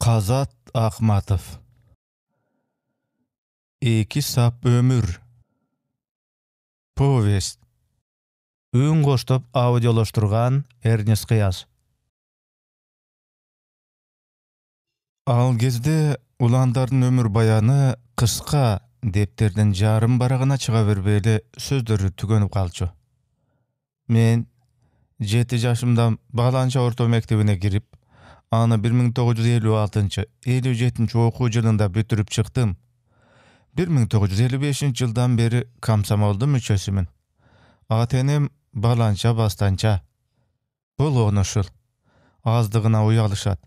Kazat Akmatov. Eki sap ömür. Повесть. Üň goşdap audiolaşdyrgan Ernest Kıyas. Al gezde ulandarın ömür bayanı kıska depterden jarym baragına çıga berbeli sözleri tügenip kalçı. Men 7 yaşımdan Bağlanca orta mektebine girip, ana 1956-57 okuw ýylynda bitirip çykdym. 1955 ýyldan beri Komsomolda müçesimin. Atenem Bağlanca bastança. Bol onuşul. Azdygyna uýalışat.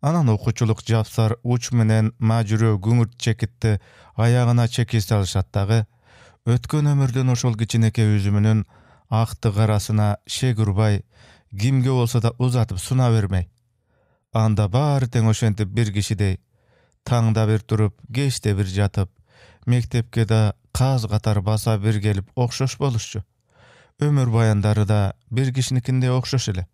Anan okuçuluk japsar uç menen majüre güňürt çekitdi, ayagyna çekis salşatdagy, ötken ömürden oşol giçineke üzümünün akty garasyna şegurbay, kimge bolsa da uzatyp suna bermey. Anda bary teň oşentip bir kişidey, taňda bir turup, geçde bir jatyp, mektepke da kaz gatar basa bir gelip okşoş boluşçu. Ömür bayandary da bir kişinikinde okşoş ele.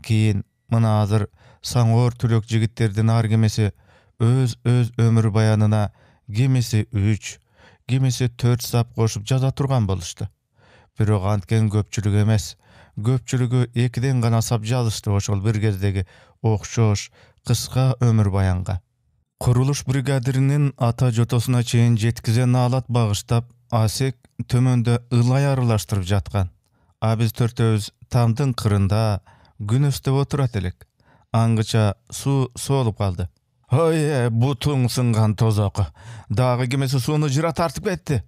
Keyin mına hazır saňor türek jigitlerden argemesi öz ömür bayanyna gemisi 3, gemisi 4 sap goşup jaza turgan boluşdy. Birok antken köpçülük emes, köpçülügü 2den gana sap жазышdy oşol bir gezdegi okşoş, kıska ömür bayanга. Kuruluş brigadirinin ata jotosuna çeyin jetkizen alat bagıştap, Asek tömönde ılay arılaştırıp jatgan. A biz törtöbüz tamdın kırında gün östep oturat elek. Angyça su solup kaldı. Hoy, butuň sıngan tozaky. Dagy gemesi suny jyra tartyp etdi.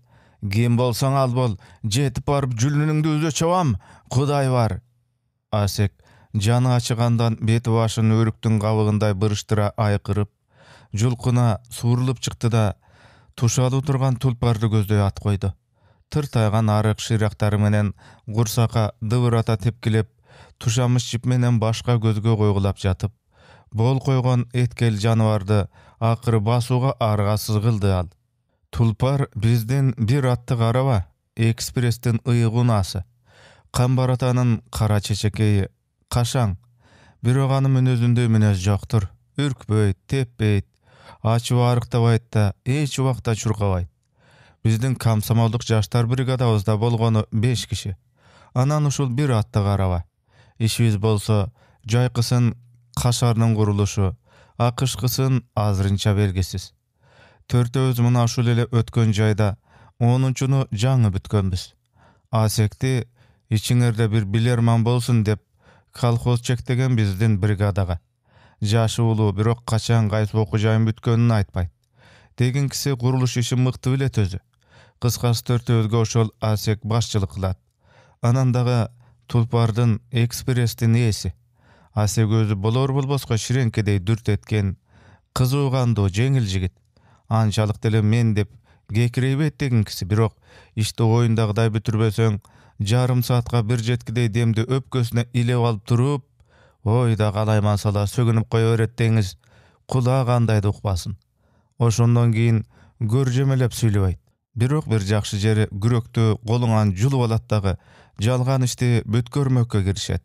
Gem bolsaň al bol, jetip baryp jülünüňdi üze çabam. Kuday var. Asek jany açygandan beti başyny örüktüň gabygynday bırıştıra aýkyryp, julkuna suurulup çykdy da tuşaly oturgan tulpardy gözдөй at koydu. Tırtaygan arık şyraktary menen gursaka dıvırata tepkilep, tuşamış jip menen başka gözgö koygulap jatyp, bol koygon etkel janybardy akyrı basuga arga sızgyldy al. Tulpar bizden bir atty garaba, ekspresden ıйгунасы. Kambaratanyň kara çeçekeyi, kaşaň. Bir ogany münözünde münöz joktur. Ürkbeyt, tepbeyt, açyp aryktabayt da, hiç wagtda çurkabayt. Bizden Komsomoldyk jaşlar brigadabızda bolgonu 5 kişi. Anan uşul bir atty garaba. İşimiz bolsa, jaýkysyn kaşarynyň guruluşu, akışkysyn azrynça belgisiz. Törtöbüz muna uşul ele ötken jaýda 10-çyny jaňy bütkenbiz. Asekti içiňerde bir bilerman bolsun dep kolhoz çekdegen bizden brigadaga. Jaşy ulu birok kaçan gaýsy okujaýyn bütkenini aýtpaýt. Degen kisi guruluş işi mykty bilet özü. Kıskası törtöbüzge oşol Asek başçılık kılat. Anandaga tulpardın eksprestin iyesi. Asek özü bolor bolboska şirenkedey dürt etken, kız uğandı jeňil jigit. Ançalık dele men dep gekireyip degen kisi birok işte oýundagıday bitirbeseň, jarym saatka bir jetkidey demdi öpkösüne ilep alıp turup, oýda galayman sala sögünüp goýa beretdeňiz, kulağa gandaydy ukbasyn. Oşondan keyin görjemelep süýleýär. Birok bir jakşy jeri gürekdi goluňan julup alatdagy jalgan işti bütkörmökke girişet.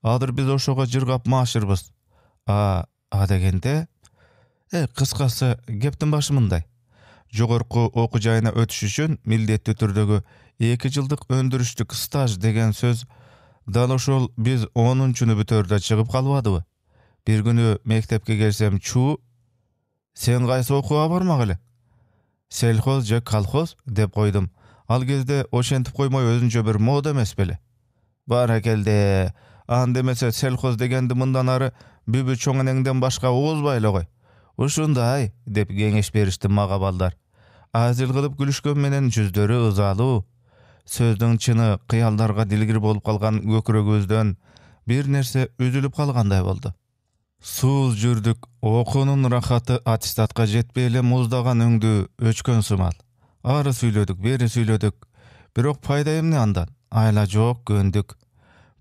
Adyr biz oşoga jırgap maşyrbyz. A degende, kıskası geptin başı mınday. Jogorku okujaýyna ötüş üçin milletli türdegi 2 ýyldyk öndürüşlük staj degen söz dal oşol biz 10-çyny bütörde çygyp kalbadyby. Bir günü mektepke gelsem çu, sen gaýsy okuwa barmak ele? Selhoz je kolhoz dep koydum. Al gezde oşentip koymoy özünçe bir moda emes bele. Barakelde, an demese selhoz degendi mından ary bübü çoňeňden başga ozbaýla goý. Uşunday dep geňeş berişdi maga ballar. Azil kılıp gülüşken menen yüzleri ızalı. Sözdüň çyny kıyallarga dilgir bolup kalgan gökürek gözden bir nerse üzülüp kalganday boldu. Suuz jürdük, okunun rahatı atistatka jetbeyle muzdagan öňdü öçkön symal. Ary süýledik, beri süýledik. Birok paýda emne andan? Ayla jok, göndük.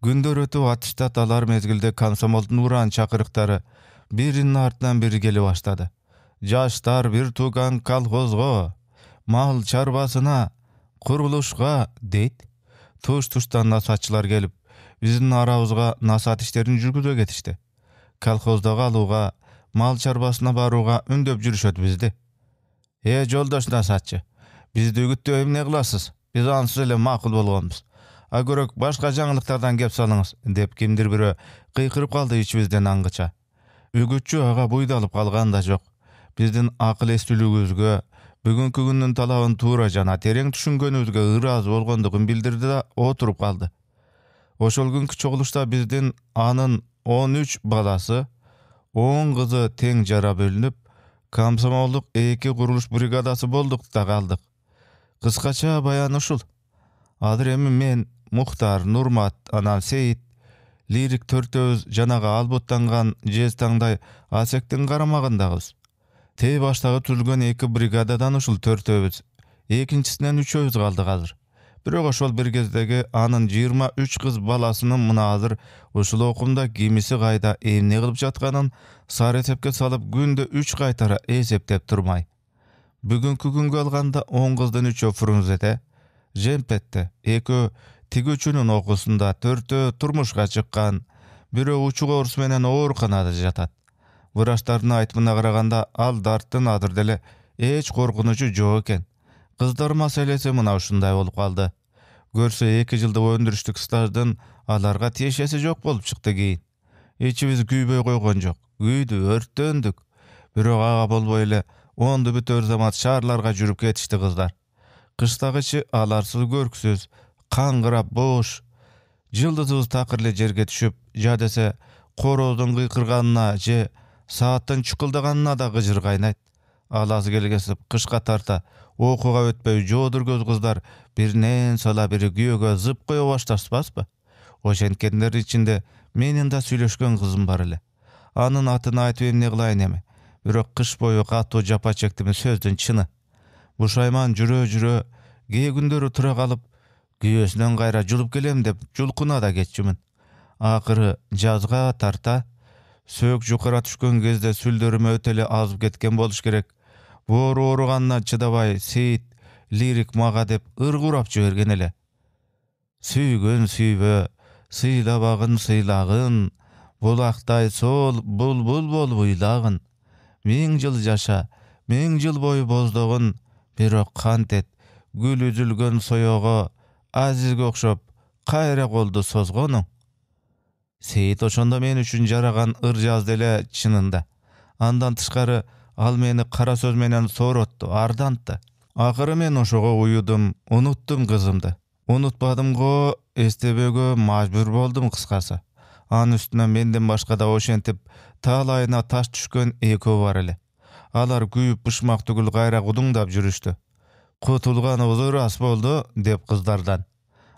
Gündür ötüp atistat alar mezgilde Komsomoldyň uran çakyrıktary birinin artdan biri gelip başlady. Jaşlar bir tugan kolhozga, mal çarbasyna, kuruluşga deyt. Tuş-tuştan nasatçılar gelip bizin arabızga nasat işlerini jürgüze getişdi. Kolhozdagy aluga mal çarbasyna baruga ündöp jürüşet bizdi. Joldaş Nasatçı, bizdi ügütдөp ne kılasız? Biz ansız ele makul bolgonbuz. A görek başka jaňylyklardan gep salyňyz, dep kimdir biri kıykyryp kaldy içibizden angyça. Ügütçü aga buýdalyp kalgan da jok. Bizdin akyl estilигибизге, bugünkü gündün talabyny tuura jana tereň düşüngenibizge ıraz bolgondygyny bildirdi da oturup kaldy. Oşol günkü çoguluşda bizdin anın 13 balasy, 10 gyzy teň jara bölünüp, komsomolduk 2 guruluş brigadasy bolduk da kaldyk. Kıskaça bayan uşul. Adyr emi men, Muhtar, Nurmat, anam Seyit, lirik törtöz janaga albuttangan jez taňday asektin garamagyndagyz. Te baştagy tüzülgen 2 brigadadan uşul törtöbüz, ekinçisinden 3öbüz kaldyk hazır. Birok oşol bir gezdegi anın 23 kız balasynyň mına hazır uşul okumda gimisi gaýda emne kılıp jatganyn saretepke salıp günde 3 gaýtara eseptep turmay. Bugünkü günge alganda 10 kızdan 3 Frunzede, Jempetde, 2 Tigüçünün okusunda 4 turmuşga çykkan, biri uçuk orus menen oorukhanada jatat. Wraçlaryna aýtmyna garaganda al darttyn adyr dele hiç korkunuçu jok eken. Kızlar meselesi mına uşunday bolup kaldy. Görse 2 ýylda öndürüşlik stajdan alarga teşesi jok bolup çykdy keyin. İçimiz güýbey koygon jok. Güýdü, örtdöndük. Birok aga bolboy ele ondy büter zamat şaharlarga jürüp ketişdi kızlar. Kıştagyçy alarsız görksüz, kaňgyrap boş, jyldyzyz takyrly jerge düşüp, jadese korozdun gıykırganyna je saatdan çykıldaganyna da gyjyr gaýnaýt. Alasy gelgesip kışka tarta, okuga ötpey jodur göz kızlar birinen sala biri güýöge zyp goýa başlaşpasby? Oşentkenler içinde menin da süýleşken kızım bar ele. Anın atyny aýtyp emne kılaýyn emi? Birok kış boyu gato japa çekdimi sözdün çyny. Bu şayman jüre gey gündörü tura kalıp güýesinden gaýra julup gelem dep julkuna da geçjimin. Akyry jazga tarta söök jukara düşken gezde süldörüme öteli azyp ketken boluş gerek. Boru oruganna çydabay Seyit lirik maga dep ırgurap jibirgen ele. Süýgen süýbe, syýlabagyn syýlagyn, bulakday sol bulbul bol buýlagyn. 1000 ýyl jaşa, 1000 ýyl boyu bozdogyn, birok kant et, gül üzülgen soýoga, azizge okşop, kaýra goldy sozgonuň. Seyit oşonda men üçin jaragan ır jazdy ele çynynda. Andan tышкары al meni kara söz menen sorotdu, ardantdy. Akyry men oşoga uýudum, unutdum kızımdy. Unutmadım go, estebege majbur boldum kıskası. An üstüne menden başka da oşentip talayına taş düşken eko var ele. Alar güýüp bışmak tügül gaýra guduňdap jürüşdi. Kutulganybız ras boldu dep kızlardan.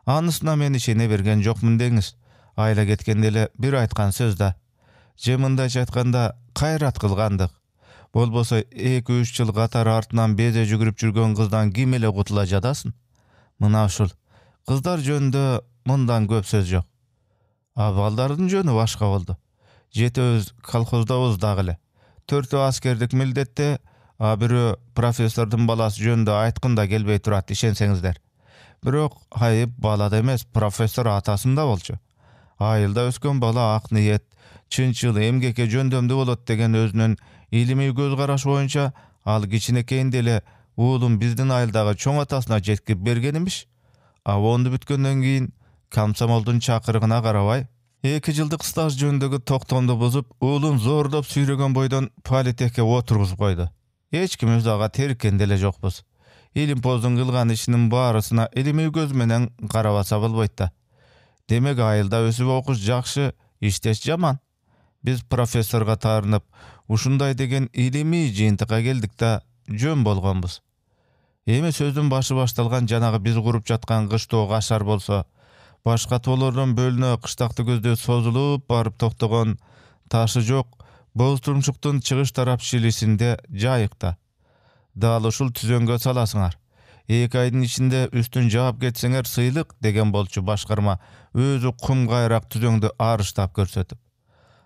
Anysına men işine bergen jokmun deňiz. Aýla getkende ele bir aýtgan sözda. Jemyndaç aýtkanda kaýrat kılgandyk. Bolbosa 2-3 ýyl gatar artyndan beze jügürüp jürgen kızdan kim ele gutula jadasyn? Mına uşul. Kızlar jönünde mundan köp söz jok. Aballardyň jöni başga boldy. Jetöz kolhozdabız dagyle. 4 askerlik mildetde, biri professordyň balasy jönünde aýtkanda gelbey turat işenseňizler. Birok haýyp balada emes, professor atasynda bolçu. Aýylda ösken bala ak niýet, çynçyl emgeke jöndömdi bolat degen özünün ilimi göz garaşy boýunça al giçinekeýin dele oğlum bizdin aýyldagy çoň atasyna jetkip bergenimiş. Awondy bütkenden keyin komsomoldyň çakyrgyna garabay 2 ýyldyk staj jönündegi toktondy bozup, oğlum zordop süýregen boýdan politehke oturguzyp goýdy. Hiç kim özaga terken dele jokbuz. Ilim pozdun kılgan işinin barısına ilimi göz menen garabasa bolboýtda. Demek aýylda ösüp okuş jakşy, işteş jaman. Biz professorga tarınıp, uşunday degen ilimi jyyntyga geldik da jön bolgonbuz. Eme sözdün başı baştalgan janagy biz gurup jatkan kıştoo gaşar bolsa, başka tolardan bölüne kıştakty gözde sozulup barıp toktogon taşı jok, Bozturmçuktun çıgış tarap şilisinde jayıkta. Dal uşul tüzöngö salasyňar. 2 aýdyn içinde üstün jogap ketseňer syýlyk degen bolçu başgarma özü kum gaýrak tüzöňde arıştap görsetip.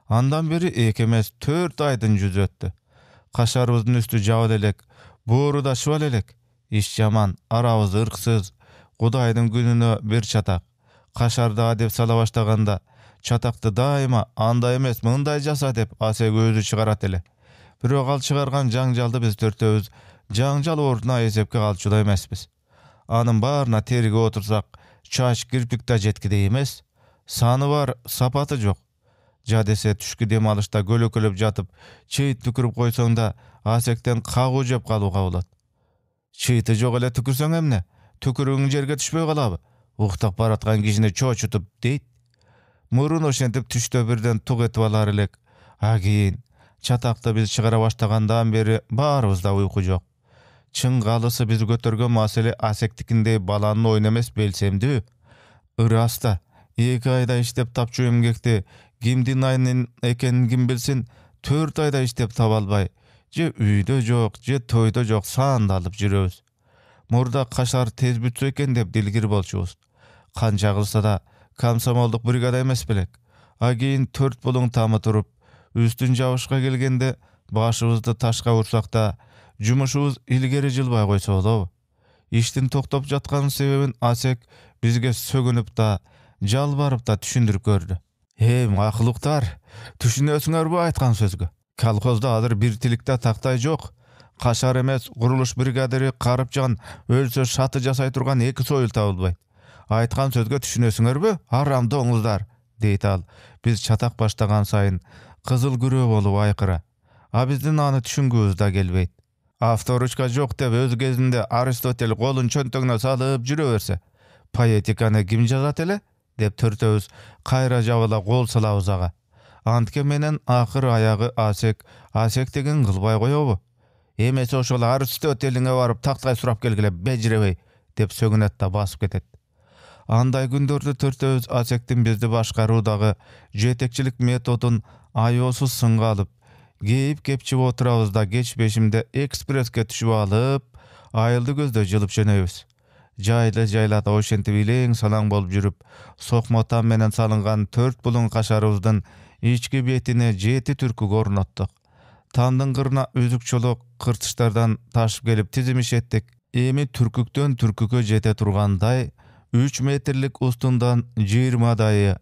Andan beri 2 emes 4 aýdyn yüz ötdi. Kaşarbyzyň üstü jabal elek, boru da şuwal elek. İş jaman, arabız ırksyz, Gudaýdyň gününe bir çatak. Kaşarda dep sala başlaganda çatakty daima anda emes mындай jasa dep ase gözü çıgarat ele. Бирок ал чыгарган жаңжалды биз төртөөбүз жаңжал ордуна эсепке алчудай эмеспиз. Анын баарына териге отурсак, чач кирпик да жеткидей эмес, саны бар, сапаты жок. Жа десе түшкү дем алышта көлөкөлөп жатып, чейит түкүрүп койсоң да асектен кагуу жеп калууга болот. Чейити жок эле түкүрсөң эмне? Түкүрүң жерге түшпөй калабы? Уктап бараткан кишини чоочутуп дейт. Мурун ошентип түштө бирден тук этип алар элек. А кийин чатакты биз чыгара баштагандан бери баарыбызда уйку жок. Чын калысы биз көтөргөн маселе асектикиндей баланын ойну эмес белсемдүү. Ыраста 2 айда иштеп тапчу эмгекти кимдин айнын экенин ким билсин, 4 айда иштеп таба албай, же үйдө жок, же тойдо жок саандалып жүрөбүз. Мурда кашар тез бүтсө экен деп дилгир болчубуз. Канча кылса да комсомолдук бригада эмес белек. А кийин 4 булуң тамы туруп, үстүн жабышка келгенде башыбызды ташка урсак да, жумушубуз илгери жылбай койсо болобу? Иштин токтоп жатканын себебин Асек бизге сөгүнүп да, жалбарып да түшүндүрүп көрдү. Макулуктар, түшүнөсүңөрбү айткан сөзгө? Колхозда азыр бир тиликте тактай жок. Кашар эмес, курулуш бригадири Карыпжан өлсө шаты жасай турган 2 союл табылбайт. Айткан сөзгө түшүнөсүңөрбү? Арамдоңуздар, дейт ал. Биз чатак баштаган сайын кызыл күрөө болуп айкыра. А биздин аны түшүнгүбүз да келбейт. Авторучка жок деп өз кезинде Аристотель колун чөнтөгүнө салып жүрө берсе, поэтиканы ким жазат эле? Деп төртөөбүз кайра жабыла кол салабыз ага. Антке менен акыр аягы Асек деген кылбай коебу? Эмесе ошол Аристотелиңе барып тактай сурап келгиле бежиребей, деп сөгүнөт да басып кетет. Андай күндөрдө төртөөбүз Асектин бизди башкаруудагы жетекчилик методун аеосуз сынга алып, кейип кепчип отурабыз да кеч бешимде экспресске түшүп алып, айылды көздөй жылып жөнөйбүз. Жайлы-жайлада ошентип илең салаң болуп жүрүп, сокмо там менен салынган 4 булуң кашарыбыздын ички бетине 7 түркүгө орноттук. Тамдын кырына үзүк чолок кыртыштардан ташып келип тизимишеттик. Эми түркүктөн түркүккө жете тургандай 3 метрлик устундан 20 дайы,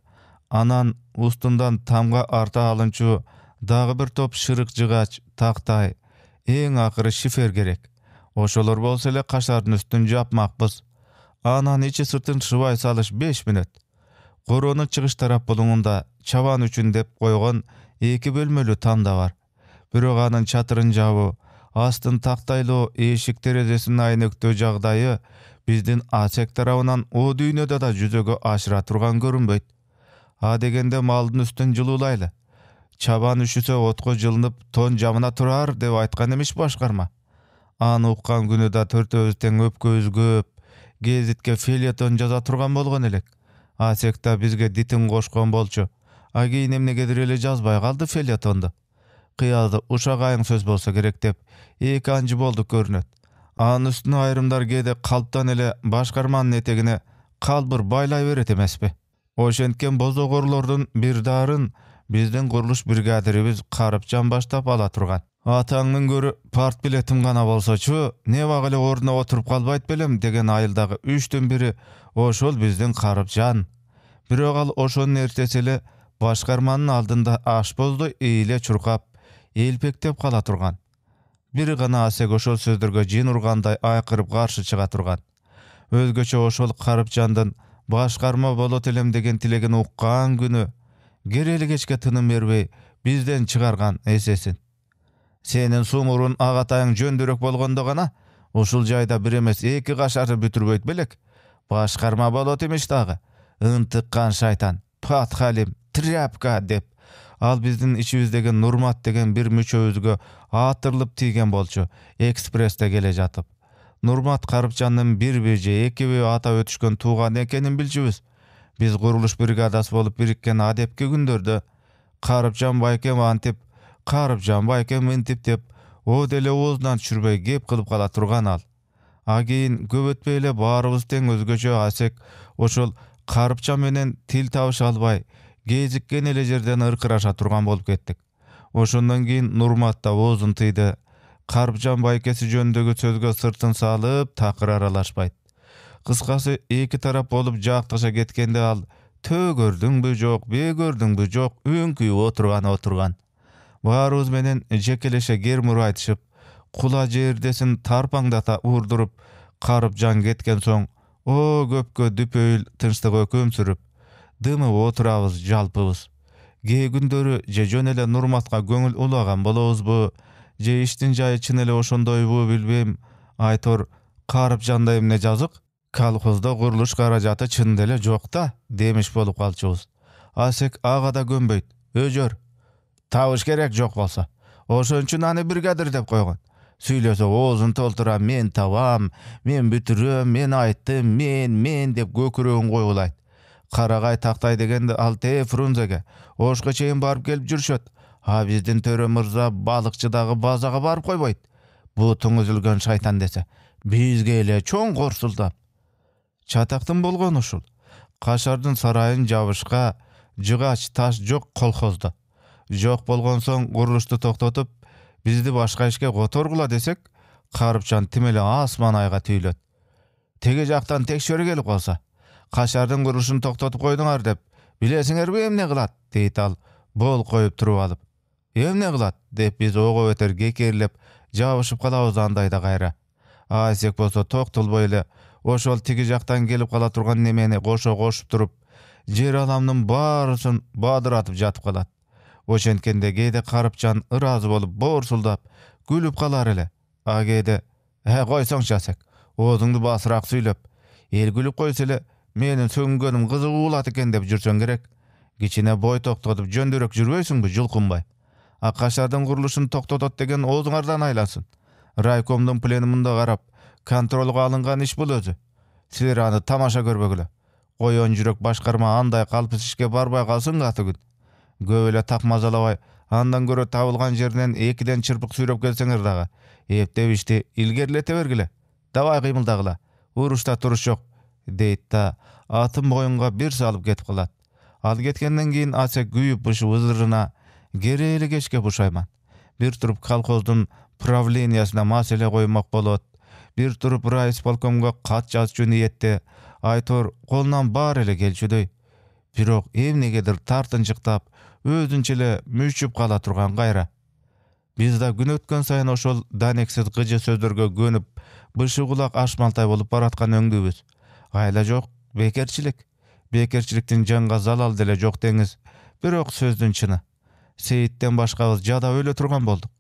анан устундан тамга арта алынчу дагы бир топ шырык жыгач, тактай, эң акыры шифер керек. Ошолор болсо эле кашардын үстүн жапмакпыз. Анан ичи сыртын шыбай салыш 5 мүнөт. Коронун чыгыш тарап булуңунда чабан үчүн деп койгон 2 бөлмөлүү там да бар. Бирок анын чатырын жабуу, астын тактайлоо, эшик терезесин айнектөө жагдайы биздин Асек тарабынан о дүйнөдө да жүзөгө ашыра турган көрүнбөйт. А дегенде малдын үстүн жылуулайлы. Чабан үшүсө отко жылынып тон жамына турар деп айткан эмиш башкарма. Аны уккан күнү да төртөөбүз тең өпкөбүз көп, гезитке фельетон жаза турган болгон элек. Асек да бизге дитин кошкон болчу. А кийин эмнегедир эле жазбай калды фельетонду. Кыялды ушак айың сөз болсо керек деп 2 анжы болду көрүнөт. Анын үстүнө айрымдар кээде калптан эле башкарманын этегине калбыр байлай берет эмеспи? Ошенткен бозогорлордун бир дарын биздин курулуш бригадирибиз Карыпжан баштап ала турган. Атаңдын көрү парт билетим гана болсочу, не бак эле ордуна отуруп калбайт белем деген айылдагы 3-төн бири ошол биздин Карыпжан. Бирок ал ошонун эртеси эле башкарманын алдында ашпоздой эйле чуркап, элпектеп кала турган. Бири гана Асек ошол сөздөргө жин ургандай айкырып каршы чыга турган. Өзгөчө ошол Карыпжандын башкарма болот элем деген тилегин уккан күнү керели кечке тыным бербей бизден чыгарган эсесин. Сенин сумурун агатайың жөндөрөк болгондо гана ушул жайда бир эмес 2 кашары бүтүрбөйт белек. Башкарма болот эмиш дагы. Ынтыккан шайтан, подхалим, тряпка деп. Ал биздин ичибиздеги Нурмат деген бир мүчөбүзгө атырылып тийген болчу, экспрессте келе жатып. Нурмат Карыпжандын бирби же экиби атап өтүшкөн тууган экенин билчүбүз. Биз курулуш бригадасы болуп бириккен адепки күндөрдө Карыпжан байкем антип, Карыпжан байкем мынтип деп, о деле оозунан түшүрбөй кеп кылып кала турган ал. А кийин көп өтпөй эле баарыбыз тең өзгөчө Асек ошол Карыпжан менен тил табыша албай, кезиккен эле жерден ыркыраша турган болуп кеттик. Ошондон кийин Нурмат да оозун тыйды. Карыпжан байкеси жөнүндөгү сөзгө сыртын салып, такыр аралашпайт. Кыскасы 2 тарап болуп жактыша кеткенде ал төө көрдүңбү жок, бе көрдүңбү жок, үңкүйүп отурган. Barыбыз menen jekeleşe germur aytyşyp, kula jerdesin tarpaňdata urdurup, karıp jan ketgen soň, o köpkö düpöýül tynçlygy kömsürüp, dymy oturabız jalpybız. Ge gündörü je jön ele Nurmatga göňül ulagan bolabızby, je iştin jaýy çyn ele oşondoýby bilbem. Aytor, karıp jandaýym ne jazyk? Kalhozda guruluş garajaty çynda ele jok-da, demiş bolup galçybız. Asek agada gömbeyt. Öjör. Tabyş gerek jok bolsa. Oşon üçin any birgadir dep goýgan. Süýlese ozun tolturam, men tabam, men bütürüm, men aýtdym, men dep göküregin goýgulayt. Karagay taktay degende Altay Frunzege oşga çeyin barıp gelip jürşet. Ha bizdin töre mırza balykçydagy bazaga barıp koyboýt. Bu tuňuzulgan şaytan dese, bizge ele çoň gorsuldap. Çataktın bolgon uşul. Kaşardın sarayın jabışka, jygaç taş jok kolhozda. Jok bolgon soň guruluşdy toktotup, bizdi başka işke gotorgula desek, Karıpçan timeli asman ayga tüýlet. Tege jaktan tekşöre gelip bolsa, Kaşardın guruluşyny toktotup goýduňar dep, bilesiňerbi emne kılat, deyit al, bol koyup turup alıp. Emne kılat, dep biz oga öter gekerlep, jabışyp kalabız andayda gaýra. Aýsek bolsa toktulboý ele, oşol tigi jaktan gelip kala turgan nemeni goşo goşup turup, jer alamnyň barysyn badyratyp jatyp kalat. Oşenkende gede Karıpçan ırazy bolup borsuldap, gülüp kalar ele. Agede, goýsaň çasek, ozuňdy basyrak süýlep, el gülüp goýsele, menin söňgenim gyzyk ulat eken dep jürseň gerek. Giçine boy toktotup jöndürek jürbeýsiňbi Julkunbay? Kaşardın guruluşyny toktotot degen ozuňardan aýlansyn. Raykomdun plenumynda garap, kontrolga alıngan iş bul özü. Siler any tamaşa görbegile. Goýan jürek başgarma anday kalpys işke barbay kalsyn gaty gün. Göwele tapmazalabay, andan görä tabylgan jerinden ekiden çırpyk süýrep gelseňer daga, epdep işti ilgerlete bergile. Daway gymyldagla, uruşda turuş jok, deyit da atym boýunga bir salyp getip kalat. Al getkenden keyin Asek güýüp buşy wyzyryna gereli geçke buşaýman. Bir turup kolhozdun pravleniýasyna masele goýmak bolot. Bir turup raýysполкомга kat жазчу niýetde. Aytor golundan bar ele gelçüdöý. Birok emnegedir tartynjyktap, özünçele müçüp kala turgan gaýra. Bizda gün ötken saýyn oşol daneksiz gyjy sözlerge gönüp, bışı kulak aşmaltay bolup baratkan öňdübüz. Gaýla jok, bekerçilik. Bekerçilikden janga zalal dele jok deňiz. Birok sözdün çyny. Seyitden başkabız jada öle turgan bolduk.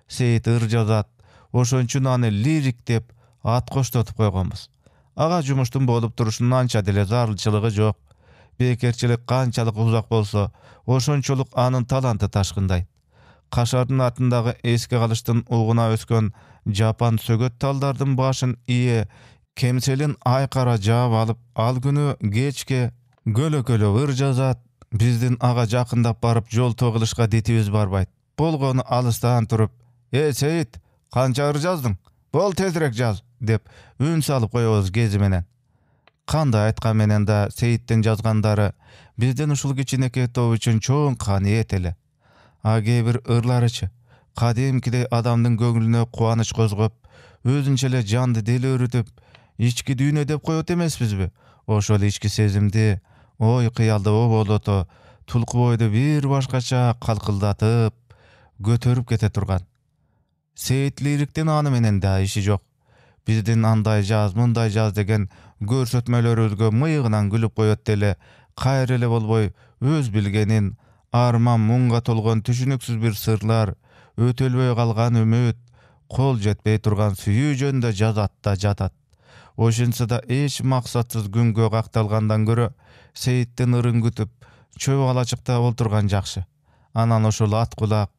Seyit ırjazat, oşon üçin any lirik dep at koştotup goýganbys. Aga jumuşdun bolup turuşunun ança dele zarylçylygy jok. Bekerçilik kançalyk uzak bolsa, oşonçoluk anın talanty taşkynday. Kaşardın atındagy eski galyşdyn uguna ösken Japan sögöt taldardyn başyn iye kemselin aykara jab alıp, al günü geçke gölö ırjazat, bizdin aga jakындap barıp jol toguluşga detibiz barbayt. Bolgonu alystan turup, Seyit, kança ırjazdyň? Bol tezrek jaz, dep ün salyp goýabys gezi menen. Kanda aytgan menen da Seyitden жазgandary bizden uşul geçineke top üçin çoň kaniýet ele. Age bir ırlaryçy, kadimkide adamdyň göňülüne kuwanyç gozgop, özünçele jandy deli örütüp, içki düýne dep goýot emesbizbi? Oşol içki sezimdi, oy kıyalda o boloto, tulku boyda bir başkaça kalkıldatıp, götörüp kete turgan. Seyit lirikten anı menen da işi jok. Bizdin anday jaz, munday jaz degen görsötmeleribizge mıyıgınan gülüp goýot dele, kaýrele bolboy, öz bilgenin, arman munga tolgan tüşünüksiz bir sırlar, ötölböy kalgan ümit, kol jetbey turgan süýü jönde jazatda jatat. Oşunsa da eç maksatsız günge kaktalgandan görö, Seyitden ırın kütüp, çöp alaçykda olturgan jakşy. Anan oşul at kulak,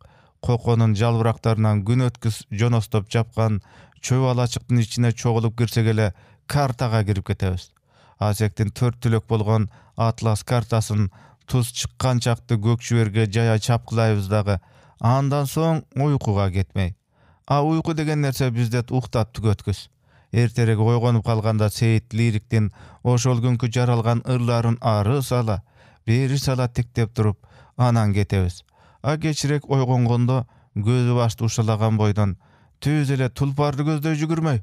kokonun jalbıraklarынан gün ötküs jonostop japkan, çöp alaçyktyn içine çogulup girsek ele kartaga girip ketebis. Asektin 4 tülök bolgon atlas kartasyn tuz çykkan çakty gökşüberge jaýa çapkylaýbız dagy, andan soň uykuga getmey. Uyku degen nerse bizde uktap tükötküs. Erterege oýganyp kalganda Seyit lirikden oşol günkü jaralgan ırlaryn ары sala, beri sala tiktep turup, anan getebis. Geçirek oýgongonda gözü başdy uşalagan boýdan, tüz ele tulpardy gözдөй jügürmey.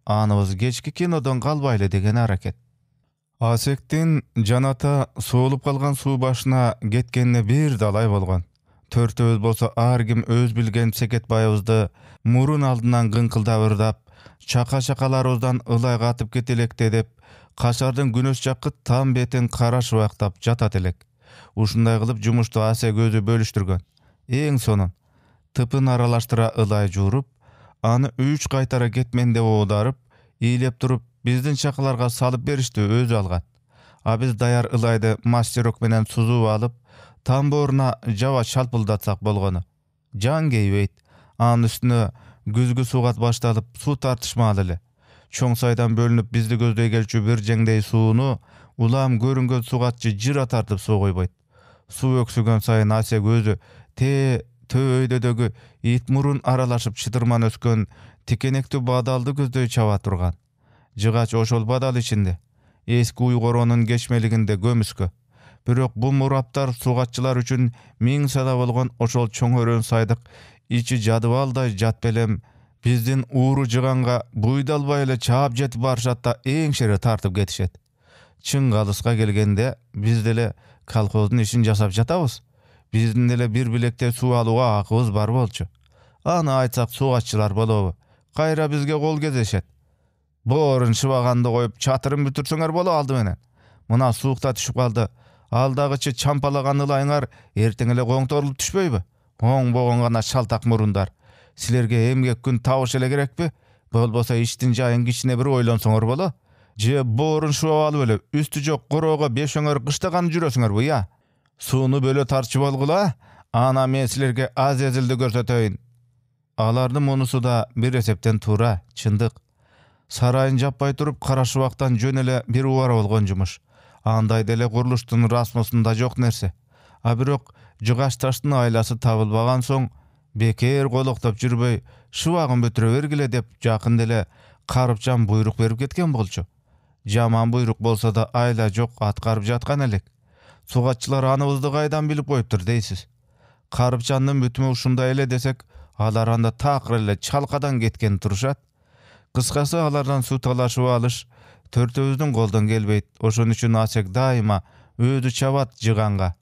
Anybız geçki kinodan galbaýly degen hareket. Asektin janata soğulup kalgan suw başyna getkenine bir dalay bolgan. Törtöbüz bolsa ar kim öz bilgen Seketbayыбызdy murun aldынан gınkıldap ırdap, çaka-çakalarыбызdan ılay gatyp ketelekde dep, Kaşardyň güneş jakky tam beten karaş baktap jatat elek. Uşunday kılıp jumuşdy ase gözü bölüştürgön. Eň sonun tıpın aralaştıra ılay jurup, any 3 kaytara ketmende oğdarıp, iýlep durup bizdin çakalarga salıp berişdi özü algan. A biz dayar ılaydy masterok menen suzup alıp, tamboruna jaba çalpıldatsak bolgonu. Jan geýbeyt, anın üstüne güzgü sugat başlalyp su tartışmaly ele. Çoň saýdan bölünüp bizdi gözдөй gelçü bir jeňdeý suwuny ulam görüngen sugatçy jyra tartyp su goýbayt. Su öksügen saýyn ase gözü töýdödögi it murun aralaşyp çıtırman ösken tikenekli badaldy gözдөй çaba turgan. Jygaç oşol badal içinde. Eski Uýgoronun geçmeliginde gömüskö. Birok bu muraptar sugatçylar üçin miň sada bolgan oşol çoň örön saýdyk içi jadwalday jat belem bizdin uğru jyganga buýdalbay ele çaap jetip barşatda eň şere tartyp getişet. Çyn galyska gelgende biz dele kolhozdun işin jasap jatabız. Bizdin dele bir bilekte su aluga hakybyz bar bolçu. Ana aýtsak sugatçylar bolaby. Gaýra bizge gol gezeşet. Borun şıbagandy goýup çatıryn bütürseňer bola aldy menen. Muna suwukda düşüp kaldy. Aldagıçı çampalagan ılayňar erteň ele goňtorulyp düşbeýbi? Oň bogan gana şaltak murundar. Silerge emgek gün tabyş ele gerekpi? Bolbosa iştin jaýyň içine bir oýlansaňar bola. Je borun şuwap alyp ele üstü jok goroga 5 öňer gıştagan jüreseňer bu ya. Suwuny böle tarçyp algula, ana men silerge az ezildi görseteýin. Alardy munusu da bir esepten tura, çyndyk. Sarayın jappay turup Karaşybaktan jönele bir uwara bolgon jumuş. Anday dele guruluşdun rasmosunda jok nerse. A birok Jygaç taşdyn aýlasy tabylbagan soň beker golaktap jürbey şuwagyn bötürebergile dep jakyn dele Karypjan buyruk berip ketken bolçu. Jaman buyruk bolsa da aýla jok atgaryp jatgan elek. Sugatçylar anybyzdy gaýdan bilip goýupdyr deýsiz. Karypjanyň bütümi uşunda ele desek, alar anda takыр ele çalkadan ketken turuşat. Kıskası alardan su talaşyp alyş törtöbüzdün goldan gelbeyt. Oşun üçin Asek daima özü çabat jyganga.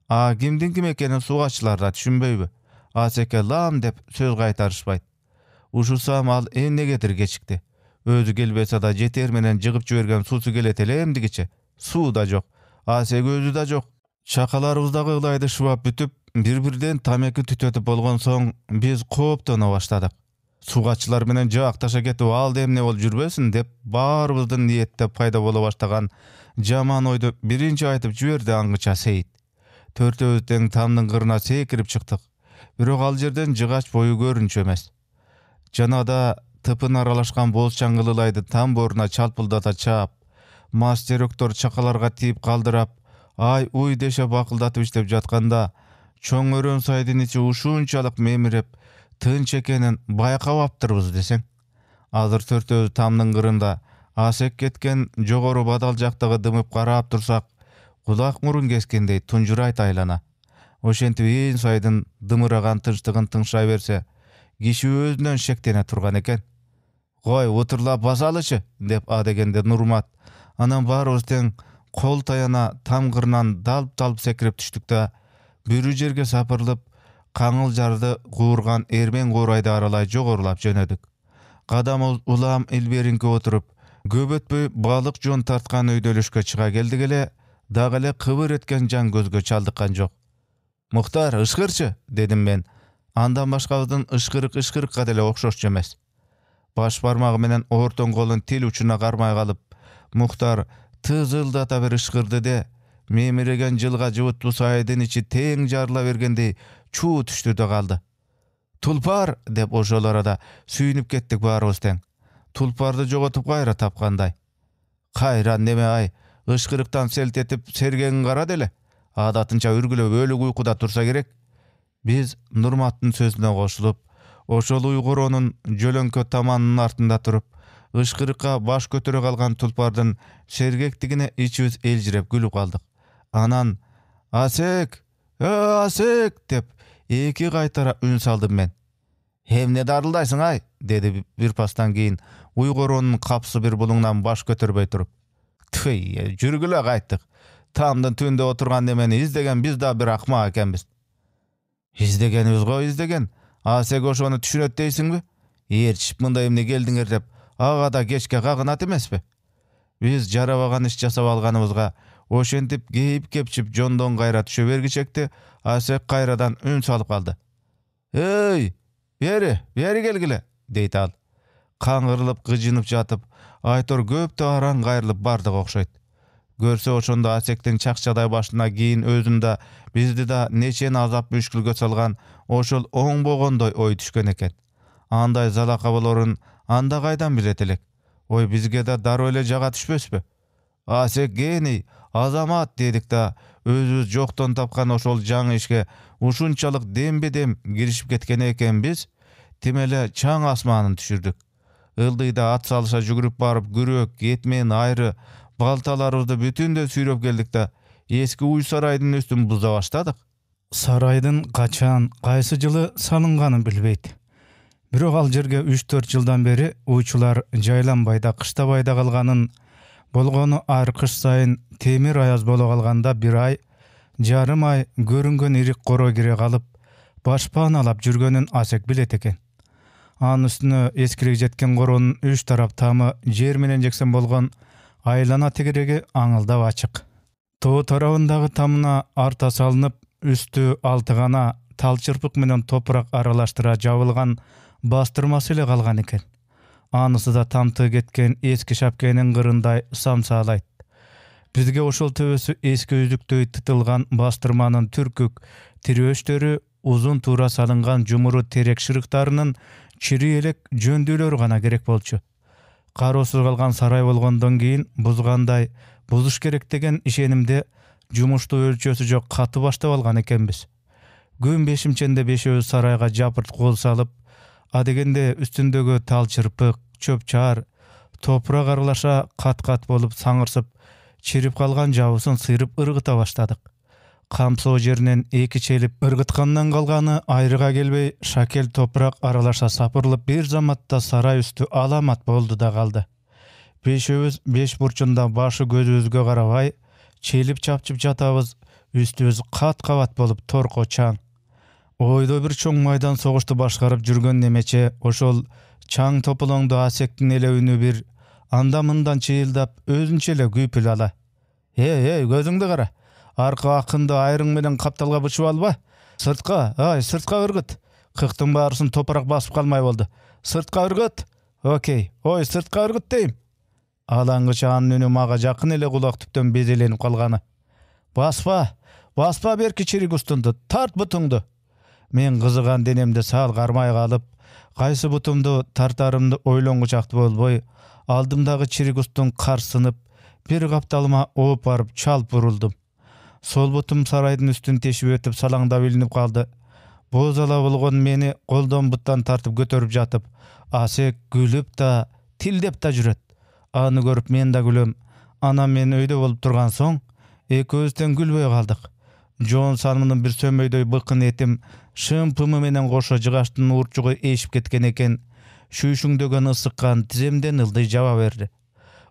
A kimdin kim ekeni sugatçylar da düşünbeýbi. Aseke lam dep söz gaýtaryşpaýt. Uşu samal enne getir geçikdi. Özü gelbese da jeter menen jygyp jübergen susu geletele emdigiçe. Su da jok. Asek özü da jok. Çakalarыбызdagy ılaydy şubap bütüp bir-birden tameki tütetip bolgon soň biz koptana başladyk. Sugatçylar menen jaktaşa ketip al demne bol jürbesin dep barыбыздын niýetde paýda bola başlagan jaman oýdu birinji aýtyp jüberdi aňyça Seyit. Törtöbüzden tamdyň gyrına sekirip çykdyk. Birok al jerden Jygaç boyu görünçü emes. Janada tıpın aralaşkan boz çangılılaydı tam boruna çalpıldata çap. Masteroktor çakalarga tiyip kaldırap, ay uy deşe bakıldatıp işlep jatkanda, çoň örön saydın içi uşunçalık memirep, tınç ekenin bayakabaptırбыз deseň. Azır törtöbüz tamdyň gyrında, Asek ketken jogoru badal jakdagy dymyp garap tursak, kulak murun keskendey tunjurayt aýlana. Oşentip en saydın dımıragan tınçtygyn tınçay berse, kişi özünden şektene turgan eken. Goy oturlap basalyçy dep adegende Nurmat. Anam barыбыз teň kol tayana tam gyrnan dalp sekirip düşdükde, bir jerge sapırılıp, kaňyl jardy guurgan ermen goraýdy aralay jogorulap jönödük. Gadam ulam ilberinke oturup, göbötböy balyk jon tartkan öýdölüşke çıga geldi gele, dagale kıvır etken jan gözgö çaldykan jok. Muhtar, ışkırçı, dedim ben. Andan başkabızdın ışkırık dele okşoş emes. Baş barmağı menen orton golun til uçuna garmay kalıp, Muhtar tızıldata bir ışkırdı de, memiregen jılga jıvıt bu saydın içi teň jarla bergendey çuu düştü de kaldı. Tulpar, dep oşolara da süýnüp kettik barыбыз teň. Tulpardy jogotup gaýra tapganday. Hayran neme ay, ışkırıktan selt etip sergegin kara dele. Adatınça ürgülöp ölük uykuda tursa gerek. Biz Nurmat'ın sözüne koşulup, oşol Uýgoronun jölönkö tamanının artında turup, ışkırıkka baş kötüre kalgan tulpardın sergektigine içimiz eljirep gülüp kaldık. Anan, Asek, Asek dep eki kaytara ün saldım ben. Hem ne darıldaysın ay, dedi bir pastan keyin Uýgoronun kapsı bir bulundan baş kötürbey turup. Tüy, jürgüle gayttık. Tamdan tünde oturgan demeni izlegen biz da bir akma ekenbiz. İzdegenimiz go izdegen. Asek oşonu түшүнөт дейсиңби? Ээрчип мында эмне келдиңер деп, ага да кечке кагынат эмеспи? Биз жарабаган иш жасап алганыбызга ошентип кейип-кепчип жондон кайра түшө бергичекти Асек кайрадан үн салып калды. «Эй, бери келгиле», дейт ал. Каңгырылып кыжынып жатып, Айтор көптө араң кайрылып бардык окшойт. Көрсө ошондо Асектин чакчадай башына кийин өзүн да бизди да нечен азап мүшкүлгө салган ошол оңбогондой ой түшкөн экен. Андай залака болорун анда кайдан билет элек? Ой, бизге да дароо эле жага түшпөспү? Асек гений, азамат дедик да, өзүбүз жоктон тапкан ошол жаңы ишке ушунчалык дембе-дем киришип кеткен экенбиз. Тим эле чаң асманын түшүрдүк. Ылдыйда ат салыша жүгүрүп барып, күрөк, этмен, айры, балталарыбызды бүтүндөй сүйрөп келдик да, эски уй сарайдын үстүн буза баштадык. Сарайдын качан, кайсы жылы салынганын билбейт. Бирок ал жерге 3-4 жылдан бери уйчулар жайланбай да, кыштабай да калганын, болгону ар кыш сайын темир аяз боло калганда 1 ай, жарым ай көрүнгөн ирик коро кире калып, баш пааналап жүргөнүн Асек билет экен. Анын үстүнө эскириги жеткен коронун 3 тарап тамы жер менен жексен болгон айлана тегереги аңылдап ачык. Тоо тарабындагы тамына арта салынып, үстү алтыгана тал чырпык менен топурак аралаштыра жабылган бастырмасы эле калган экен. Анысы да тамты кеткен эски шапкенин кырындай самсаалайт. Бизге ошол төбөсү эски үзүктөй тытылган бастырманын түркүк тирөөчтөрү, узун туура салынган жумуру терек шырыктарынын чири элек жөндүүлөрү гана керек болчу. Кароосуз калган сарай болгондон кийин бузгандай бузуш керек деген ишенимде жумушту өлчөсү жок каты баштап алган экенбиз. Күн бешимченде бешөөбүз сарайга жапырт кол салып, адегенде үстүндөгү тал чырпык, чөп чаар, топурак аралаша кат-кат болуп саңырсып, чирип калган жабысын сыйрып ыргыта баштадык. Камсоо жеринен 2 челип ыргыткандан калганы айрыга келбей, шакел топурак аралаша сапырылып, бир заматта сарай үстү аламат болду да калды. Бешөөбүз 5 бурчунда башы көзүбүзгө карабай, челип чапчып жатабыз, үстүбүз кат-кабат болуп торко чаң. Ойдо бир чоң майдан согушту башкарып жүргөн немече ошол чаң тополоңду Асектин эле үнү бир анда-мындан чыйылдап, өзүнчө эле күйпүл ала. Эй, көзүңдү кара. Арка акынды айрың менен капталга бычып алба. Сыртка ыргыт. Кыктын баарысын топурак басып калмай болду. Сыртка ыргыт. Окей. Ой, сыртка ыргыт дейм. Алаңгыча анын үнү мага жакын эле кулак түптөн безеленип калганы. Баспа берки чирик устунду, тарт бутуңду. Мен кызыган денемде саал кармай калып, кайсы бутумду тартарымды ойлонгучакты болбой, алдымдагы чирик устун карсынып, бир капталыма ооп барып чалып бурулдум. Сол бутум сарайдын үстүн тешип өтүп салаңдап илинип калды. Боз ала болгон мени колдон буттан тартып көтөрүп жатып, Асек күлүп да, тилдеп да жүрөт. Аны көрүп мен да күлөм. Анам мен өйдө болуп турган соң, экөөбүз тең күлбөй калдык. Жоон санымдын бир сөмөйдөй быкын этим шымпымы менен кошо жыгаштын урчугу эшип кеткен экен. Шүйшүңдөгөн ысыккан тиземден ылдый жаба берди.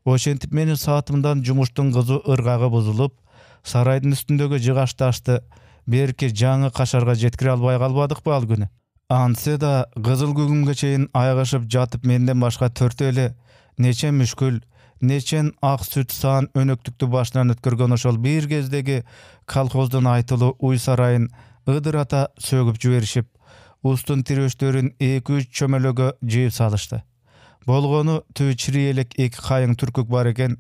Ошентип менин саатымдан жумуштун кызу ыргагы бузулуп, сарайдын үстүндөгү жыгаш ташты берки жаңы кашарга жеткире албай калбадыкпы ал күнү. Антсе да кызыл күгүмгө чейин айгышып жатып менден башка төртөө эле нече мүшкүл, нечен ак сүт саан өнөктүктү башынан өткөргөн ошол бир кездеги колхоздун айтылуу уй сарайын ыдырата сөгүп жиберишип, устун тирөөчтөрүн 2-3 чөмөлөгө жыйып салышты. Болгону түбү чири элек 2 кайың түркүк бар экен,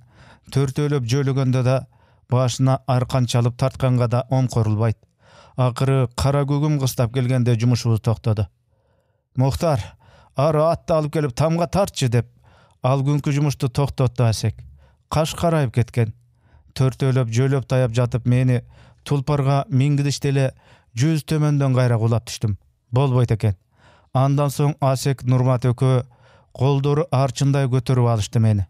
төртөөлөп жөлөгөндө да башына аркан чалып тартканга да омкорулбайт. Акыры кара күгүм кыстап келгенде жумушубуз токтоду. Мухтар, ары атты алып келип тамга тартчы деп, ал күнкү жумушту токтотту Асек. Каш карайып кеткен. Төртөөлөп жөлөп таяп жатып мени тулпарга мингидиште эле 100 төмөндөн кайра кулап түштүм. Болбойт экен. Андан соң Асек, Нурмат экөө колдору арчындай көтөрүп алышты мени.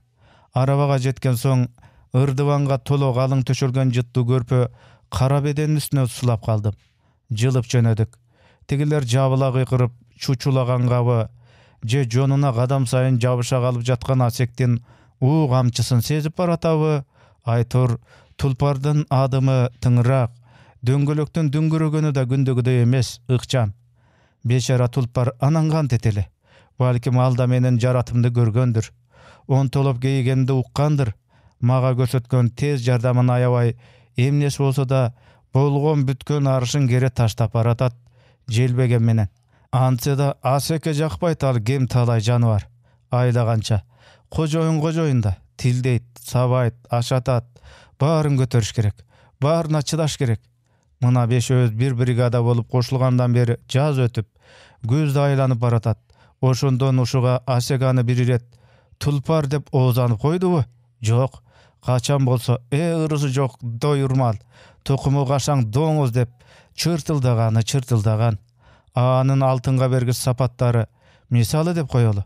Арабага жеткен соң ырдыбанга толо калың төшөлгөн жыттуу көрпө кара беденин үстүнө сулап калдым. Жылып жөнөдүк. Тигилер жабыла кыйкырып, чучулагангабы, же жонуна кадам сайын жабыша калып жаткан Асектин уу камчысын сезип баратабы, Айтор тулпардын адымы тыңыраак, Döngölöktün düngürөгөнү да күндөгүдөй эмес, ыкчам. Бечара Тулпар анан кант этели. Балким алда менен жаратымды көргөндүр. Онтолоп кейгенди уккандыр. Мага көрсөткөн тез жардамын аябай, эмнеси болсо да болгон бүткөн арышын кере таштап баратат, желбеген менен. Антсе да Асекке жакпайт ал кем талай жаныбар. Айлаганча. Кожоюн да тилдейт, сабайт, ашатат, баарын көтөрүш керек. Баарына чыдаш керек. Мына бешөөбүз бир бригада болуп кошулгандан бери жаз өтүп, күз да айланып баратат. Ошондон ушуга Асеканы бир ирет Тулпар деп оозанып койдубу? Жок. Качан болсо ырысы жок доюрмал, токуму кашаң доңуз деп чыртылдаган. Анын алтынга бергис сапаттары мисалы деп коелу.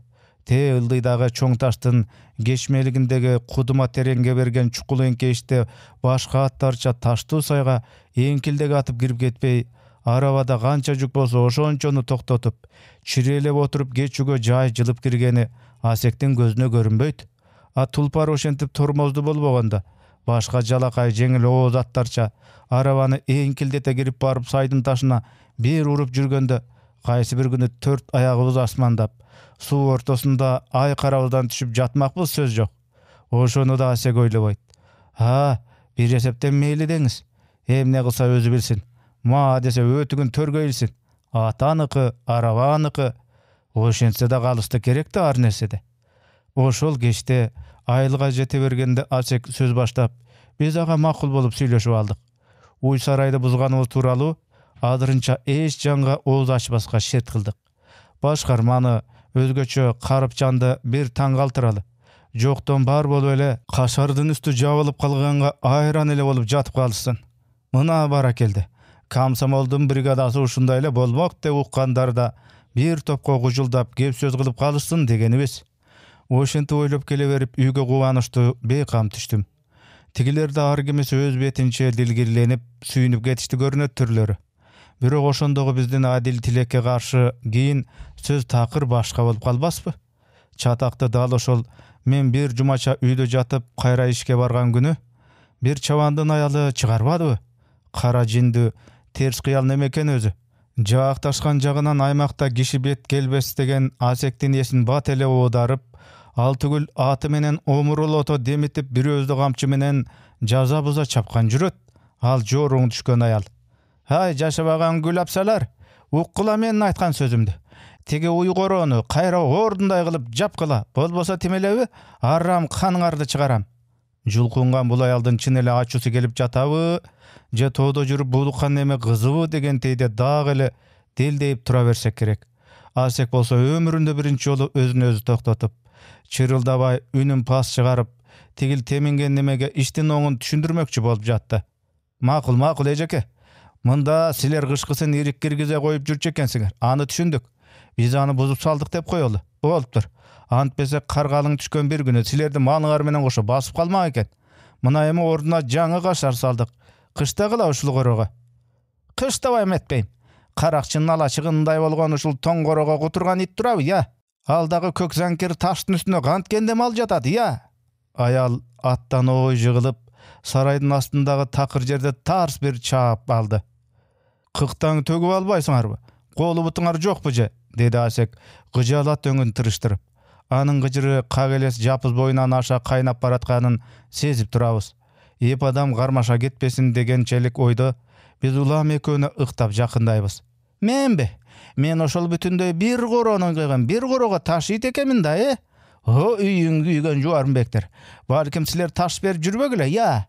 Ылдыйдагы чоң таштын кечмелигиндеги кудума тереңге берген чукул эңкейиште башка аттарча таштуу сайга эңкилдеги атып кирип кетпей, арабада канча жүк болсо ошончону токтотуп, чирелеп отуруп кечүүгө жай жылып киргени Асектин көзүнө көрүнбөйт. А Тулпар ошентип тормоздуу болбогондо, башка жалакай жеңил ооз аттарча арабаны эңкилдете кирип барып сайдын ташына бир уруп жүргөндө, кайсы бир күнү 4 аягыбыз асмандап, суу ортосунда ай карабыздан түшүп жатмакпыз сөз жок. Ошону да Асек ойлобойт. Бир эсептен мейли деңиз. Эмне кылса өзү билсин. Ма десе өтүгүн төргө илсин. Атаныкы, арабаныкы. Ошентсе да калышты керек да ар нерседе. Ошол кечте айылга жете бергенде Асек сөз баштап, биз ага макул болуп сүйлөшүп алдык. Уй сарайды бузганыбыз тууралуу адырынча эч жанга ооз ачпаска шерт кылдык. Башкарманы өзгөчө карыпчанды бир таң калтыралы. Жоктон бар болуп эле кашардын үстү жабылып калганга айран эле болуп жатып калышсын. Мына бара келди. Комсомолдун бригадасы ушундай эле болмок деп уккандар да бир топко кужулдап кеп сөз кылып калышсын дегенибиз. Ошентип ойлоп келе берип үйгө кубанычтуу бейкам түштүм. Тигилер да ар кимиси өз бетинче дилгирленип, сүйүнүп кетишти көрүнөт түрлөрү. Бирок ошондогу биздин адил тилекке каршы кийин сөз такыр башка болуп калбаспы? Чатакты дал ошол мен бир жумача үйдө жатып кайра ишке барган күнү бир чабандын аялы чыгарбадыбы? Кара жиндүү, терс кыял неме экен өзү. Жаакташкан жагынан аймакта киши бет келбес деген Асектин эсин бат эле оодарып, ал түгүл аты менен омурулото демитип бирөөздү камчы менен жаза буза чапкан жүрөт. Ал жоруң түшкөн аял. Жашабаган гүл апсалар, уккула менин айткан сөзүмдү. Тиги уйгороону кайра ордундай кылып жапкыла, болбосо тимелеби, арам каныңарды чыгарам. Жулкунган бул аялдын чын эле ачуусу келип жатабы, же тоодо жүрүп булуккан неме кызыбы деген тейде дагы эле делдейип тура берсек керек. Асек болсо өмүрүндө биринчи жолу өзүн өзү токтотуп, чырылдабай үнүн пас чыгарып, тигил теминген немеге иштин оңун түшүндүрмөкчү болуп жатты. Макул эжеке. Мында силер кышкысын ирик киргизе коюп жүрчү экенсиңер. Аны түшүндүк. Биз аны бузуп салдык деп коелу. Болуптур. Антпесе каргалың түшкөн бир күнү силерди малыңар менен кошо басып калмак экен. Мына эми ордуна жаңы кашар салдык. Кыштагыла ушул корого. Кыштабай эметпейм. Каракчынын алачыгындай болгон ушул тоң корого кутурган ит турабы, я? Ал дагы көк занкир таштын үстүнө канткенде мал жатат, я? Аял аттан ой жыгылып, сарайдын астындагы такыр жерде тарс бир чаап алды. Кыктаң төгүп албайсыңарбы? Колу бутуңар жокпу же? Деди Асек кыжаалат өңүн тырыштырып. Анын кыжыры кагелес жапыз боюнан аша кайнап баратканын сезип турабыз. Эп адам кармаша кетпесин дегенчелик ойдо биз улам экөөнө ыктап жакындайбыз. Менби? Мен ошол бүтүндөй бир корону кыйган, бир корого таш ит экенмин да, үйүң күйгөн жуарымбектер. Балким силер таш берип жүрбөгүлө, я?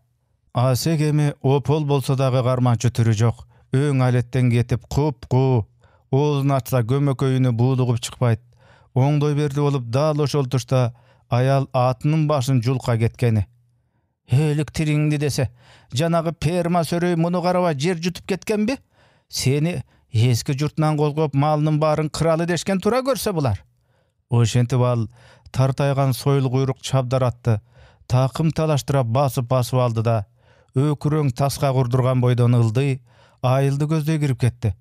Асек эми опол болсо дагы карманчы түрү жок. Өң алеттен кетип куп-куу. Оозун ачса көмөкөйүнү буулугуп чыкпайт. Оңдой берди болуп дал ошол тушта аял атынын башын жулка кеткени. Өлүк тириңди десе, жанагы перма сөрөй муну карабай жер жутуп кеткенби? Сени эски журтунан козгоп малынын баарын кыралы дешкен тура көрсө булар. Ошентип ал тартайган сойл куйрук чабдар атты такым талаштыра басып алды да өкүрөң таска курдурган бойдон ылдый айылды көздөй кирип кетти.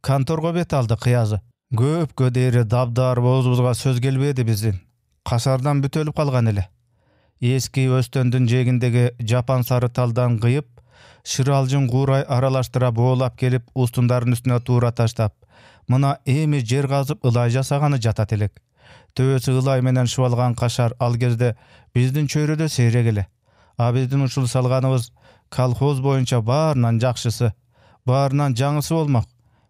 Конторго бет алды кыязы. Көпкө дейри дабдар боозубузга сөз келбеди биздин. Кашардан бүтөлүп калган эле. Эски өстөндүн жээгиндеги жапан сары талдан кыйып, Şırалжын куурай аралаштыра боолап келип устундардын үстүнө туура таштап, мына эми жер казып ылай жасаганы жатат элек. Төбөсү ылай менен шыбалган кашар ал кезде биздин чөйрөдө сейрек эле. А биздин ушул салганыбыз колхоз боюнча баарынан жакшысы, баарынан жаңысы болмок.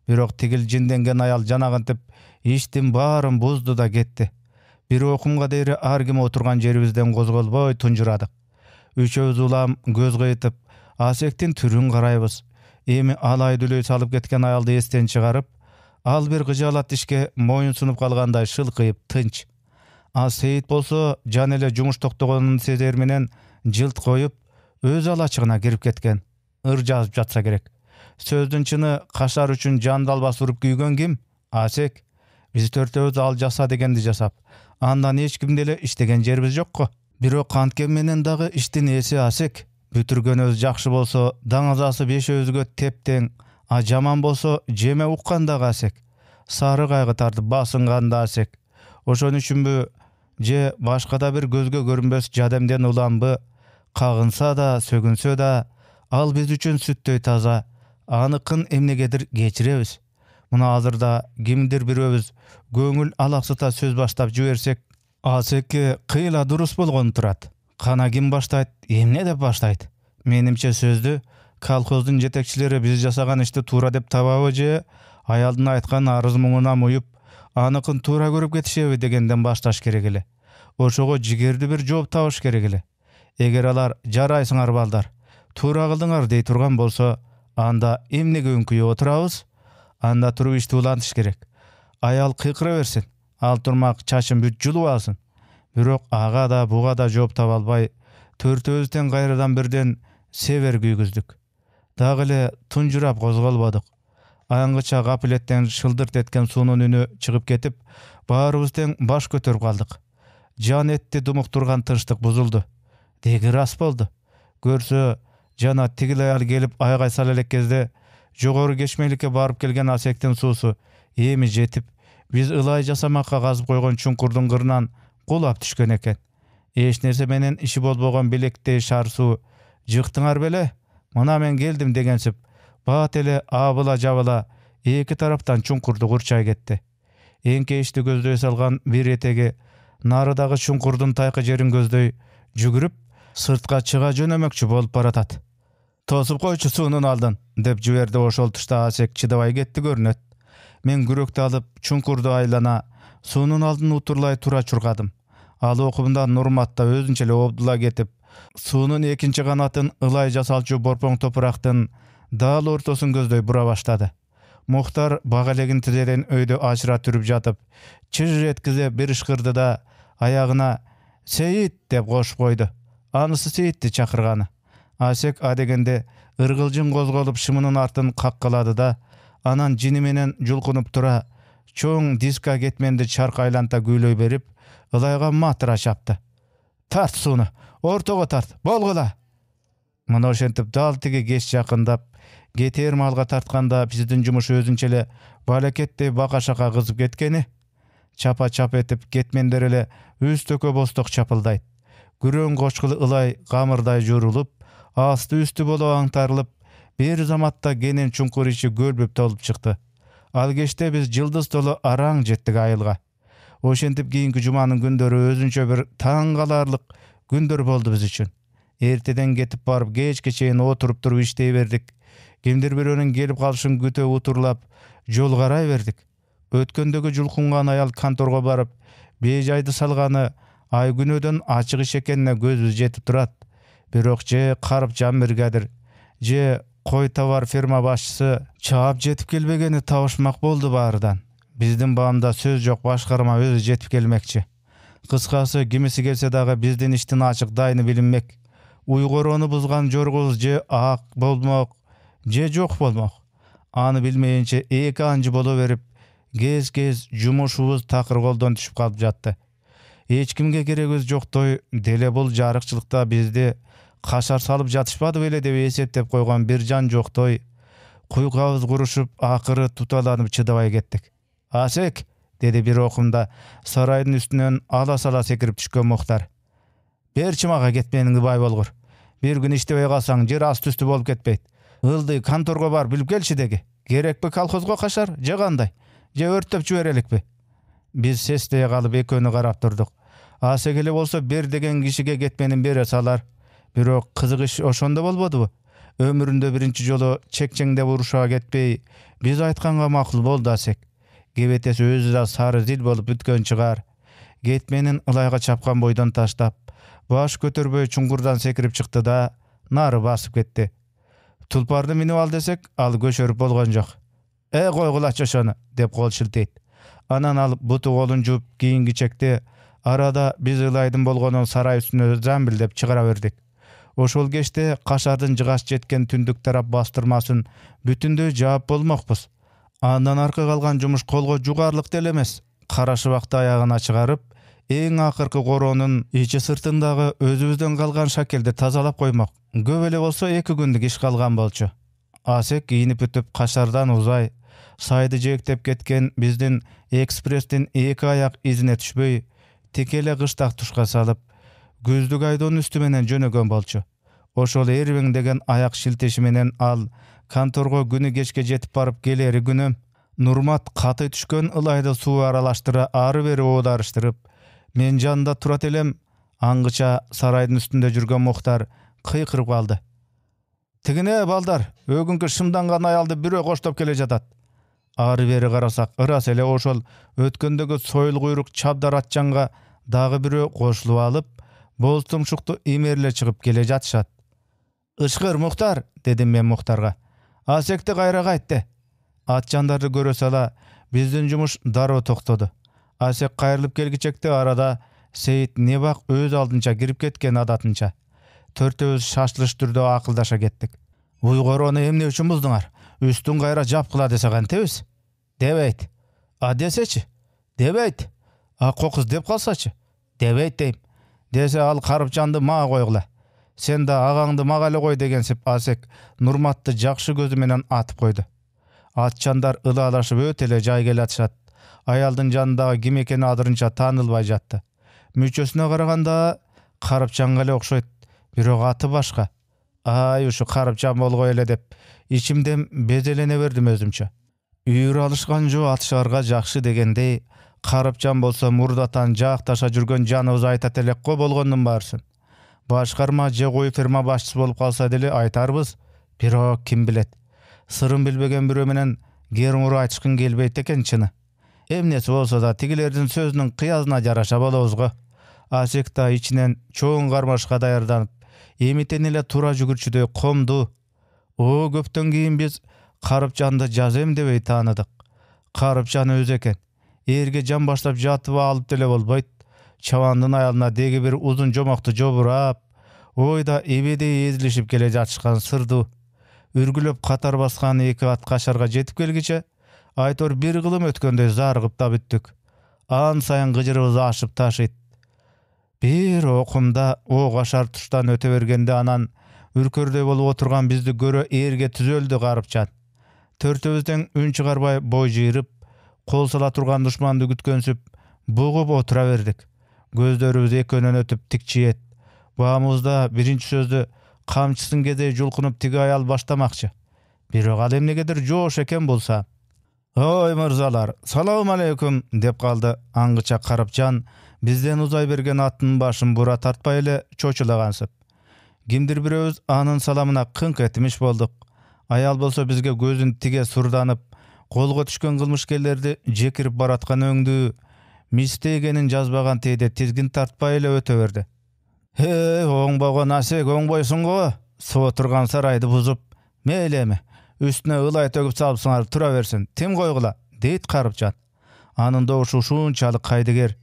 Бирок тигил жинденген аял жанагынтип иштин баарын бузду да кетти. Бир окумга дейре ар ким отурган жерибизден козголбой тунжурадык. Үчөөбүз улам көз кыйытып, Асектин түрүн карайбыз. Эми алай дүлөй салып кеткен аялды эстен чыгарып, ал бир кыжаалат ишке моюн сунуп калгандай шылкыйып тынч. А Сейит болсо жан эле жумуш токтогонун сезер менен жылт коюп, өз алачыгына кирип кеткен. Ыр жазып жатса керек. Сөздүн чыны кашар үчүн жан далбас уруп күйгөн ким? Асек. Биз төртөөбүз ал жаса дегенди жасап, андан эч кимде эле иштеген жерибиз жокко. Бирок канткен менен дагы иштин ээси Асек. Бүтүргөнөбүз жакшы болсо, даңазасы бешөөбүзгө тептең, а жаман болсо жеме уккан дагы Асек. Сары кайгы тартып басынган да Асек. Ошон үчүнбү же башка да бир көзгө көрүнбөс жадемден уламбы, кагынса да, сөгүнсө да, ал биз үчүн сүттөй таза, аныкын эмнегедир кечиребиз. Мына азырда кимдир бирөөбүз көңүл алаксыта сөз баштап жиберсек, Асекке кыйла дурус болгон турат. Кана ким баштайт, эмне деп баштайт? Менимче сөздү колхоздун жетекчилери биз жасаган ишти туура деп табабы же аялдын айткан арыз муңуна муюп, аныкын туура көрүп кетишеби дегенден башташ керек эле. Ошого жигерди бир жооп табыш керек эле. Эгер алар жарайсыңар балдар, туура кылдыңар дей турган болсо, анда эмнеге үңкүйүп отурабыз? Анда туруп ишти улантыш керек. Аял кыйкыра берсин, ал турмак чачын бүт жулуп алсын. Бирок ага да буга да жооп таба албай, төртөөбүздөн кайрадан бирден север күйгүздүк. Дагы эле тунжурап козголбодук. Аңгыча капилеттен шылдырт эткен суунун үнү чыгып кетип, баарыбыз тең баш көтөрүп калдык. Жан этти думуктурган тынчтык бузулду. Деги рас болду. Көрсө, жана тигил аял келип айгай сала элек кезде жогору кечмеликке барып келген Асектин суусу эми жетип, биз ылай жасамакка казып койгон чуңкурдун кырынан кулап түшкөн экен. Эч нерсе менен иши болбогон белектей шар суу жыктыңар беле? Мына мен келдим дегенсип, баат эле абыла жабыла эки тараптан чуңкурду курчай кетти. Эңке ишти көздөй салган бир этеги нарыдагы чуңкурдун тайкы жерин көздөй жүгүрүп, сыртка чыга жөнөмөкчү болуп баратат. Тосуп койчу суунун алдын, деп жиберди. Ошол тушта Асек чыдабай кетти көрүнөт. Мен күрөктү алып чуңкурду айлана суунун алдын утурлай тура чургадым. Ал окумда Нурматта өзүнчө эле обдула кетип, суунун экинчи канатын ылай жасалчу борпоң топурактын дал ортосун көздөй бура баштады. Мухтар бага элегин тизеден өйдө ачыра түрүп жатып, чыж эткизе бир ышкырды да аягына «Сейит» деп кошуп койду. Анысы Сейитти чакырганы. Асек адегенде ыргылжың козголуп шымынын артын каккалады да, анан жини менен жулкунуп тура, чоң диска кетменди чарк айланта күүлөй берип, ылайга матыра чапты. «Тарт сууну, ортого тарт, болгула!» Мына ошентип дал тиги кеч жакындап, кетер малга тартканда биздин жумуш өзүнчө эле балекеттей бака-шака кызып кеткени. Чапа-чап этип кетмендер эле үстөкө босток чапылдайт. Күрөң кочкул ылай камырдай журулуп, асты үстү болуп аңтарылып, бир заматта кенен чуңкур ичи көлбүп толуп чыкты. Ал кечте биз жылдыз толу араң жеттик айылга. Ошентип кийинки жуманын күндөрү өзүнчө бир таң каларлык күндөр болду биз үчүн. Эртеден кетип барып кечке чейин отуруп туруп иштей бердик. Кимдир бирөөнүн келип калышын күтө утурлап жол карай бердик. Өткөндөгү жулкунган аял конторго барып, бейжайды салганы ай күнөөдөн ачык иш экенине көзүбүз жетип турат. Бирок же Карыпжан Миргадир, же кой товар ферма башчысы чаап жетип келбегени табышмак болду баарыдан. Биздин баамда сөз жок, башкарма өзү жетип келмекчи. Кыскасы, кимиси келсе дагы биздин иштин ачык дайыны билинмек. Уйгороону бузган жоргубуз же ак болмок, же жок болмок. Аны билмейинче эки анжы боло берип, кез-кез жумушубуз такыр колдон түшүп калып жатты. Эч кимге керегибиз жоктой деле бул жарыкчылыкта бизди кашар салып жатышпады беле деп эсептеп койгон бир жан жоктой. Куйкабыз курушуп, акыры туталанып чыдабай кеттик. «Асек!» деди бир окумда сарайдын үстүнөн ала-сала секирип түшкөн Мухтар. «Берчи мага кетмениңди бай болгур. Bir gün iştebey kalsaň jer asty üstü bolup ketpeyt. Yldy kantorga bar bilip kelçi degi. Gerekpi kolhozga kaşar, je kanday? Je örtüp jiberelikpi? Biz sesteye kalıp ekönü karap durduk. Asegele bolsa ber degen kişige ketmenin bere salar. Birok kızık iş oşonda bolbodu. Ömüründe birinci jolu çekçeňde uruşa ketpey, biz aytkanga makul boldu Asek. Gebetesi özü da sarı zil bolup bütkön çıgar. Getmenin ılayga çapkan boydan taştap, baş kötürböy çuңkurdan sekirip çıktı da nары basıp ketdi. Tulpardy minip al desek, al göşörüp bolgon jok. Koygulaç oşonu, dep kol şilteyt. Anan alıp butu kolun jup kiyingi çekti. Arada biz ılaydın bolgonun saray üstüne zambil dep çıgara verdik. Oşol geçte kaşardın jıgaş jetken tündük tarap bastırmasın bütündöy jap bolmokpuz. Andan arka kalgan jumuş kolgo jugarlyk delemez. Karaşıbakta ayağına çıgarıp, eň akırkı koronun içi sırtındağı özübüzden kalgan şakelde tazalap koymak. Göbele bolsa 2 gündük iş kalgan bolçu. Asek giyinip ütüp kaşardan uzay, saydı jektep ketken bizdin eksprestin 2 ayak izine düşböy, tekele kıştak tuşka salıp, gözdük aydon üstümenen jönögön bolçu. Oşol erbeň degen ayak şilteşimenen al, kantorgo günü geçke jetip barıp geleri günüm, Nurmat katy düşkön ılayda suw aralaştıra ары beri oğdarıştırıp, men janda turat elem, aňgyça saraydın üstünde jürgen Muhtar kıykırıp kaldı. Tigine baldar, ögünkü şymdangan ayaldy bire koştop kele jatat. Ары beri garasak, ıras ele oşol ötkendegi soyul kuyruk çabdar atjanga dagı bire koşulup alıp, boz tumşuktu imerle çıkıp kele jatşat. Işkır Muhtar, dedim men Muhtarga. Asekti gayra gaytdy. Atjandарды göre sala bizdin jumuş daroo toktodu. Asek kayırılıp kelgiçekte arada Seyit nebak öz aldınça girip ketken adatınça. Törtöbüz şaşlış türde akıldaşa kettik. Uygor onu emne üçün buzduňar? Üstün gayra japkıla dese gantebis? Debeyt. A deseçi? Debeyt. A kokuz dep kalsaçı? Debeyt deyim. Dese al Karıpjandy mağa koygula. Sen da agaňdy magale koy degensip Asek Nurmatty jakşı gözü menen atıp koydu. Atjandar ılalaşıp ötele jay gel atşat. Ayaldın janındagy kim ekeni adırınça tanılbay jatty. Müçösüne karaganda Karıpjan gale okşoýt. Birok aty başka. Ay uşu Karıpjan bolgoy ele dep içimden bezelene berdim özümçe. Üýür alışkan jo atşarga jakşı degende Karıpjan bolsa murdatan jaktaşa jürgen janybız aytat elekko bolgondun barsın. Başkarma je goý firma başçysy bolup kalsa dele aytarbız. Birok kim bilet. Sırın bilbegen biri menen gerin ura aytışkın gelbeyt eken çyny. Emnesi bolsa da tigilerdin sözünün kıyazyna jaraşa bolabızgo. Asek da içinen çoğun garmaşka dayardanıp, emiten ele tura jügürçüde komdu. O köpten keyin biz Karıpjandy jazem debey tanydyk. Karıpjan öz eken. Erge jan başlap jatyp alıp dele bolboýt. Çawandyn aýalyna degi bir uzun jomokty joburap, oýda ebede ezilişip kele jatşykan sırdy. Ürgülöp katar baskan 2 at kaşarga jetip kelgiçe, aytor bir gılım ötkönde zargıp da büttük. An sayan gıcırыбыз aşıp taşıyt. Bir okumda o kaşar tuştan öte bergende anan ürkörde bolup oturgan bizdi göre erge tüzöldü Karıpjan. Törtöbüzden ün çıgarbay boy jıyırıp, kol sala turgan duşmandy gütkönsüp, bugup otura berdik. Gözlerimiz ekönön ötüp tikçiyet. Bağımızda birinci sözdü kamçısın gede julkunup tigi ayal baştamakçı. Birok al emnegedir joş eken bolsa. Oy mırzalar, salam aleyküm dep kaldı aňgyça Karıpjan bizden uzay bergen atının başın bura tartpay ele çoçulagansıp. Kimdir bireüz anın salamına kınk etmiş bolduk. Ayal bolsa bizge gözün tige surdanıp, kolga düşkön kılmışkellerdi jekirip baratkan öňdü. Mistegenin jazbagan teyde tizgin tartpay ele öte berdi. Hey, oňbogon Asek oňboysun go. Sow turgan saraydy buzup, meylemi, üstüne ılay töküp salypsaňar tura bersin. Tim koygula, deyit Karıpjan. Anın doğuşu şunçalyk kaydyger.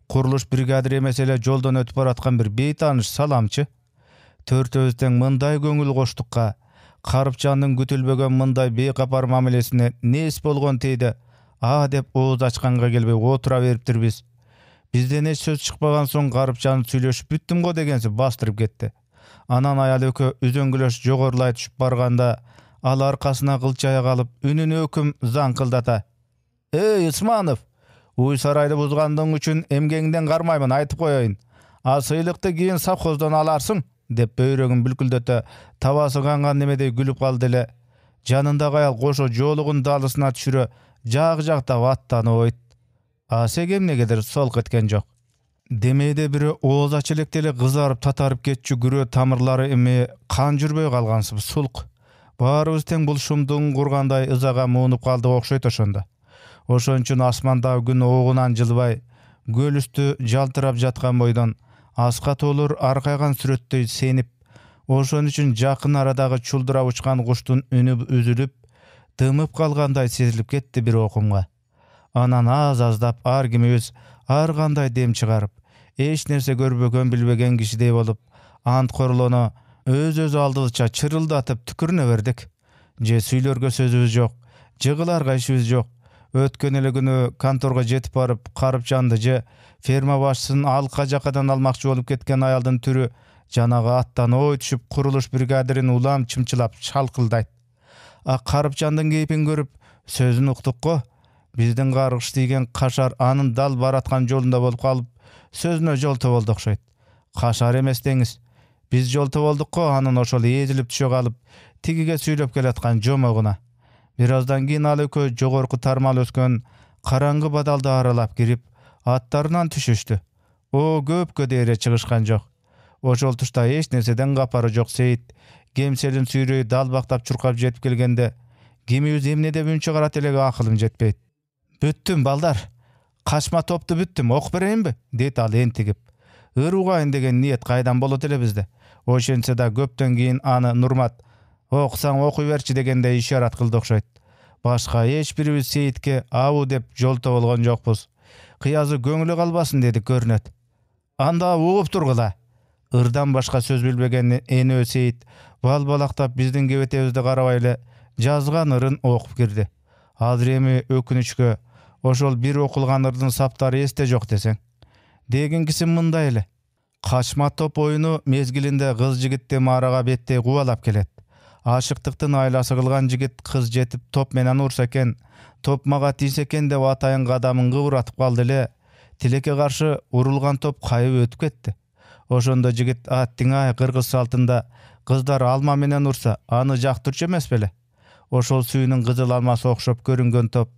Kuruluş brigadiri mesele joldan ötüp baratkan bir beytanyş salamçı. Törtöbüzden mınday göňül goşdukka, Karıpjandyň gütülbegen mınday beýkapar mamelesine nes bolgon teyde, a dep oğuz açkanga gelbey otura beripdir biz. Bizden hiç söz çıkmagan soň Karıpjan süýleşip büttüm go degensi bastırıp ketdi. Anan ayal ökö üzöňgüleş jogorlay düşüp barganda al arkasyna kılçaya kalıp ününü öküm zaňkyldata. Ey Usmanov, uy saraydy buzgandyň üçin emgeňden garmaýmyn aýtyp goýaýyn. Asyýlykdy giň safhozdan alarsın деп бөйрөгүн бүлкүлдөтө табасы канган немедей күлүп калды эле. Жанындагы аял кошо жоолугун далысына түшүрө жак жактап аттанып ойт. Асек эмнегедир солк эткен жок. Демейде бирөө ооз ач электе эле кызарып татарып кетчү күрөө тамырлары эми кан жүрбөй калгансып сулк. Баарыбыз тең бул шумдуң кургандай ызага муунуп калдык окшойт ошондо. Ошон үчүн асмандагы күн оогунан жылбай, көл үстү жалтырап жаткан бойдон аска толур аркайган сүрөттөй сенип, ошон үчүн жакын арадагы чулдурап учкан куштун үнү үзүлүп, дымып калгандай сезилип кетти бир окумга. Анан аз-аздап ар кимибиз ар кандай дем чыгарып, эч нерсе көрбөгөн билбеген кишидей болуп, анткорлоно өз алдыбызча чырылдатып түкүрүнө бердик. Же сүйлөргө сөзүбүз жок, жыгыларга ишибиз жок. Өткөн эле күнү конторго жетип барып, Карыпчанды же ферма башчысын алка жакадан алмакчы болуп кеткен аялдын түрү жанагы аттан ой түшүп курулуш бригадирин улам чымчылап шалкылдайт. Карыпчандын кейпин көрүп сөзүн уктук го. Биздин каргыш тийген кашар анын дал бараткан жолунда болуп калып, сөзүнө жолто болду окшойт. Кашар эмес деңиз. Биз жолто болдук го, анын ошол эзилип түшө калып, тигиге сүйлөп келаткан жомогуна. Бир аздан кийин ал экөө жогорку тармал өскөн караңгы бадалды аралап кирип, аттарынан түшүштү. Көпкө дейре чыгышкан жок. Ошол тушта эч нерседен капары жок Сейит кемселин сүйрөй далбактап чуркап жетип келгенде, кимибиз эмне деп үнчө карат элеге акылым жетпейт. Бүттүм балдар. Качма топту бүттүм, окуп берейинби? Дейт ал энтигип. Ыр угайын деген ниет кайдан болот эле бизде. Ошентсе да көптөн кийин аны Нурмат окусаң окуй берчи дегенде ишарат кылды окшойт. Башка эч бирибиз Сейитке абу деп жолто болгон жокпуз. Кыязы көңүлү калбасын деди көрүнөт. Анда угуп тургула. Ырдан башка сөз билбеген энөө Сейит балбалактап биздин кебетебизди карабай эле жазган ырын окуп кирди. Азыр эми өкүнүчкө ошол бир окулган ырдын саптары эсте жок десең. Дегенкиси мындай эле. Качма топ оюну мезгилинде кыз жигитти марага беттей кубалап келет. Ашыктыктын айласы кылган жигит кыз жетип топ менен урса экен, топ мага тийсе экен деп атайын кадамын кыбыратып калды эле. Тилекке каршы урулган топ кайып өтүп кетти. Ошондо жигит аттиңай кыргыз салтында кыздар алма менен урса, аны жактырчу эмес беле? Ошол сүйүнүн кызыл алмасы окшоп көрүнгөн топ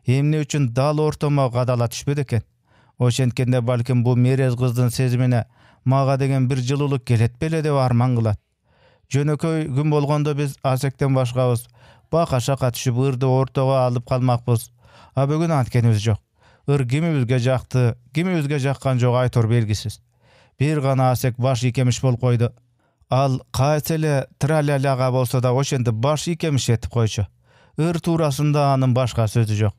эмне үчүн дал ортомо кадала түшпөдү экен? Ошенткенде балким бул мерез кыздын сезимине мага деген бир жылуулук келет беле деп арман кылат. Жөнөкөй күн болгондо биз Асектен башкабыз бака-шака түшүп ырды ортого алып калмакпыз. Бүгүн анткенибиз жок. Ыр кимибизге жакты, кимибизге жаккан жок айтор белгисиз. Бир гана Асек баш ийкемиш болуп койду. Ал кайсы эле траляляга болсо да ошентип баш ийкемиш этип койчу. Ыр туурасында анын башка сөзү жок.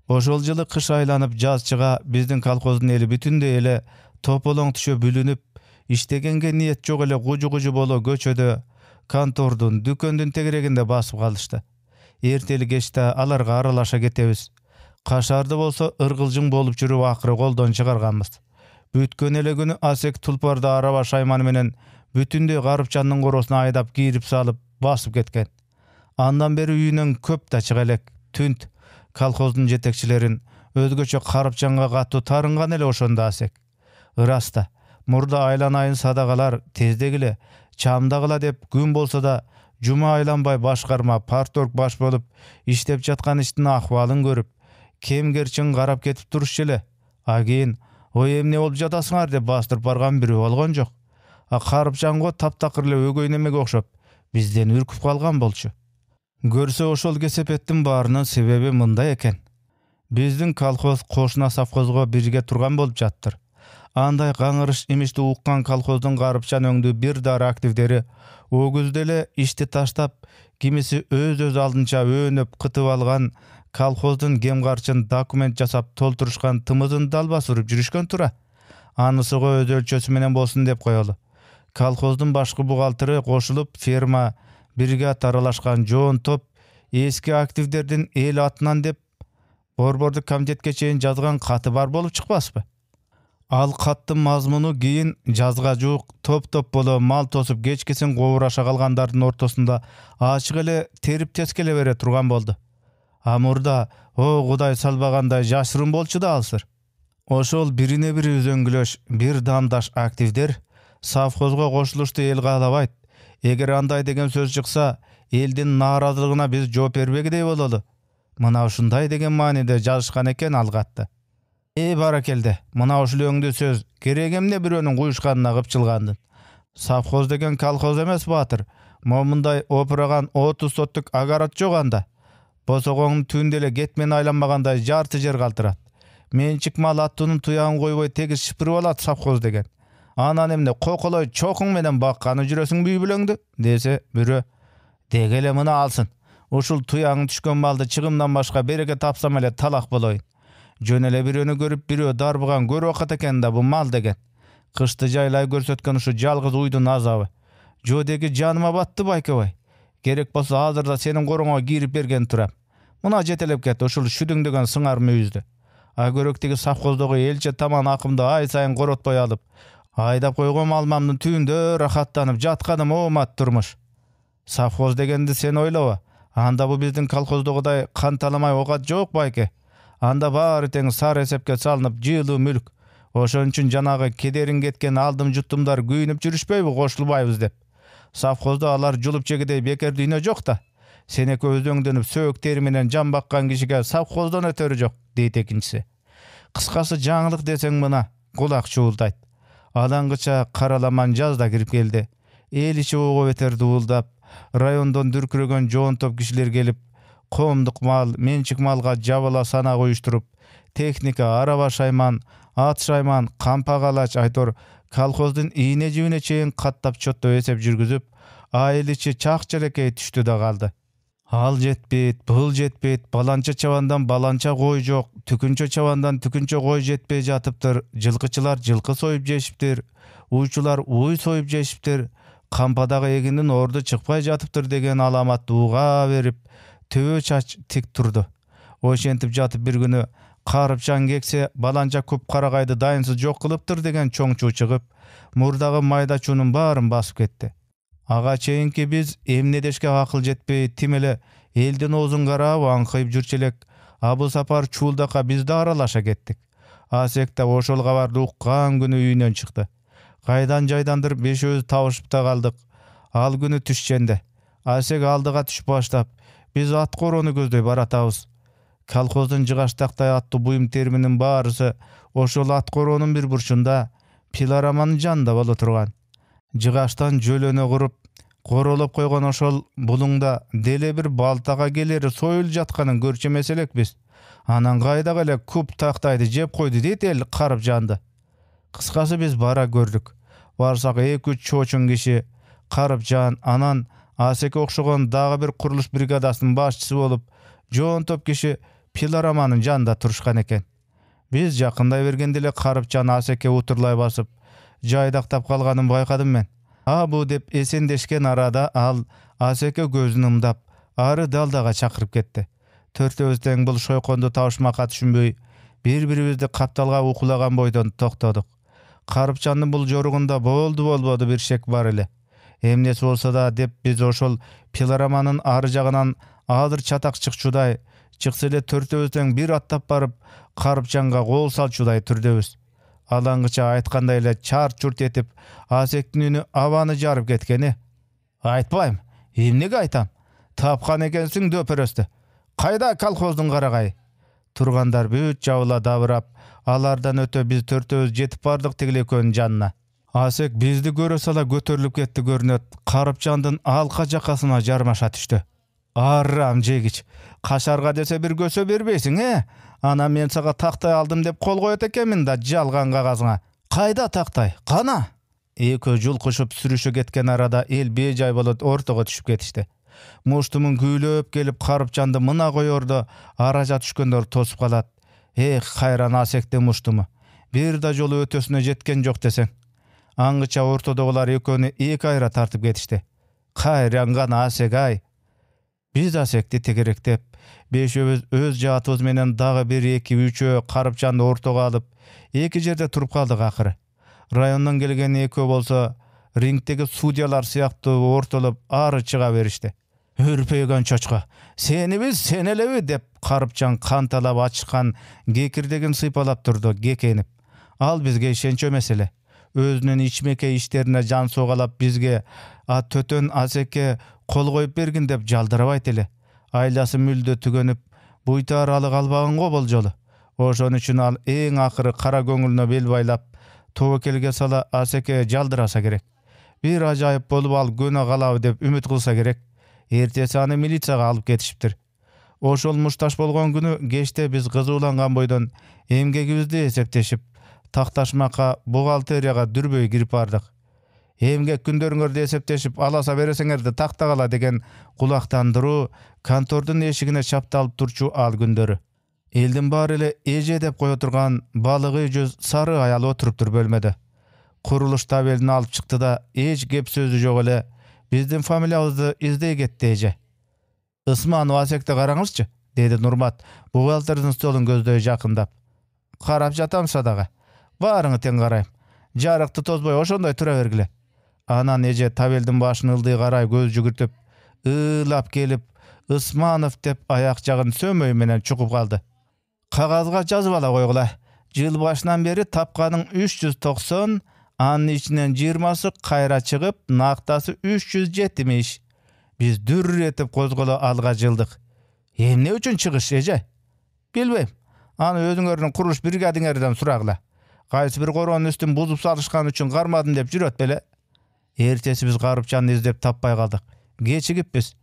Ошол жылы кыш айланып жаз чыга биздин колхоздун эли бүтүндөй эле тополоң түшө бүлүнүп, иштегенге ниет жок эле кужу боло көчөдө, контордун, дүкөндүн тегерегинде басып калышты. Эртели кечте аларга аралаша кетебиз. Кашарды болсо ыргылжың болуп жүрүп акыры колдон чыгарганбыз. Бүткөн эле күнү Асек тулпарды араба шайманы менен бүтүндөй Карыпчандын коросуна айдап кийирип салып басып кеткен. Андан бери үйүнөн көп да чыга элек. Түнт колхоздун жетекчилерин өзгөчө Карыпчанга катуу тарынган эле ошондо Асек. Ыраста мурда айланайын садагалар тездегиле, чамдагыла деп күн болсо да жума айланбай башкарма парторг баш болуп иштеп жаткан иштин акыбалын көрүп, кемгерчиң карап кетип турушчу эле. Кийин ой эмне болуп жатасыңар деп бастырып барган бирөө болгон жок. Карыпчанго таптакыр эле өгөй немеге окшоп бизден үркүп калган болчу. Көрсө ошол кесепеттин баарынын себеби мындай экен. Биздин колхоз кошуна совхозго бирге турган болуп жаттыр. Андай каңырыш имишти уккан колхоздун Карыпчан өңдүү бир дары активдери өгүздө эле ишти таштап, кимиси өз алдынча өөнөп кытып алган колхоздун кемгарчын документ жасап толтурушкан тымызын далбас уруп жүрүшкөн тура. Анысыга өз өлчөсү менен болсун деп коелу. Колхоздун башкы бухгалтери кошулуп, ферма, бригад аралашкан жоон топ эски активдердин эл атынан деп борбордук комитетке чейин жазган каты бар болуп чыкпаспы? Ал каттын мазмуну кийин жазга жуук топ боло мал тосуп кечкисин кобураша калгандардын ортосунда ачык эле терип тескеле бере турган болду. Мурда Кудай салбагандай жашырын болчу да алсыр. Ошол бирине бири үзөңгүлөш, бир дамдаш активдер Savxozga koşuluştu el kalabayt. Eger anday degen söz çyksa, eldin narazılığına biz жооп бербегидей bolалы. Mına uşunday degen manide жазышкан eken algatty. Barakelde, mına uşul öňdü söz gerek emne birönüň kuyuşkanına gypçylgandyn. Savxoz degen kolxoz emes batır. Momундай opuragan 30 sotluk agarat jok anda. Bosogoňun tündele getmen aylanmagандай jarty jer galtyrat. Mençik mal attynın tuýagyn goýboy tegi şipir bolat savxoz degen. Anan emne kokoloy çokuň menen bakkany jüresiň büý bileňdi dese biri degele mına alsın. Uşul tuýagyň düşkön maldy çygymdan başga bereke tapsam ele talak boloýun. Jönele biröni görüp biri darbygan gör wakat eken da bu mal degen. Kışty jaýlay görsetken uşu jalgyz uýdun azaby. Jodegi janyma batty baýkabay. Gerek bolsa hazırda senin goroňa girip bergen turam. Muna jetelep ketdi uşul şüdüň degen syňar müýüzdi. Agörektegi savxozdogy elçe taman akymda ay saýyn gorotboy alyp, aýdap goýgan almamdyn tüýünde rahatlanyp jatkanym omat durmuş. Savxoz degendi sen oýlaba, anda bu bizdiň kolxozdogyday kantalamay ogat jok baýke. Anda bary teň sar esepke salınıp jyly mülk. Oşon üçin janagy kederin ketken aldym juttumdar güýnüp jürüşpeýbi goşulbaýbız dep. Savxozda alar julup jegidey beker düýne jok da. Senek özüň dönüp söök terminen jan bakkan kişige savxozdan ötörü jok diýdi ekinçisi. Kıskası jaňylyk deseň mına kulak çuwuldaýt. Adangıça karalaman jazda kirip geldi. El içi ogo beter duuldap, rayondan dürküregen joğun top kişiler gelip, komduk mal, mençik malga jabala sana goýuşturup, teknika, araba şayman, at şayman, kampa galaç aýtor, kolxozdun iğne jübüne çeyin kattap çotto esep жүрgüzüp, aýyl içi çakçelekey düştü da kaldı. Al jetbeyt, bul jetbeyt, balança çavandan balança goý jok, tükünçe çavandan tükünçe goý jetpey jatypdyr, jylkyçylar jylky soýup jeşipdir, uýçular uý soýup jeşipdir, kampadagy egindin ordu çykpay jatypdyr degen alamat duuga berip, töbö çaç tik turdu. Oşentip jatyp bir günü Karıpçan gekse balanca köp karagaydy daýynsyz jok kılıptır degen çoňçu çygyp, murdagy maýda çunun baryn basyp ketdi. Aga çeýinki biz emnedeşke akyl jetpey timele eldin ozun garap aňkyp jürçelek Abu Sapar çuuldaka biz da aralaşa ketdik. Asekde oşol gabardy ukkan günü üýünden çykdy. Gaýdan jaýdandyr beşöz tabışyp da galdyk. Al günü düşjende. Asek aldyga düşüp başlap, biz at koronu gözдөй baratabız. Kolxozdun jygaştakday atty buýum terminin barysy oşol at koronun bir burçunda Pilaramanyň janynda bola turgan. Jygaştan jölöne gurup, korolop koýgan oşol buluňda dele bir baltaga geleri soýul jatkanyň görçemeselek biz. Anan gaýda gele kup taktaýdy jep koýdy diýdi el karıp jandy. Kıskası biz bara gördük. Barsak 2-3 çoçun kişi karıp jan, anan Aseke okşogan dağı bir kuruluş brigadasının başçısı bolup, joğun top kişi Pilaramanyň janynda turuşkan eken. Biz jakynday bergendile Karıpjan Aseke uturlay basıp, jaýdaktap kalganyn baýkadym men. Bu dep esendeşken arada al Aseke gözüni ımdap,ары daldaga çakyryp ketdi. Törtöbüz teň bul şoýkondu taşmaka düşünböý, bir-biribizdi kaptalga ukulagan boýdan toktodyk. Karıpjanyň bul jorugunda boldy bir şek bar ele. Emnesi bolsa da dep biz oşol Pilaramanyň ary jagынан azyr çatak çykçuday, çyksa ele törtöbüzden bir attap barıp Karıpjanga gol salçuday türdebüz. Alangıça aytkanday ele çart-çurt etip Asektin üni abany jarıp ketkeni. Aytbaýym, emnege aytam? Tapkan ekensiň döperösti. Kaýda kolxozdun garagay? Turgandar büt jabıla dabırap, alardan ötö biz törtöbüz jetip bardyk tigilekönün janına. Asek bizdi göre sala götörülüp ketdi görnöt. Karıpjandyn alka jakasyna jarmaşa düştü. Arram jegiç, kaşarga dese bir gösö berbeýsiň, he? Ana men saga taktay aldım dep kol koýat ekenmin da jalgan gagazyňa. Kaýda taktay? Kana? Eki julkuşup sürüşe ketken arada el bejaý bolup ortaga düşüp ketişdi. Muştumun güýlöp gelip Karıpjandy mına goýordu, araja düşkönler tosup kalat. Hayran Asekde muştumu. Bir da jolu ötösüne jetken jok deseň. Aňyça ortodagylar eköni iki aýra tartyp ketişdi. Hayran Asek ay. Biz Asekdi tegerektep, beşöbüz öz jatybyz menen dagı 1-2-3 Karıpjandy ortaga alyp, iki jerde turup kaldyk akyry. Rayondan gelgen eki bolsa, ringdegi sudiýalar syýakty ortalyp ary çyga berişdi. Hürpeýgen çoçka, seni biz senelebi dep Karıpjan kantalap açykan gekirdegin sypalap durdu gekenip. Al bizge işençö mesele. özünün içmeke işlerine jan sogalap bizge at tötön aseke kol koyup bergin dep jaldırabайт эле. Aylası mülde tügönüp buyta aralık albağın go boljolu. Oşon üçün al eň akırı kara göңülüne bel baylap towekelge sala aseke jaldırasa gerek. Bir ajaýyp bolup al göne galabı dep ümit kılsa gerek. Ertesi аны milisiýaga alıp ketişipdir. Oşol muştaş bolgon günü geçte biz kızıulangan boydan emgegibizdi esepteşip taktaşmaka buhalteriyaga dürböy girip bardyk. Emgek gündörüňörde esepteşip alasa bereseňerdi takta gala degen kulaktandırуу kontordun eşigine çaptalıp turçu al gündörü. Eldin bari ele eje dep koya turgan balıgy yüz sarı ayal oturupdur bölmede. Kuruluş tabelini alıp çıktı da hiç gep sözü jok ele bizdin familiýabızdy izdeý ketdi eje. Isman wasekte garaňyzçy, dedi Nurmat buhalteriniň stolun gözдөй jakındap. Karap jatam sadaga. Barıňy teň garaýym. Jarykty tozboy oşondoy tura bergile. Anan eje tabeldiň başyny ıldy garay göz jügürtüp, ıylap gelip Ismanov dep ayak jagyn sömöý menen çukup kaldy. Kagazga jazyp ala goýgula. Jyl başyndan beri tapganyň 390, anın içinden 20'sı kayra çıkıp naktası 307'miş. Biz dürr etip kozgola alga jıldyk. Ne üçün çıkış eje? Bilbeyim. Anı özüňörüň kuruluş brigadiňerden suragla. Gaýsy bir goronun üstün buzup salışkan üçün garmadın dep jüret bele. Ertesi biz Garıpçandy izlep tappay kaldyk. Geçigippiz.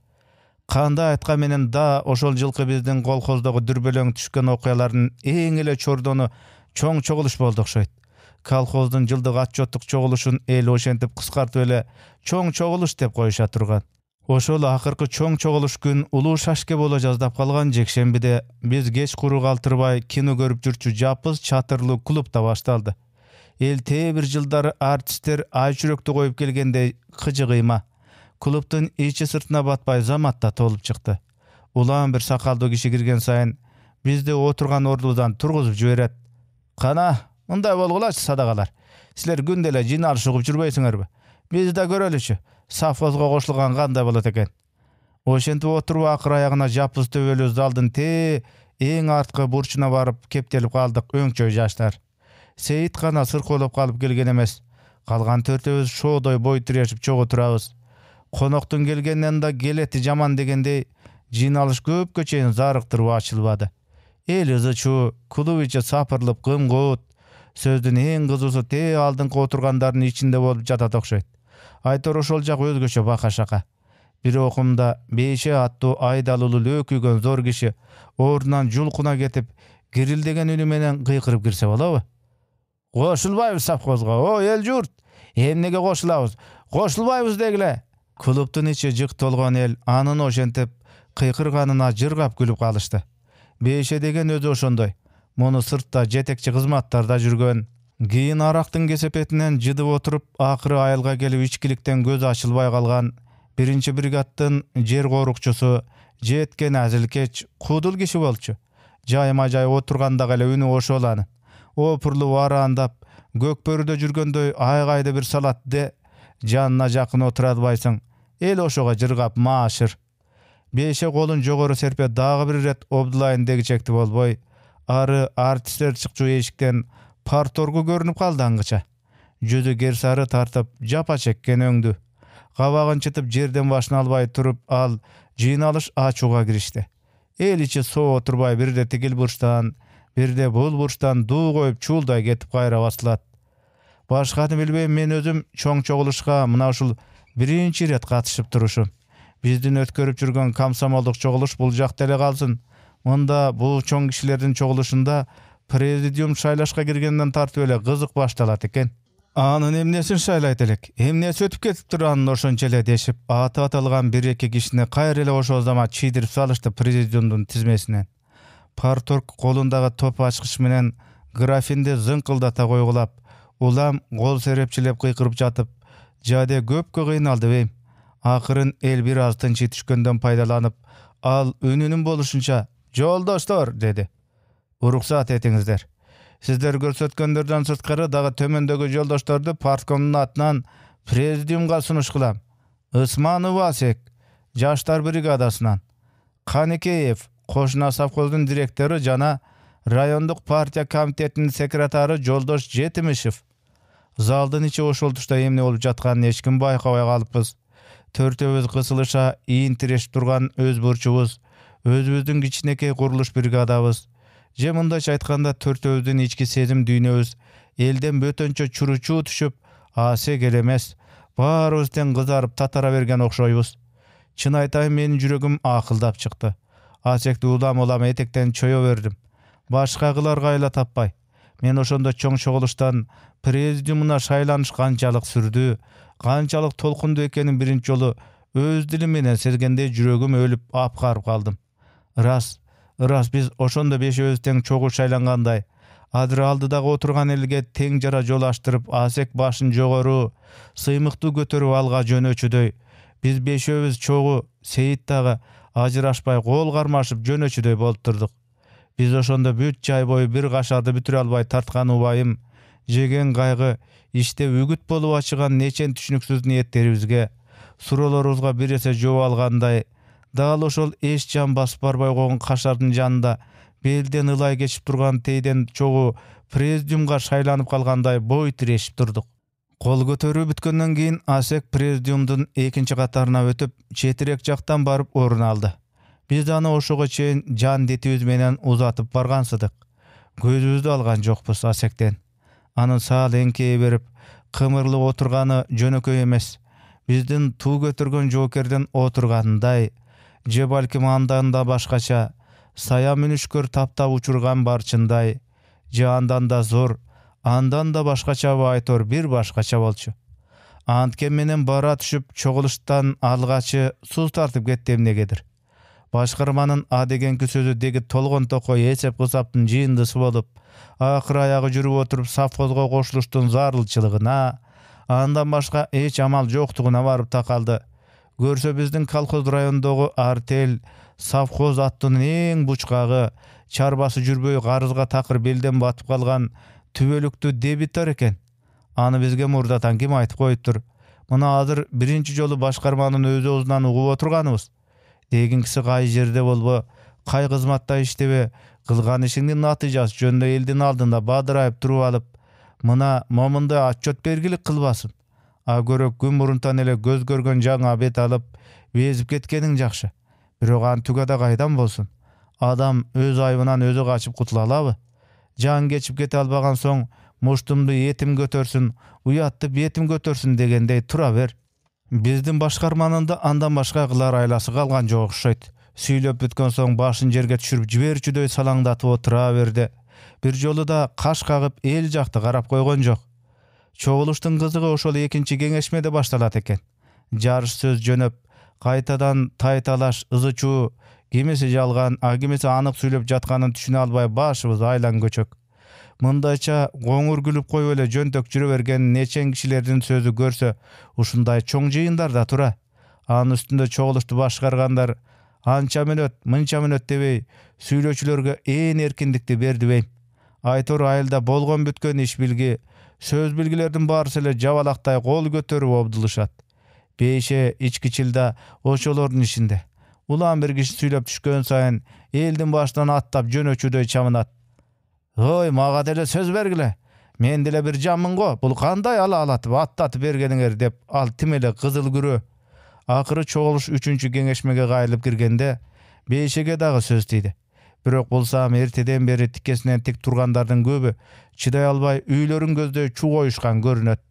Kanda aytka menen da oşol jylky bizdin kolhozdogy dürbölöň düşken okuyalarynın eň ele çordonu çoň çoguluş boldy okşoýt. Kolhozdun jyldyk atçotluk çoguluşun el oşentip kıskartıp ele çoň çoguluş dep koýuşa turgan. Oşol akırkı çoň çoguluş gün uluu şaşke bola jazdap kalgan jekşembide biz geç kuru kaltırbay kino görüp jürçü japız çatırlı klubda baştaldy. El bir jyldary artistler aýçürekde koyup gelgende kıjı kıyma. Klubdun içi sırtına batpay zamatda tolup çıktı. Ulan bir sakaldo kişi girgen sayın bizde oturgan ordudan turguzup jiberet. Kana, mınday bolgulaçy sadagalar. Sizler gündele jinal şugup jürbeýsiňerbi? Biz de görelişi. Safozga goşulgan ganda bolat eken. Oşentip oturup akır ayagına japyz töbelü zaldın eň artkı burçuna barıp keptelip kaldık öňçöý jaşlar. Seyit gana sırkolop kalıp gelgen emes. Kalgan törtöbüz şodoy boy tirešip çoğu turabız. Konoktun gelgenden da geleti jaman degende jinalış köpkö çeýin zaryktyryp açylbady. El ýyzy klub içi sapırlıp gımgut. Sözdün eň gyzysı aldynky oturgandaryň içinde bolup jatat okşoýt. Aytor oşol jak özgöçe baka şaka. Bir okumda 5 attu aýdalyly lökügen zor kişi orundan julkuna getip girildegen ünü menen gıykırıp girse bolabı? Goşulbaýbys sapkozga, o el jurt. Emnege goşulabys? Goşulbaýbys degile. Klubdun içi jyk tolgan el anın oşentip kıykırganyna jırgap gülüp kalıştı. 5 degen özü oşondoy. Muну sırtda jetekçi kızmattarda jürgen. Giyin araktyň kesepetinden jydyp oturup akırı ayılga gelip içkilikten göz açılbay kalgan 1-nji brigadtyň jer korukçusu jetken azilkeç kudul kişi bolçu. Jaýma-jaý oturganda gele ünü oşolany. Opurlu warandap gökbörüde jürgendoy aýgaýda bir salat de janyna jakyn oturadbaýsyň. El oşoga jırgap maşyr. 5 golun jogary serpe dagy bir ret obdulayyn degijekdi bolboy. Arı artistler çykçu eşikden partorgu görünüp kaldı angyça. Yüzü gersarı tartıp japa çekken öňdü. Gabagyn çıtıp jerden başyna albay turup al jinalış açuga girişdi. El içi sow oturbay bir de tigil burçtan, bir de bul burçtan duu koyup çulday getip gaýra baslat. Başgany bilbeýim men özüm çoň çoguluşga mına uşul 1-nji ret gatyşyp turuşum. Bizdin ötkörüp jürgen komsomolduk çoguluş buljak dele kalsın. Onda bu çoň kişilerden çoguluşunda prezidium şaýlaşga girgenden tartyp ele gyzyk baştalat eken. Anın emnesin şaýlaýt elek. Emnesi ötüp ketipdir anın oşonçele deşip aty atalgan 1-2 kişini gaýr ele oşo zama çiýdirip salışdy prezidiumdun tizmesinden. Partorg kolundagy top açkıç menen grafinde zınkıldata goýgulap, ulam gol serepçilep kıykırıp jatyp, jade köpkö gynaldy beýim. Akırın el bir az tınçy düşkenden paýdalanyp, al önünün boluşunça "Joldaşlar" dedi. "Ruhsat etiňizler. Sizler görsetkenlerden sırtkary dagy tömendegi joldaşlary partkomunun atынан prezidiumga sunuş kılam. Ismanov Vasek, Jaşlar brigadasынан, Kanikeyev, Koşna savkozdun direktori jana rayonduk partiya komitetinin sekretary Joldaş Jetimişev, Zaldын içi ошол тушта эмне болуп жатканын эч ким байкабай калыппыз. Төртөөбүз кысылыша ийин тирешип турган өз бурчубуз, өзүбүздүн кичинекей курулуш бригадабыз. Же мындайча айтканда төртөөбүздүн ички сезим дүйнөбүз элден бөтөнчө чуручуу түшүп, асек эле эмес, баарыбыз тең кызарып татара берген окшойбуз. Чын айтайын, менин жүрөгүм акылдап чыкты. Асекти улам этектен чое бердим. Башкагыларга айла таппай. Мен ошондо чоң чогулуштан президиумуна шайланыш канчалык сүрдүү, канчалык толкундуу экенин биринчи жолу өз дилим менен сезгенде жүрөгүм өлүп апкарып калдым. Рас биз ошондо бешөөбүз тең чогуу шайлангандай, азыр алдыдагы отурган элге тең жара жол аштырып, Асек башын жогору, сыймыктуу көтөрүп алга жөнөчүдөй, биз бешөөбүз чогуу Сейит дагы ажырашпай кол кармашып жөнөчүдөй болуп турдук. Биз ошондо бүт жай бою бир кашарды бүтүрө албай тарткан убайым, жеген кайгы, иште үгүт болуп ачыган нечен түшүнүксүз ниеттерибизге, суроолорубузга бир эсе жооп алгандай, дал ошол эч жан басып барбай койгон кашардын жанында белден ылай кечип турган тейден чогуу президиумга шайланып калгандай бой тирешип турдук. Кол көтөрүү бүткөндөн кийин Асек президиумдун экинчи катарына өтүп, четирээк жактан барып орун алды. Биз аны ошого чейин жан детибиз менен узатып баргансыдык. Көзүбүздү алган жокпуз Асектен. Анын саал эңкейе берип, кымырлып отурганы жөнөкөй эмес. Биздин туу көтөргөн жоокерден отургандай, же балким андан да башкача, сая мүнүшкөр таптап учурган барчындай, же андан да зор, андан да башкача айтор бир башкача болчу. Анткен менен бара түшүп, чогулуштан алгачы суз тартып кетти эмнегедир. Башкарманын А дегенки сөзү деги толгон токой эсеп кысаптын жыйындысы болуп, акыр аягы жүрүп отуруп совхозго кошулуштун зарылчылыгына, андан башка эч амал жоктугуна барып такалды. Көрсө биздин колхоз райондогу артель, совхоз аттынын эң бучкагы, чарбасы жүрбөй карызга такыр белден батып калган түбөлүктүү дебитор экен. Аны бизге мурдатан ким айтып коюптур? Мына азыр биринчи жолу башкарманын өз оозунан угуп отурганыбыз. Дегинкиси кай жерде болбо, кай кызматта иштебе, кылган ишиңдин натыйжасы жөнүндө элдин алдында бадырайып туруп алып, мына момундай отчет бергилик кылбасын. А көрөк күн мурунтан эле көз көргөн жаңа бет алып, безип кеткениң жакшы. Бирок анын түгада кайдан болсун? Адам өз айыбынан өзү качып кутула алабы? Жан кечип кете албаган соң, муштумду этим көтөрсүн, уятты бетим көтөрсүн дегендей тура бер. Биздин башкарманында андан башка кылар айласы калган жок окшойт. Сүйлөп бүткөн соң башын жерге түшүрүп жиберчүдөй салаңдатып отура берди. Бир жолу да каш кагып эл жакты карап койгон жок. Чогулуштун кызыгы ошол экинчи кеңешмеде башталат экен. Жарыш сөз жөнөп, кайтадан тайталаш, ызы-чуу, кимиси жалган, а кимиси анык сүйлөп жатканын түшүнө албай башыбыз айлан көчөк. Мындайча коңур күлүп коюп эле жөнтөк жүрө берген нечен кишилердин сөзү көрсө, ушундай чоң жыйындарда тура. Анын үстүндө чогулушту башкаргандар анча мүнөт, мынча мүнөт дебей, сүйлөөчүлөргө ээн эркиндикти бердибейм. Айтор айылда болгон бүткөн иш билги, сөз билгилердин баарысы эле жабалактай кол көтөрүп обдулушат. Бейше ичкичилда ошолордун ишинде. Улам бир киши сүйлөп түшкөн сайын элдин башынан аттап жөнөчүдөй чамынат. Ой, мага деле сөз бергиле. Мен деле бир жаммын го. Бул кандай алатып аттатып бергениңер деп, ал тим эле кызыл күрөө. Акыры чогулуш 3-чү кеңешмеге кайрылып киргенде, бейшеге дагы сөз тийди. Бирок болсам эртеден бери тикесинен тик тургандардын көбү чыдай албай үйлөрүн көздөй чугоюшкан көрүнөт.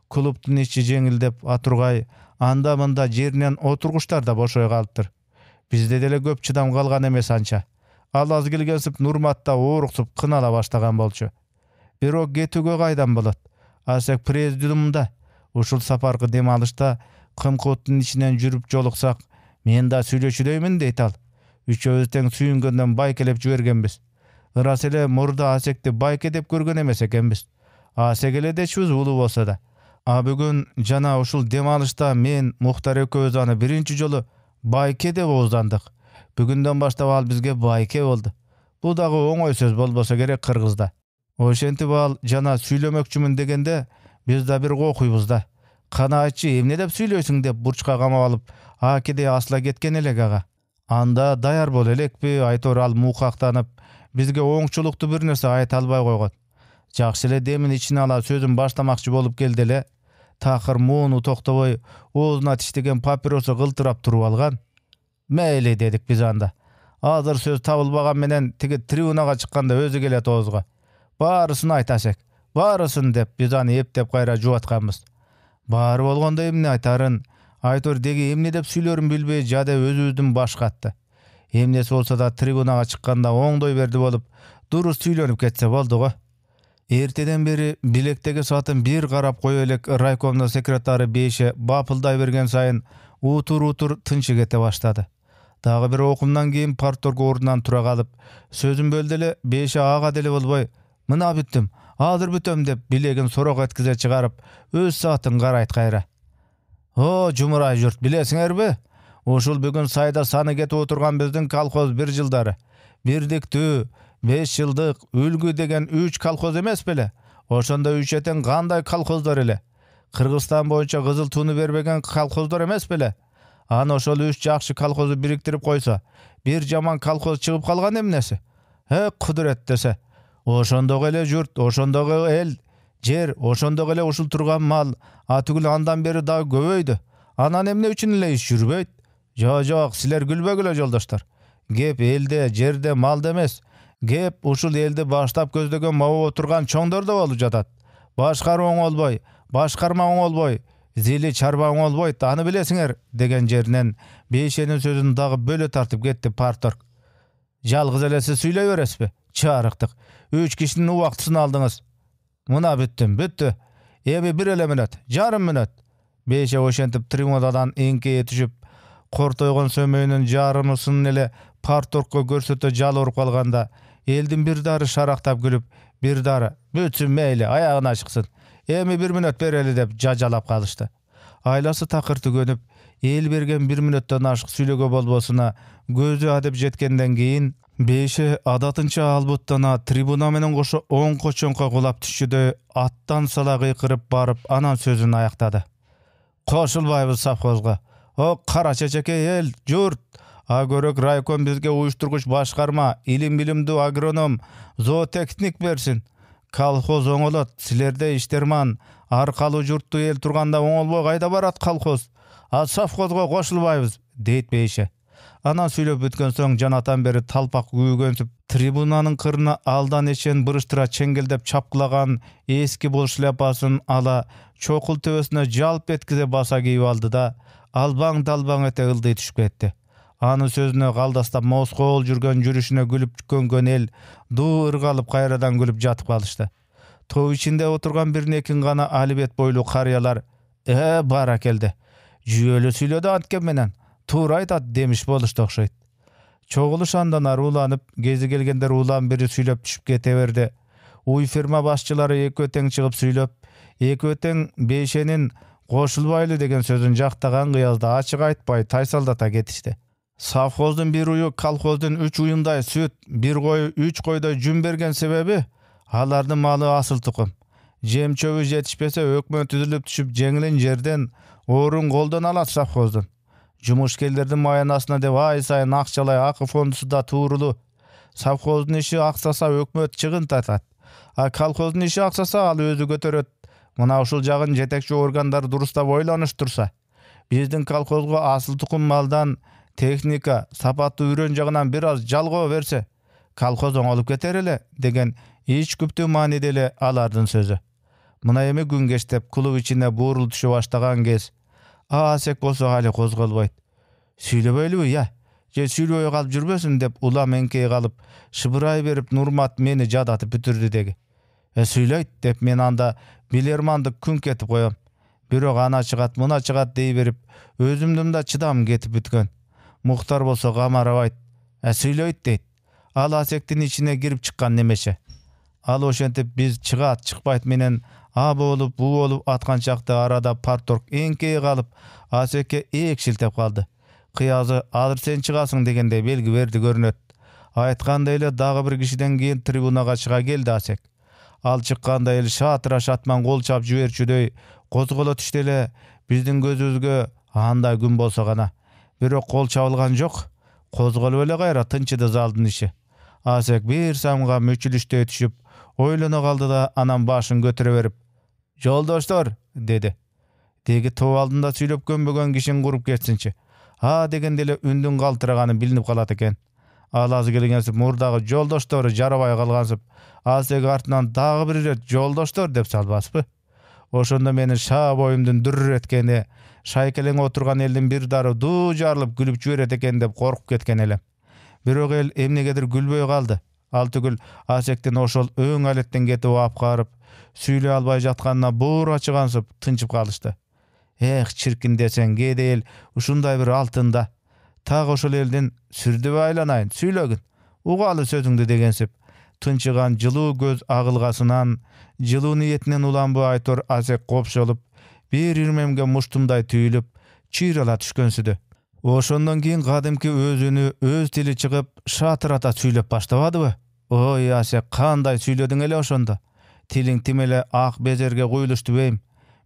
Клубтун ичи жеңилдеп атургай, анда-мында жеринен отургучтар да бошой калыптыр. Бизде деле көп чыдам калган эмес анча. Ал аз келгенсип Нурматта ооруксуп кынала баштаган болчу. Бирок кетүүгө кайдан болот? Асек президиумда ушул сапаркы дем алышта кымкооттун ичинен жүрүп жолуксак, мен да сүйлөчүдөймүн дейт ал. Үчөөбүз тең сүйүнгөндөн байкелеп жибергенбиз. Ырас эле мурда Асекти байке деп көргөн эмес экенбиз. Асек эле дечүбүз улуу болсо да. А бүгүн жана ушул дем алышта мен Мухтар экөөбүз аны биринчи жолу байке деп ооздандык. Бүгүндөн баштап ал бизге байке болду. Бул дагы оңой сөз болбосо керек кыргызда. Ошентип ал жана сүйлөмөкчүмүн дегенде, биз да бир окуйбуз да. Кана айтчы, эмне деп сүйлөйсүң деп бурчка камап алып, акиде асла кеткен элек ага. Анда даяр бол элекпи, айтор ал мукактанып, бизге оңчулуктуу бир нерсе айта албай койгон. Jakşı ele demin içine ala sözün başlamakçı bolup geldi ele. Takır muunu toktoboy oğzuna tiştegen papirosu gıltırap turup algan. Meyle dedik biz anda. Hazır söz tabılbagan menen tigi tribunaga çıkkanda özü gelet oğuzga. Barısını aytaşek. Barısın dep biz anı eptep kayra juvatkanmız. Bari bolgonda emne aytarın. Aytor degi emne dep süylörün bilbey jada özübüzdün başkatты. Emnesi olsa da tribunaga çıkkanda oңдой berdi bolup durus süylönüp ketse boldu go. Erteden beri bilektegi saatın bir karap koyu elek raykomda sekretari Beşe bapılday bergen sayın utur tınçı kete başladı. Dağı bir okumdan keyin partorg orundan tura kalıp sözün böldele Beşe ağa deli bolboy mına bittim hazır bütöm dep bilegin sorok etkize çıkarıp öz saatın karayt kayra. O jumuray jurt bilesiňerbi? Uşul bugün sayda sany ketip oturgan bizdin kalkoz bir жылдары. Birdiktүү 5 yıldık ülgü degen 3 kalkoz emes bele. Oşonda 3 eten kanday kalkozlar ele. Kırgızstan boyunca kızıl tuğunu berbegen kalkozlar emes bele. An oşol 3 jakşı kalkozu biriktirip koysa, bir jaman kalkoz çıkıp kalgan emnesi. He kuduret dese. Oşondog ele jurt, oşondog el, jer, oşondog ele uşul turgan mal, atügül andan beri daha göböydü. Anan emne üçün ele iş jürbeyt. Jok, siler gülbegüle joldaşlar. Gep elde, jerde, mal demes. Gep uşul elde baştap közdegen maba oturgan çoňdorda bolup jatat. Başkar oňolboy, başkarma oňolboy, zili çarba oňolboy, аны bilesiňer degen jerinden Beşenin sözünü dagı böle tartıp getdi partorg. Jalgyz ele siz süýley berespi? Çarıktık. 3 kişinin uwaktysyny aldyňyz. Muna bütdi. Emi bir ele minut, jarym minut. Beşe oşentip tribunadan eňkeye düşüp kortoygon sömöýünün jarymysyny ele partorgga görsöte jal orup kalganda eldin bir dary şaraktab gülüp bir dary bütün meýli ayagyna çyksyn. Emi 1 minut bereli dep jajalap kalyşdy. Aýlasy takyrty gönüp el bergen 1 minutdan aşyk süýlege bolbosuna gözü adep jetkenden keyin Beşe adatınça albuttana tribuna menen goşo oň koçonka gulap düşüde attan sala gıykırıp barıp anan sözünü ayaktady. Koşulbaýbys safhozga. O kara çeçeke el, jurt. Agörök raykom bizge uyuşturguç başkarma, ilim bilimdi agronom, zooteknik bersin. Kalkoz oňolat, silerde işterman, arkalı jurttu el turganda oňolboy gayda barat kalkoz. A safhozga koşulbaýbys, deyit Beşe. Anan süýlep bütken soň janatan beri talpak güýgönüp tribunanın kırına aldan eşen bırıştıra çengeldep çapkılagan eski bol şlepasyn ala çokul töbesine jalp etkize basa giyip aldı da albaň dalbaň ete ıldy düşüp ketdi. Anı sözüne galdastap moskol jürgen jürüşüne gülüp köngön el dur ırgalıp kayradan gülüp jatıp kalıştı. Tow içinde oturgan bir nekin gana alibet boylu karyalar bara keldi. Jüýeli süýledi antken menen. Tuğra aytat demiş boluşdy okşayt. Çoğuluş andan arulanyp gezi gelgender ulan biri süýlep düşüp kete berdi. Uy firma başçylary eki öteň çygyp süýlep, eki öteň Beşenin koşulbaýly degen sözün jaktagan gyýazda açyk aýtpay taýsaldata ketişdi. Safhozdun bir uyu kalkozdun 3 uyunday süt, bir koyu 3 koyda jüm bergen sebebi alardın malı asıl tukum. Jem çöbü jetişpese ökmön tüzülüp düşüp jeňilen jerden orun goldan alat safhozdun. Jumuşkellerden mayanasına de vay sayın akçalay akı fondusu da tuğrulu. Safhozdun işi aksasa ökmöt çygyn tatat. A kalkozdun işi aksasa al özü götöröt. Muna uşul jagyn jetekçi organdar durusda boylanıştırsa. Bizdin kalkozga asıl tukum maldan teknika, sapatlı ürün jagынан biraz jalgo berse, kalkoz oňolup keter ele degen hiç küptü manidele alardın sözü. Muna emi gün geçtep klub içinde buğrul düşü başlagan kez, asek bolsa hali kozgolboyt. Süýlebeýlibi ya, je süýleýe galyp jürbesin dep ulam eňkeye galyp şıbıray berip Nurmat meni jadatyp bütürdi degi. Süýleyt dep men anda bilermandy kün ketip koyam. Birok ana çygat, muna çygat deý berip özümdün da çydam ketip bütken. Muhtar bolsa gamarabayt. Süýleyt deyt. Al asektin içine girip çykkan nemeçe. Al oşentip biz çygat çykbayt menen a bolup bu bolup atkan çakta arada partorg eňkeye galyp aseke ekşiltep kaldı. Kıyazy azır sen çıgasyň degende belgi berdi görünöt. Aytkanda ele dagı bir kişiden keyin tribunaga çıga geldi asek. Al çıkkanda el şatyra şatman gol çap jüberçüdöy kozgola düşdele bizdin gözübüzge anda gün bolsa gana. Birok kol çabılgan jok. Kozgolup ele gayra tınçydy zaldyn işi. Asek bir samga müçülüşte düşüp Oylana kaldı da anam başın götüre verip "Joldaşlar" dedi. Degi tow aldında süylep gömbögen kişinin gurup ketsinçi. Ha degendele ündün kaltıragany bilinip kalat eken. Alazy gelgensiп murdagy joldaşlary jarabay kalgansyp Asek artынан dagы bir ret "Joldaşlar" dep salbasypy. Oşonda meni şa boyumdan dürr etkeni, şaykeleň oturgan elden bir dary duu jarlyp gülüp jiberet eken dep korkup ketken elem. Birok el emnegedir gülböy kaldy. Altygül Asekden oşol öň aletden getip apgaryp, süýle albay jatkanyna buur açygansyp tınçyp kalışdy. Çirkin desen gedel uşunday bir altında. Tag oşol elden "Sürdüp aýlanaýyn, süýlegin. Ugaly sözüňdi" degensip, tınçygan jylyw göz agylgasynan, jylyw niýetinden ulan bu aýtor Asek kopşolup, bir irmemge muştumday tüýülüp, çiýrala düşkensidi. Oşondan keyin gadymky özüni, öz tili çykyp, şatyrata süýlep başlabadyby. "Oy Asek, kanday süýlediň ele oşonda. Tiliň timele ak bezerge goýuluşdy beýim.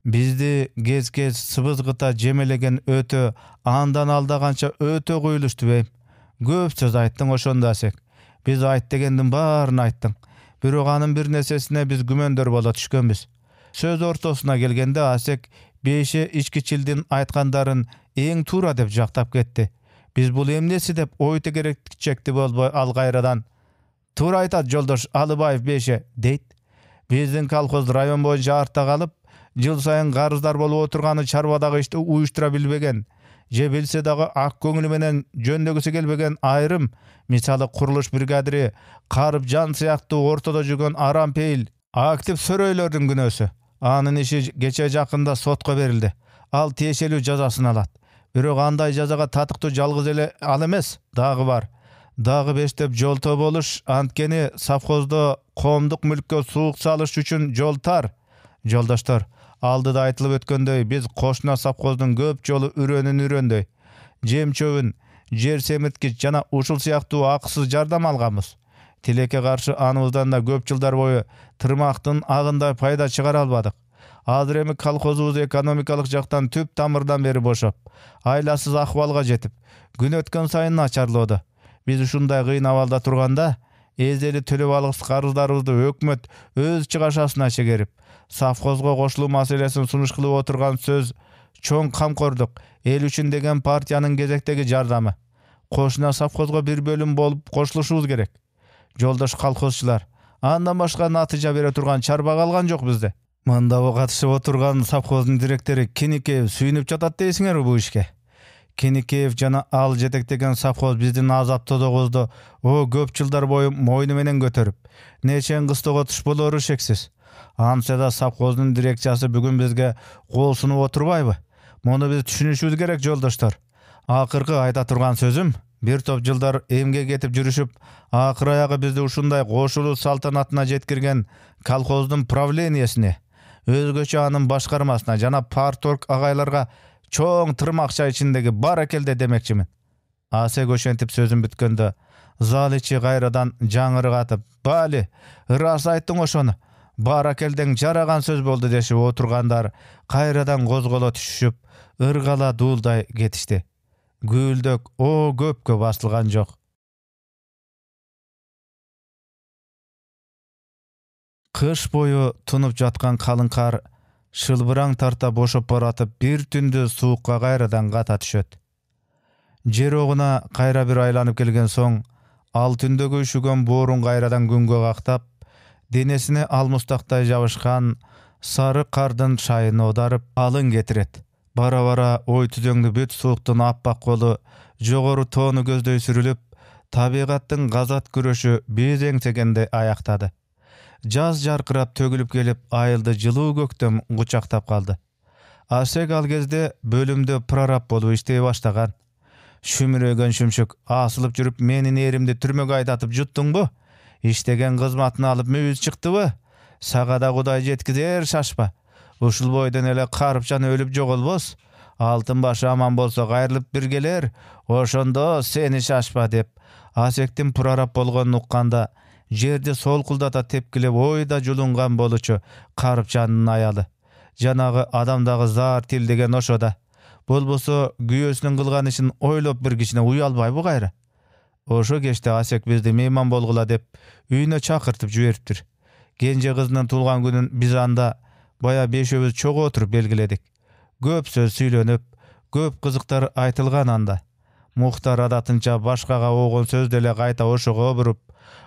Bizdi gez-gez sıbızgıta jemelegen ötö, andan aldagança ötö goýuluşdy beýim. Köp söz aýtdyň oşonda Asek. Biz aýt degendin baryny aýtdyň. Birok anyň bir nesesine biz gümendör bola düşkenbiz." Söz ortasyna gelgende Asek beşe içkiçildin aýtgandaryn eň tura dep jaktap ketdi. "Biz bul emnesi" dep oýta gerek çekdi bolboy al gaýradan. "Tura aýtat joldaş Alybaýew beşe" deyt. "Bizdin kolhoz raýon boýunça artda galyp, jyl saýyn garyzdar bolup oturgany çarwadagy işde uýuştura bilbegen, je bilse dagы ak köňüli menen jöndegisi gelbegen aýrym, misaly kuruluş brigadiri, Karyp Jan syýakty ortada jürgen aram peýil, aktiv söröýlerdiň günösü. Anyň işi geçe jakynda sotga berildi. Al teşelүү jazasyny alat. Birok anday jazaga tatykty jalgyz ele al emes, dagы bar. Dagы 5 dep jolto boluş, antkeni safhozda komduk mülkke suwuk salyş üçin jol tar. Joldaşlar, aldyda aýtılıp ötkönдөй, biz koşna safhozdun köp jolu ürenün. Jem çöbün, jer semirtgich jana uşul syýakty aksyz jardam alganbız. Tileke garşy anybızdan da köp jyllar boyu tırmaktın agynda paýda çygara albadyk. Hazır emi kolhozubuz ekonomikalyk jaktan tüp tamyrdan beri boşap, aýlasyz ahwalga jetip, gün ötken saýyn naçarlady. Biz uşunday kıyın avalda turganda, ezeli төлöp algыс garyzlarybızdy hökümet öz çygaşasyna çegerip, safhozga goşulуу maselesini sunuş kılıp oturgan söz çoň kamkorduk, el üçün degen partiýanyň gezektegi jardamy. Koşuna safhozga bir bölüm bolup koşuluşubuz gerek. Joldaş kolhozçylar, andan başka natyja bere turgan çarba kalgan jok bizde. Mында bu katışıp oturgan safhozdun direkteri Kenikeyev süýnüp jatat deysiňer bu işke. Kenikeyev jana al jetektegen safhoz bizdin azap tozoguzdu o köp jyllar boyu moýnu menen götürüp, neçen gıstoga tuş boloru şeksiz. Amsada safhozdun direkçiyası bugün bizge kol sunup oturbayby? Muну biz düşünüşübüz gerek joldaşlar. Akırkı aýta turgan sözüm, bir top jyllar emge getip jürüşüp, akır aýagy bizdi uşunday goşuluu saltanatyna jetkirgen kolhozdun правлениесине, özgöçe anyň başgarmasyna jana partorg agaýlarga çoň tırmakça içindegi barakelde demekçimin. Ase göşentip sözüm bütkönde, zal içi gaýradan jaňyryk atyp, "Bali, ras aýtdyň oşonu. Barakelden jaragan söz boldu" deşip oturgandar gaýradan gozgola düşüşüp, ırgala duulday getişdi. Gülдök o köpkö basılgan jok. Kış boyu tunup jatkan kalın kar, şılbıraң tarta boşop baratıp bir tündü suukka gaýradan gata düşöt. Jer oguna gaýra bir aýlanyp kelgen soň, al tündögi üşügen boorun gaýradan güngö gaktap, denesine almustakday jabышkan sarı kardın şaýyny odarıp alın getiret. Bara-bara oý tüzeňli büt suukdan appak kolu jogoru tonu gözdöy sürülüp, tabigatyň gazat güreşi biz eňsegende aýaktady. Jaz jarkyrap tögülüp gelip aýyldy jylyw göktem guçaktap kaldy. Asek al gezde bölümde prorab bolup iştey başlagan. Şümüregen şümşük asylyp jürüp meni nerimde türmege aýdatyp jutduňby? İştegen gızmatyny alyp müýüz çykdyby? Sagada Hudaý jetkizer şaşpa. Uşul boýdan ele Karypjan ölüp jogolbos. Altyn başı aman bolsa gaýrylyp bir geler. Oşondo seni şaşpa dep. Asektin prorab bolgonuny ukkanda jerde solkuldata tepkilep oýda julungan boluçu Karypjanyň aýaly. Janagy adamdagy zar til degen oşoda. Bolboso güýösüniň kılgan işin oýlop bir kişine uý albaýby gaýra. Oşo geçte Asek bizdi mehman bolgula dep üýüne çakyrtyp jüberipdir. Genje kızının tulgan günün biz anda baya beşöbüz çoğu oturup belgiledik. Köp söz süylönüp, köp kızıktar aytılgan anda. Muhtar adatınca başkaga oğun sözdele kayta oşuğa burup,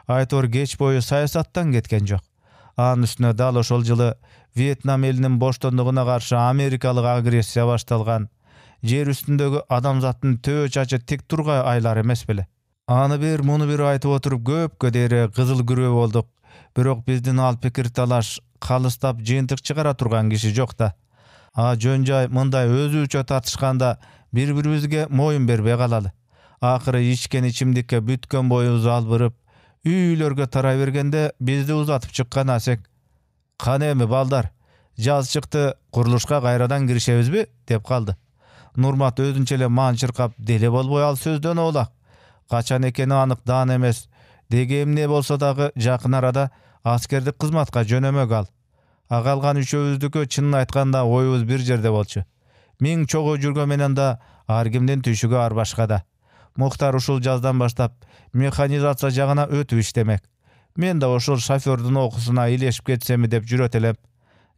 aytor geç boyu sayasattan ketken jok. Anın üstüne dal oşol жылы Vietnam elinin boştonluğuna karşı Amerikalık agresiya baştalgan. Jer üstündögi adamzatın töö çaçı tik turga aylar emes bile. Anı bir munu bir aytıp oturup köp köderi kızıl gürö bolduk. Birok bizdin al pikir talaş kalыстap jıйынтык çıkara turgan kişi jok da. Жөн-жай мындай өзүчө тартышканда бири-бирибизге моюн бербей калалы. Акыры ичкен ичимдикке бүткөн боюбузду албырып, үйлөргө тарай бергенде бизди узатып чыккан Асек: "Кана эми балдар, жаз чыкты, курулушка кайрадан киришебизби?" деп калды. Нурмат өзүнчө эле маан чыркап, "Деле болбой ал сөздөн оолак. Качан экени анык даан эмес. Деги эмне болсо дагы жакын арада аскердик кызматка жөнөмөк ал. Агалган үчөөбүздүкү чынын айтканда оюбуз бир жерде болчу. Миң чогуу жүргөн менен да ар кимдин түшүгү ар башкада. Мухтар ушул жаздан баштап механизация жагына өтүп иштемек. Мен да ошол шофёрдун окусуна илешип кетсеми деп жүрөт элем.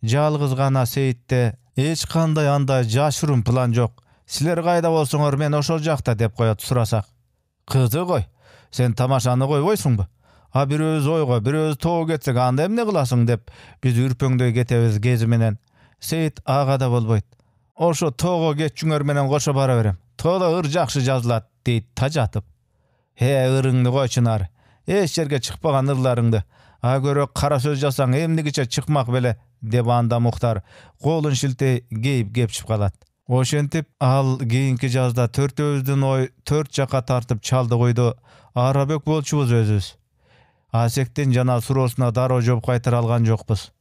Жалгыз гана Сейитте эч кандай андай жашырын план жок. Силер кайда болсоңор мен ошол жакта деп коет сурасак. Кызы кой, сен тамашаны койбойсуңбу? Бирөөбүз ойго, бирөөбүз тоого кетсек анда эмне кыласың деп биз үрпөңдөй кетебиз кези менен. Сейит ага да болбойт. Ошо тоого кетчүңөр менен кошо бара берем. Тоодо ыр жакшы жазылат дейт тажатып. Ырыңды кой Чынар. Эч жерге чыкпаган ырларыңды. Көрө кара сөз жасаң эмнигиче чыкмак беле деп анда Мухтар колун шилтей кейип кепчип калат. Ошентип ал кийинки жазда төртөөбүздүн ой төрт жака тартып чалды койду. Арабек болчубуз өзүбүз. Асектин жана суроосуна дароо жооп кайтара алган жокпуз.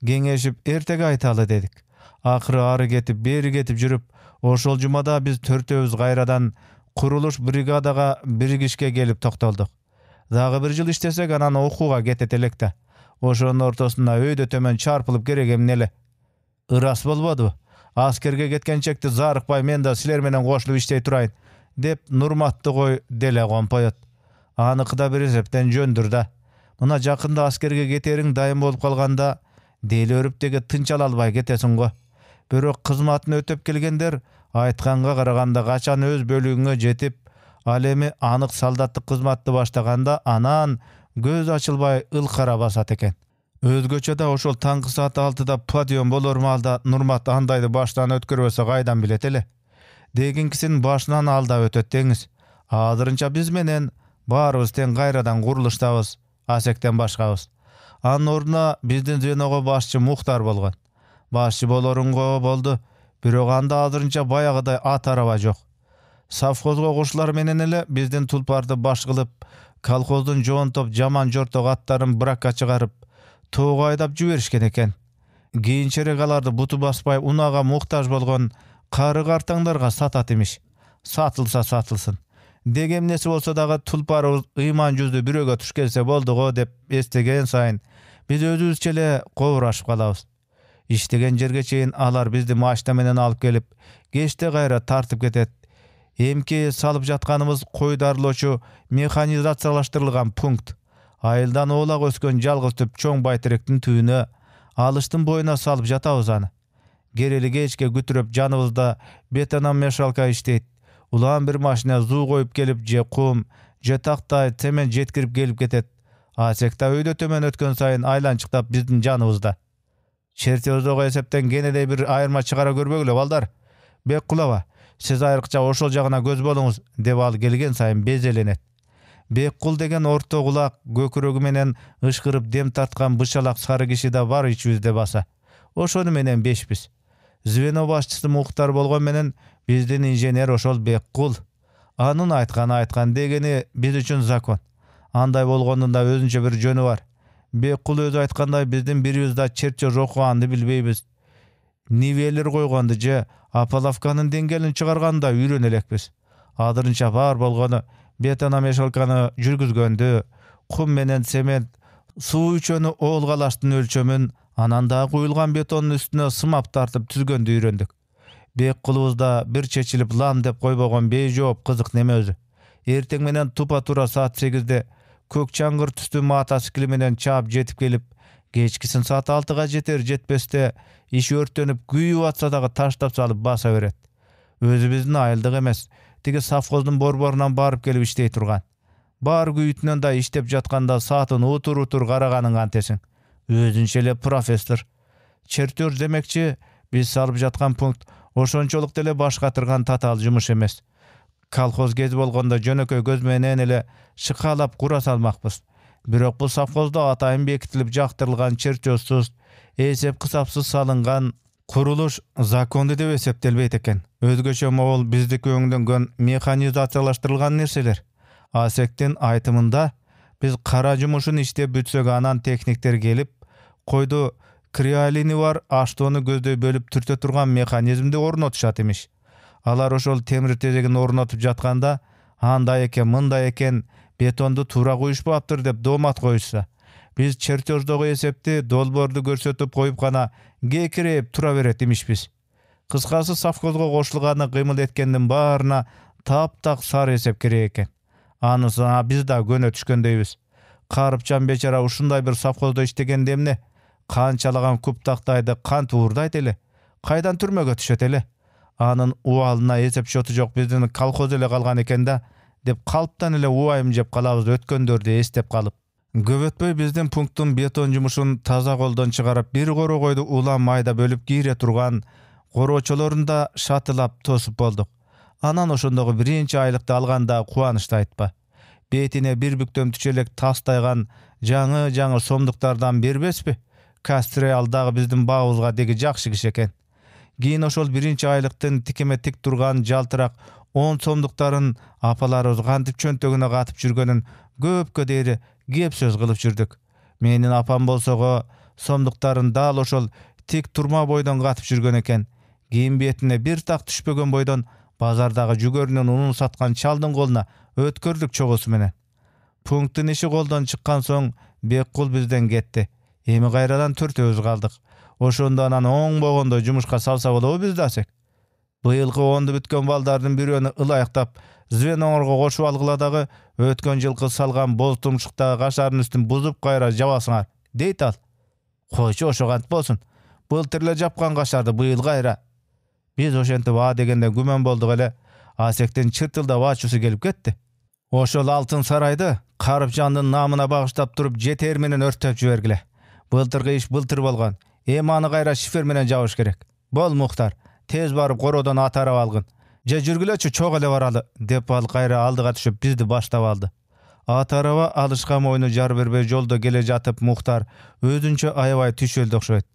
Кеңешип эртеге айталы дедик. Акыры ары кетип бери кетип жүрүп, ошол жумада биз төртөөбүз кайрадан курулуш бригадага биригишке келип токтолдук. Дагы бир жыл иштесек анан окууга кетет элек да. Ошонун ортосунда өйдө төмөн чарпылып керек эмне эле. Ырас болбодубу? Аскерге кеткенчекти зарыкпай мен да силер менен кошулуп иштей турайын деп Нурматты кой деле компоет. Аныкы да бир эсептен жөндүр да. Мына жакында аскерге кетериң дайым болуп калганда дели өрүптеги тынч ала албай кетесиң го. Бирок кызматын өтөп келгендер айтканга караганда качан өз бөлүгүңө жетип, ал эми анык солдаттык кызматты баштаганда анан көз ачылбай ылкара басат экен. Өзгөчө да ошол таңкы саат 6-да подъем болор маалда Нурмат андайды баштан өткөрбөсө кайдан билет эле. Дегинкисин башынан алда өтөт деңиз. Азырынча биз менен баарыбыз тең кайрадан курулуштабыз, Асектен башкабыз. Анын ордуна биздин звеного башчы Мухтар болгон. Башчы болорунго болду, бирок анда азырынча баягыдай ат араба жок. Совхозго кошулар менен эле биздин тулпарды баш кылып, колхоздун жоонтоп жаман жорток аттарын бракка чыгарып, тоого айдап жиберишкен экен. Кийинчерээк аларды буту баспай унага муктаж болгон кары картаңдарга сатат имиш. Сатылса сатылсын. Деги эмнеси болсо дагы тулпарыбыз ыйман жүздү бирөөгө туш келсе болдуго деп эстеген сайын биз өзүбүзчө эле кобурашып калабыз. Иштеген жерге чейин алар бизди машина менен алып келип, кечте кайра тартып кетет. Эмки салып жатканыбыз кой дарылоочу механизациялаштырылган пункт. Айылдан оолак өскөн жалгыз түп чоң байтеректин түбүнө алыштын боюна салып жатабыз аны. Керели кечке күтүрөп жаныбызда бетономешалка иштейт. Улаан бир машина зуу коюп келип же кум, же тактай цемент жеткирип келип кетет. Асекта өйдө төмөн өткөн сайын айланчыктап биздин жаныбызда. Чертеждогу эсептен кенедей бир айырма чыгара көрбөгүлө балдар. Бек кулаба, сиз айрыкча ошол жагына көз болуңуз деп ал келген сайын безеленет. Беккул деген орто кулак көкүрөгү менен ышкырып дем тарткан бышалак сары киши да бар ичибизде баса. Ошону менен бешпиз. Звено башчысы Мухтар болгон менен биздин инженер ошол Беккул. Анын айткан дегени биз үчүн закон. Андай болгонун да өзүнчө бир жөнү бар. Беккул өзү айткандай биздин бирибиз да чертеж окуганды билбейбиз. Нивелер койгонду же апалавканын деңгээлин чыгарганды үйрөнө элекпиз. Азырынча бар болгону бетономешалканы жүргүзгөндү, кум менен цемент, суу үчөнү оолгалаштын өлчөмүн, анан да куюлган бетондун үстүнө сымап тартып түзгөндү үйрөндүк. Беккулубузда бир чечилип лам деп койбогон бейжооп кызык неме өзү. Эртең менен тупа-туура саат 8-де көк чаңгыр түстүү мотоцикли менен чаап жетип келип, Kechkisin saat 6'ga jeter jetbeste iş örtönüp kүйüp atsa dagы таштап салып баса берет. Өзүбүздүн айылдык эмес, тиги совхоздун борборунан барып келип иштей турган. Бар күйүтүнөн да иштеп жатканда саатын утур караганын антесиң. Өзүнчө эле профессор. Чертеж демекчи, биз салып жаткан пункт ошончолук деле баш катырган татаал жумуш эмес. Колхоз кези болгондо жөнөкөй көз менен эле шыкалап кура салмакпыз. Бирок бул совхоздо атайын бекитилип жактырылган чертежсуз, эсеп кысапсыз салынган курулуш законду деп эсептелбейт экен. Өзгөчө могул биздики өңдөнгөн механизациялаштырылган нерселер. Асектин айтымында биз кара жумушун иштеп бүтсөк анан техниктер келип, койду криолини бар аштоону көздөй бөлүп түртө турган механизмди орнотушат имиш. Алар ошол темир тезегин орнотуп жатканда, андай экен, мындай экен, бетонду туура куюшпаптыр деп доомат коюшса, биз чертеждогу эсепти долбоорду көрсөтүп коюп гана кекиреп тура берет имишпиз. Кыскасы, совхозго кошулганы кыймыл эткендин баарына таптак сары эсеп керек экен. Анысына биз да көнө түшкөндөйбүз. Карыпчан бечара ушундай бир совхоздо иштегенде эмне? Канчалаган куб тактайды кантип уурдайт эле? Кайдан түрмөгө түшөт эле? Анын убалына эсеп счету жок, биздин колхоз эле калган экен да, деп калыптан эле убайым жеп калабыз өткөндөрдү эстеп калып. Көп өтпөй биздин пункттун бетон жумушун таза колдон чыгарып, бир корогойду улам майда бөлүп кийре турган короочолорун да шатылап тосуп болдук. Анан ошондогу биринчи айлыкты алганда кубанычты айтпа. Бетине бир бүктөм түчөлөк тастайган жаңы сомдуктардан бербеспи? Кастрал дагы биздин багыбызга деги жакшы киши экен. Кийин ошол биринчи айлыктын тикеме тик турган жалтырак 10 сомдуктарын апаларыбыз кантип чөнтөгүнө катып жүргөнүн көпкө дейри кеп сөз кылып жүрдүк. Менин апам болсого сомдуктарын дал ошол тик турма бойдон катып жүргөн экен. Кийин бетине бир так түшпөгөн бойдон базардагы жүгөрүнүн унун саткан чалдын колуна өткөрдүк чогусу менен. Пункттын иши колдон чыккан соң Беккул бизден кетти. Эми кайрадан төртөөбүз калдык. Ошондо анан оңбогондо жумушка салса болобу биз дасек? Быйылкы 10 бүткөн балдардын бирөөнү ылайыктап звенорго кошуп алгыла дагы өткөн жылкы салган боз тумшуктагы кашардын үстүн бузуп кайра жабасыңар, дейт ал. Койчу, ошо кантип болсун? Былтыр эле жапкан кашарды быйыл кайра. Биз ошентип дегенде күмөн болдук эле. Асектин чыртылдап ачуусу келип кетти. Ошол алтын сарайды Карыпжандын намына багыштап туруп жетер менен өрттөп жибергиле. Былтыркы иш былтыр болгон. Эми аны кайра шифер менен жабыш керек. Бол Мухтар, тез барып кородон атарып алгын. Же жүргүлөчү, чок эле баралы, деп ал кайра алдыга түшүп бизди баштап алды. Атарaba алышкан мойну жар бербей жолдо келе жатып Мухтар өзүнчө аябай түшөлдү окшойт.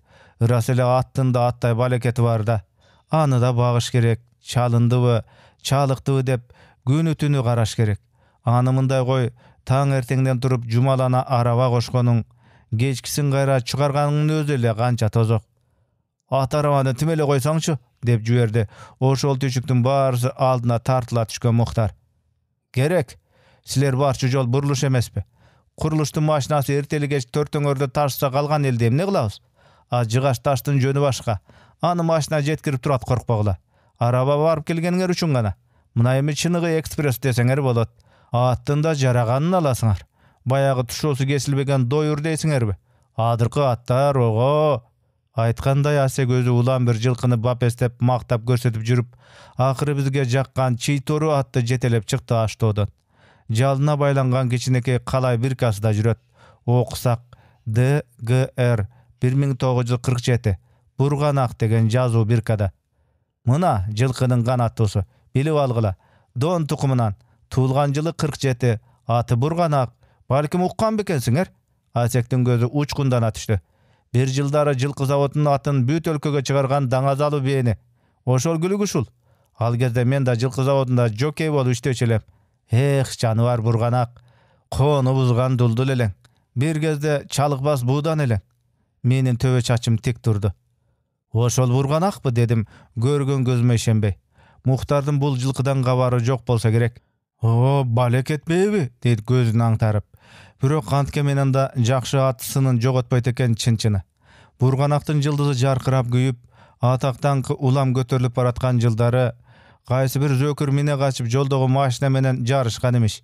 Ырас эле аттын да аттай балекети бар да. Аны да багыш керек, чалындыбы, чалыктыбы деп күнү түнү караш керек. Аны мындай кой, таң эртеңден туруп жумалана араба кошконуң, кечкисин кайра чыгарганыңдын өзү эле канча тозок. Атарабаны тим эле койсоңчу, деп жиберди. Ошол түшүктүн баарысы алдына тартыла түшкөн Мухтар. Керек. Силер барчу жол бурулуш эмеспи? Курулуштун машинасы эртели кеч төртөңөрдө ташса калган элди эмне кылабыз? Жыгаш таштын жөнү башка. Аны машина жеткирип турат, коркпогула. Араба барып келгениңер үчүн гана. Мына эми чыныгы экспресс десеңер болот. Аттын да жараганын аласыңар. Баягы тушоосу кесилбеген доюр дейсиңерби? Адыркы аттар, ого! Айткандай Асек өзү улам бир жылкыны бапестеп мактап көрсөтүп жүрүп, акыры бизге жаккан Чийтору атты жетелеп чыкты аштоодон. Жалына байланган кичинекей калай биркасыда жүрөт. Окусак ДГР 1947 Бурганак деген жазуу биркада. Мына жылкынын канаттуусу, билип алгыла. Дон тукумунан, туулган жылы 47, аты Бурганак. Балким уккан бекенсиңер? Асектин көзү учкундана түштү. Бир жылдары жылкы заводунун атын бүт өлкөгө чыгарган Даңазалуу бээни. Ошол күлүк ушул. Ал кезде мен да жылкы заводунда жокей болуп иштечү элем. Эх, жаныбар Бурганак, коону бузган дулдул элең. Бир кезде чалыкбас буудан элең. Менин төбө чачым тик турду. Ошол Бурганакпы, дедим, көргөн көзүмө ишенбей. Мухтардын бул жылкыдан кабары жок болсо керек. О, балекет беби, дейт көзүн аңтарып. Бирок кантке менен да жакшы атысынын жоготпойт экен чынчыны. Бурганактын жылдызы жаркырап күйүп, атактан улам көтөрүлүп бараткан жылдары кайсы бир зөкүр мине качып жолдогу машина менен жарышкан имиш.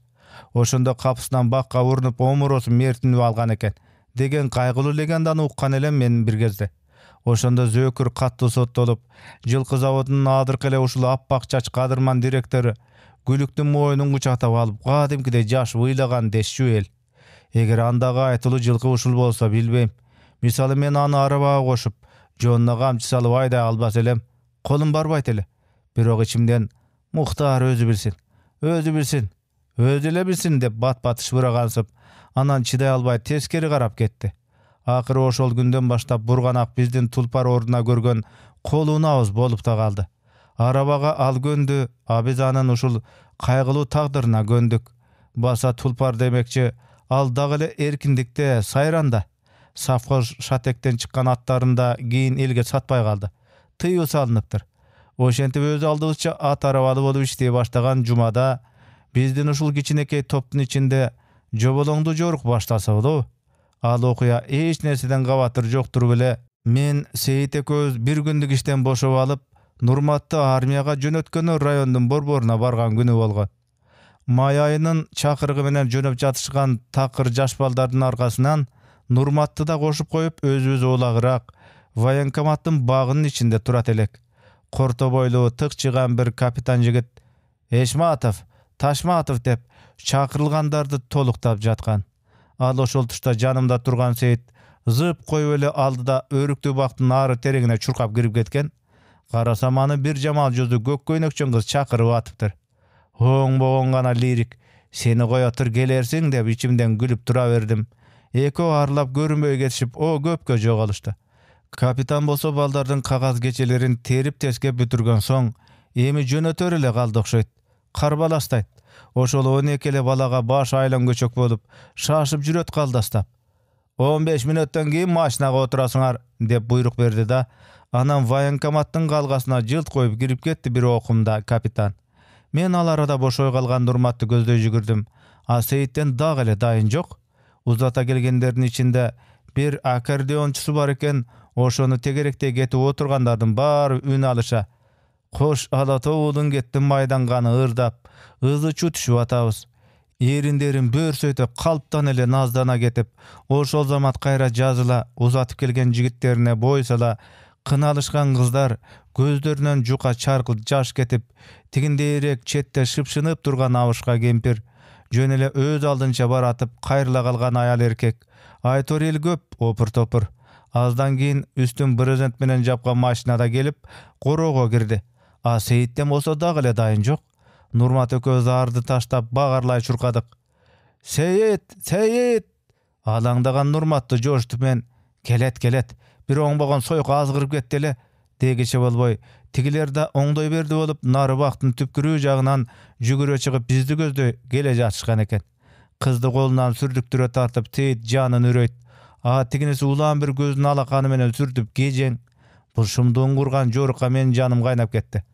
Ошондо капысынан бакка урунуп омуросун мертинип алган экен. деген кайгылуу легенданы уккан элем мен бир кезде. Ошондо Зөкүр каттуу соттолуп, жылкы заводунун азыркы эле ушул аппак чач кадырман директору Гүлүктүн моюнун кучактап алып, кадимкидей жашып ыйлаган дешчү эл. Эгер андагы айтылуу жылкы ушул болсо билбейм. Мисалы мен аны арабага кошуп, жонуна камчы салып айдай албас элем. Колум барбайт эле. Бирок ичимден Мухтар өзү билсин, өзү эле билсин деп бат-бат шыбырагансып, анан чыдай албай тескери карап кетти. Акыры ошол күндөн баштап бурганак биздин тулпар ордуна көргөн колунабыз болуп да калды. Арабага ал көндү, а биз анын ушул кайгылуу тагдырына көндүк. Баса тулпар демекчи, ал дагы эле эркиндикте, сайранда. Савхоз шатектен чыккан аттарында кийин элге сатпай калды. Тыюу салыныптыр. Ошентип өз алдыбызча ат арабалы болуп иштей баштаган жумада биздин ушул кичинекей топтун ичинде жоболоңдуу жорук башталса. Ал окуя эч нерседен кабатыр жоктур беле. Мен Сейит экөөбүз бир күндүк иштен бошоп алып, Нурматты армияга жөнөткөнү райондун борборуна барган күнү болгон. Май айынын чакырыгы менен жөнөп жатышкан такыр жаш балдардын аркасынан Нурматты да кошуп коюп, өзүбүз улагыраак военкоматтын багынын ичинде турат элек. Корто бойлуу тыкчыган бир капитан жигит Эшматов, Ташматов деп чакырылгандарды толуктап жаткан. Ал ошол тушта жанымда турган Сейит зып коюп эле алдыда өрүктүү бактын ары тереңине чуркап кирип кеткен. Карасам аны бир жамал жүздүү көк көйнөкчөн кыз чакырып атыптыр. Оңбогон гана лирик, сени кое тур келерсиң деп ичимден күлүп тура бердим. Экөө арлап көрүнбөй кетишип, о көпкө жоголушту. Капитан болсо балдардын кагаз кечелерин терип тескеп бүтүргөн соң, эми жөнөтөр эле калды окшойт. Карбаластайт. Ошол 12 эле балага баш айлан көчөк болуп, шашып жүрөт калдастап. 15 мүнөттөн кийин машинага отурасыңар деп буйрук берди да, анан военкоматтын калгасына жылт коюп кирип кетти бир окумда капитан. Мен ал арада бошой калган Нурматты көздөй жүгүрдүм. А Сейиттен дагы эле дайын жок. Узата келгендердин ичинде бир аккордеончусу бар экен, ошону тегеректей кетип отургандардын баары үн алыша. Кош Алата уулун кеттим майданганы ырдап, ызы-чуу түшүп атабыз. Эриндерин бөөрсөйтө калптан эле наздана кетип, ошол замат кайра жазыла узатып келген жигиттерине бой сала, кыналышкан кыздар көздөрүнөн жука чаркыл жаш кетип, тигиндейирээк четте шыпшынып турган абышка кемпир, жөн эле өз алдынча баратып кайрыла калган аял эркек, айтор эл көп опур-топур. Аздан кийин үстүн брезент менен жапкан машинада келип, короого кирди. А Сейиттен болсо дагы эле дайын жок. Нурмат экөөбүз арды таштап багарлай чуркадык. Сейит! Алаңдаган Нурматты жошутуп мен, келет. Бир оңбогон сойку азгырып кетти эле. Дегиче болбой, тигилер да оңдой берди болуп, нары бактын түпкүрүү жагынан жүгүрө чыгып бизди көздөй келе жатышкан экен. Кызды колунан сүрдүктүрө тартып, Сейит жанын үрөйт. А тигинеси улаан бир көзүн алаканы менен сүртүп кежең. Бул шумдуун курган жорукка менин жаным кайнап кетти.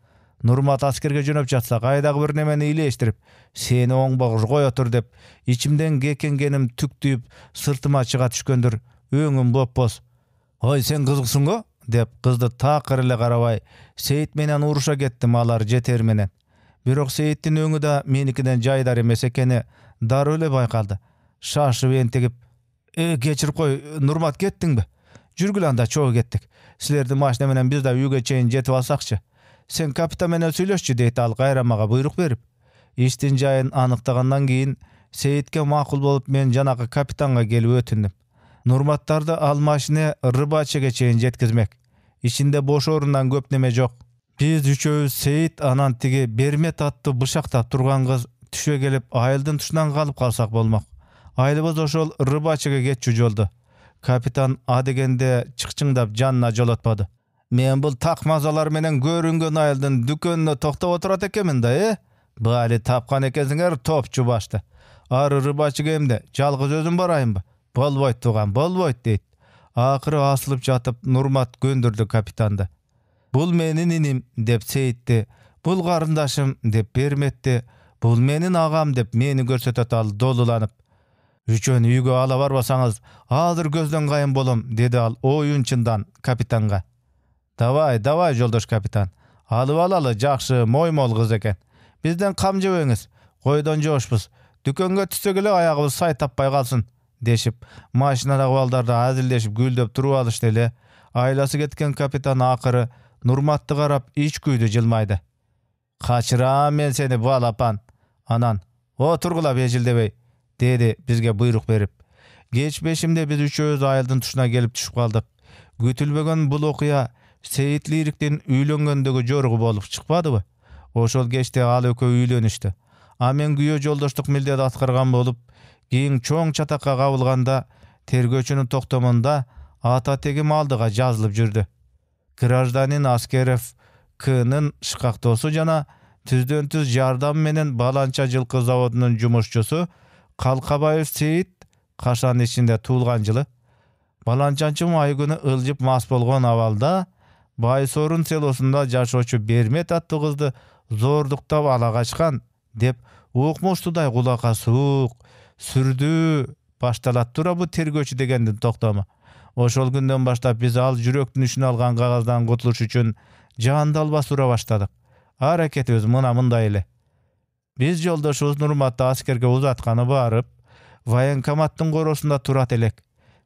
Нурмат аскерге жөнөп жатса, кайдагы бир немени илештирип, сени оңбогур кое тур деп, ичимден кекенгеним түктүп, сыртыма чыга түшкөндүр, өңүм бопбоз. Ой, сен кызыксың го? Деп кызды такыр эле карабай, Сейит менен уруша кеттим алар жетер менен. Бирок Сейиттин өңү да меникинен жайдар эмес экени дароо эле байкалды. Шашып энтигип, кечирип кой, Нурмат кеттиңби? Жүргүлө анда чогуу кеттик. Силердин машина менен биз да үйгө чейин жетип алсакчы. Сен капитан менен сүйлөшчү дейт ал кайра мага буйрук берип. Иштин жайын аныктагандан кийин Сейитке макул болуп мен жанагы капитанга келип өтүндүм. Нурматтарды ал машина Рыбачыга чейин жеткизмек. Ичинде бош орундан көп неме жок. Биз үчөөбүз Сейит анан тиги Бермет аттуу бышактап турган кыз түшө келип айылдын тушунан калып калсак болмок. Айылыбыз ошол Рыбачыга кетчү жолду. Капитан а дегенде чыкчыңдап жанына жолотподу. Мен бул такмазалар менен көрүнгөн айылдын дүкөнүнө токтоп отурат экенмин да, Бали тапкан экенсиңер топчу башты. Ары Рыбачыга эмне, жалгыз өзүм барайынбы? Болбойт туган, болбойт дейт. Акыры асылып жатып Нурмат көндүрдү капитанды. Бул менин иним деп Сейитти, бул карындашым деп Берметти, бул менин агам деп мени көрсөтөт ал долуланып. Үчөөнү үйгө ала барбасаңыз, азыр көздөн кайын болом, деди ал оюнчундан капитанга. Давай, жолдош капитан. Алып алалы, жакшы, моймол кыз экен. Бизден кам жебеңиз. Койдон жошпуз. Дүкөнгө түссөк эле аягыбыз сай таппай калсын. deşip, maşinada baldarda azildeşip güldöp turup alıştı ele. Aylası ketken kapitan akırı Nurmatty garap iç güýdü jylmaýdy. "Kaçıram men seni balapan." Anan, "Oturgula bejildebey," dedi bizge buyruk berip. Geç beşimde biz üçöýüz ayıldın tuşuna gelip düşüp kaldık. Gütülbegen bul okuya Seyit Lirik'ten üýlengendigi jorgu bolup çykmadyby? Oşol geçte al ökö üýlenişdi. A men güýe joldaşlyk mildet atkargan bolup, giň çoň çatakka gabylganda tergöçünün toktamında ata tegim aldyga жазылып жүрdü. Grajdanin Askerev K-nın şkaktosu jana tüzdön tüz jardam menen Balança jylky zawodunun jumuşçusu Kalkabayev Seyit kaşan içinde tuğulgan jyly. Balançançym aýgyny ıljyp mas bolgon awalda Baysorun selosunda jaşoçu Bermet attı kızdı zordukta ala kaçkan dep ukmuştuday kulaka suuk sürdü baştalat tura bu tergöçü degendin toktama. Oşol günden başlap biz al jürektin üçüne algan kagazdan kutuluş üçün jandalba sura başladık. Hareketimiz mına ele. Biz joldaşybız Nurmatty askerge uzatkany barıp, wayenkomattın gorosunda turat elek.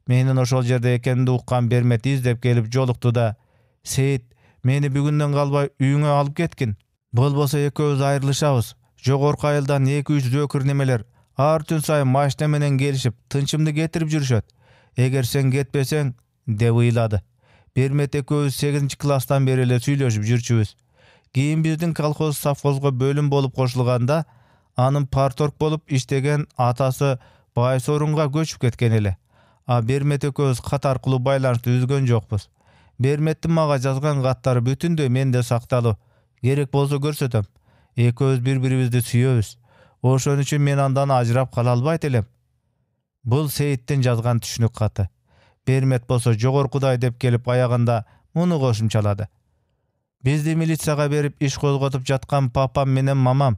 Menin oşol jerde ekenimdi ukkan Bermet izdep gelip joluktu da, "Seyit, meni bugünden galbay üýüňe alyp ketkin. Bolbosa eköýüz aýrylyşabys. Jogorky aýyldan 2-3 zökür nemeler ar tün saýyn maşina menen gelişip tınçymdy getirip jürüşet. Eger sen getbeseň," dep ыйлady. Bermet eköýüz 8-nji klassdan beri ele süýleşip jürçübüz. Giň bizdin kolhoz safhozga bölüm bolup goşulganda, anın partorg bolup iştegen atasy Baysorunga göçüp ketken ele. A Bermet eköýüz katar kulu baýlanşdy üzgön jokpuz. Bermettin maga жазган gattary bütünдөй mende saktaly. Gerek bolsa görsetem. Eköýüz bir-biribizdi süýebüz. Oşon üçin men andan ajrap kala albayt elem. Bul Seyittin жазган түшүnük gaty. Bermet bolsa jogorkuday dep gelip ayagында muny goşumçalady. Bizdi milisiýaga berip iş kozgotup jatkan papam menen mamam.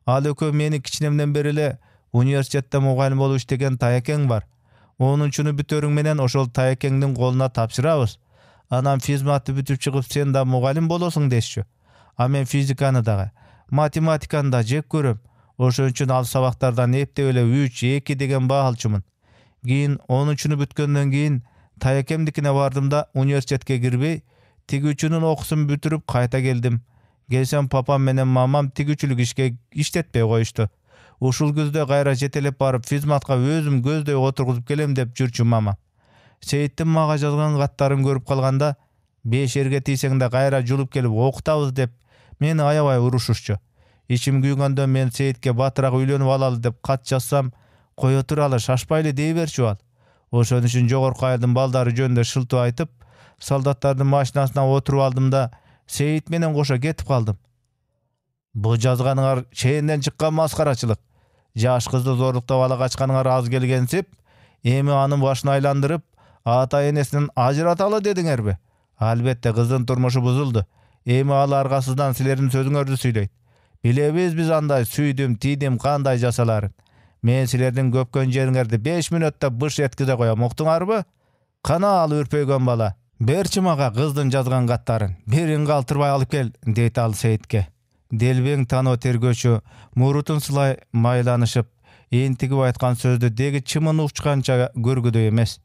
Al ökö meni kiçinemden beri ele uniwersitetde mugalim bolup işlegen taýakeň bar. Onunçunu bütörüň menen oşol taýakeňdin goluna tapşyrabys. Anam fizmatty bütüp çykyp sen da mugalim bolasyň deşçi. A men fizikany daga, matematikany da jek görüm. Oşon üçin al sabaktardan epde ele 3-2 degen baha alçymyn. Giň 10-çyny bütkenden giň taýakemdikine bardymda uniwersitetke girbey, tigüçünün okusun bütürüp kayta geldim. Gelsem papam menen mamam tigüçülük işke işletpey koyuştu. Uşul güzde gayra jetelep barıp fizmatka özüm gözдөй oturguzup gelem dep jürçü mama. Seyittin maga жазган gattарын görüp kalganda, 5 erge tiýseň de gayra julup gelip okutabız dep meni ayabay uruşuşçu. İçim güýgönden men Seyitke batyrak üýlenip alaly dep kat жазsam, koýa turaly şaşpaýly deýberçi bal. Oşon üçin jogorky aýldyn baldary jönde şyltyp aýtyp, soldatlardyň maşinasyna oturup aldymda Seyit menen goşa ketip kaldym. Bu жазganyňar çeýinden çykkan maskaraçylyk. Jaş kızdy zorlukda ala kaçkanyňar az gelgensip, emi anyň başyny aýlandyryp, ata enesinin ajrataly dediňerbi? Albetde kızdın turmuşy buzuldu. Emi al argasızdan silerin sözüňördi süýleyt. Bilebiz biz anday süýdüm, tiýdim kanday jasalaryn. Men silerden köpkön jeriňerdi 5 minutda bış etkize koyam, oktuňarby? Kana al ürpeygen bala. Berçi maga kızdın жазган gattaryn. Birin galtyrбай alyp gel, deýdi al Seyitke. Delbeň tano tergöçü murutun sılay maýlanyşyp, entigip aýtgan sözdü degi çymyn uçkança görgüдөй emes.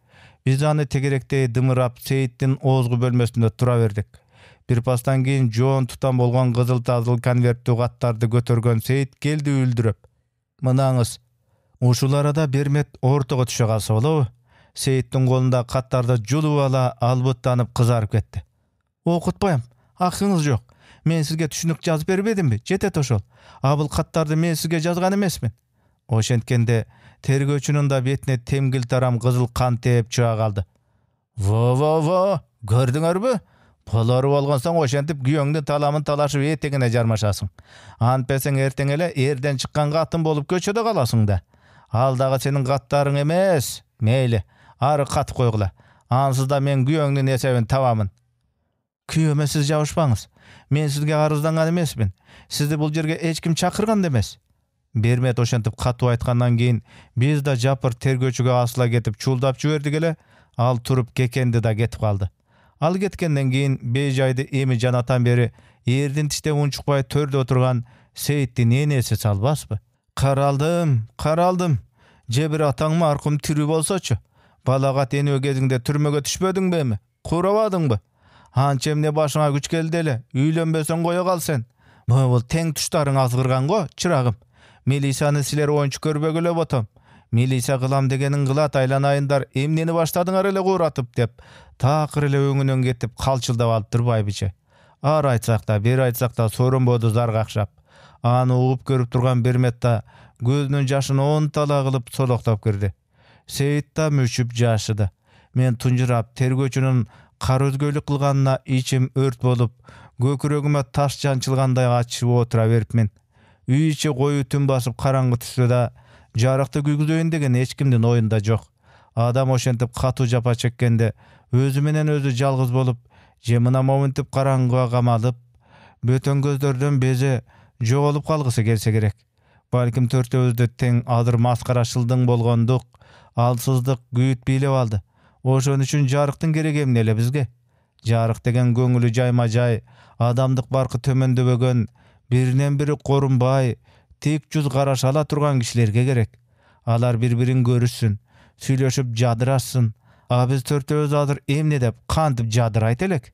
Biz any tegerekde dymyrap Seyittin ozgu bölmesinde tura berdik. Bir pastan giň joň tutan bolgan gyzyl tazyl konvertli gattardy götörgön Seyit geldi üldürüp. "Mınaňyz." Uşul arada Bermet ortaga düşe galsa bolapy? Seyittin golunda kattarda julup ala albuttanyp kızaryp ketdi. "Okutpaýam, hakyňyz jok. Men sizge түшүнүк жазıp berbedimmi? Jetet oşol. Abul kattardy men sizge жазган emesmin." Oşentkende tergöçünün da betine temgil taram kızıl kan tep çığa kaldı. "Vo, gördüňerbi? Polary bolgansaň oşentip güýöňdi talamyn talaşyp etegine jarmaşasyň. Anpeseň erteň ele erden çykkan gatyn bolup köçede galasyň da. Al daga senin gatlaryň emes. Meýli, ary katyp koýgula. Ansızda men güýöňdin esebin tabamyn." "Küýöme siz jabışpaňyz. Men sizge garyzdangan emesmin. Sizdi bul jerge hiç kim çakyrgan demes." Bermet oşentip katyp aýtgandan keyin biz da japyr tergöçüge asla getip çuldap jüberdik ele, al turup kekendi da ketip kaldy. Al ketkenden keyin beýjaýdy emi janatan beri erdin tişte unçukpay törde oturgan Seyittin enesi salbasby? Karaldım. Jebir ataň marhum tiri bolsaçy, balagat eni gezinde türmege düşmediňmi? Kurabadyňmy? Hançem ne başyňa güç geldi ele, üýlenbesen goýa kal sen. Bol teň tuşlaryň azgyrgan go, çyragym. Milisiýany siler oýunçy körbegele botam. Milisiýa kılam degeniň kılat aýlanaýyndar, emneni başladyňar ele guratyp dep, takyr ele öňünden getip kalçyldap alypdyr Baýbiçe. Ar aýtsak da, bir aýtsak da soranbody zargakşap. Any ugup görüp turgan Bermet da gözünün jaşyny on tala kılıp soloktap girdi. Seyit da müçüp jaşydy. Men tunjurap tergöçünün kara özgöýlük kılganyna içim ört bolup, göküregime taş jançylganday açyp otura beripmen. Üý içi goýu tün basyp karaňgy düşse da, jarykty güýgüzöýün degen hiç kimden oýunda jok. Adam oşentip katu japa çekkende özü menen özü jalgyz bolup, jemina momentip karaňgyga gamalyp, böten gözlerden beze jogolup kalgysy gelse gerek. Balkim törtöbüzde teň azyr maskaraçylygyň bolgonduk, alsyzdyk güýt bilep aldy. Oşon üçin jarykdyň geregi emne ele bizge? Jaryk degen göňüli jaýma-jaý, adamdyk barky tömendebegen, birinden biri korunbay, tek jüz garaş ala turgan kişilerge gerek. Alar bir-birin görüşsün, süýleşip jadyraşsyn. A biz törtöbüz azyr emne dep kantyp jadyraýt elek.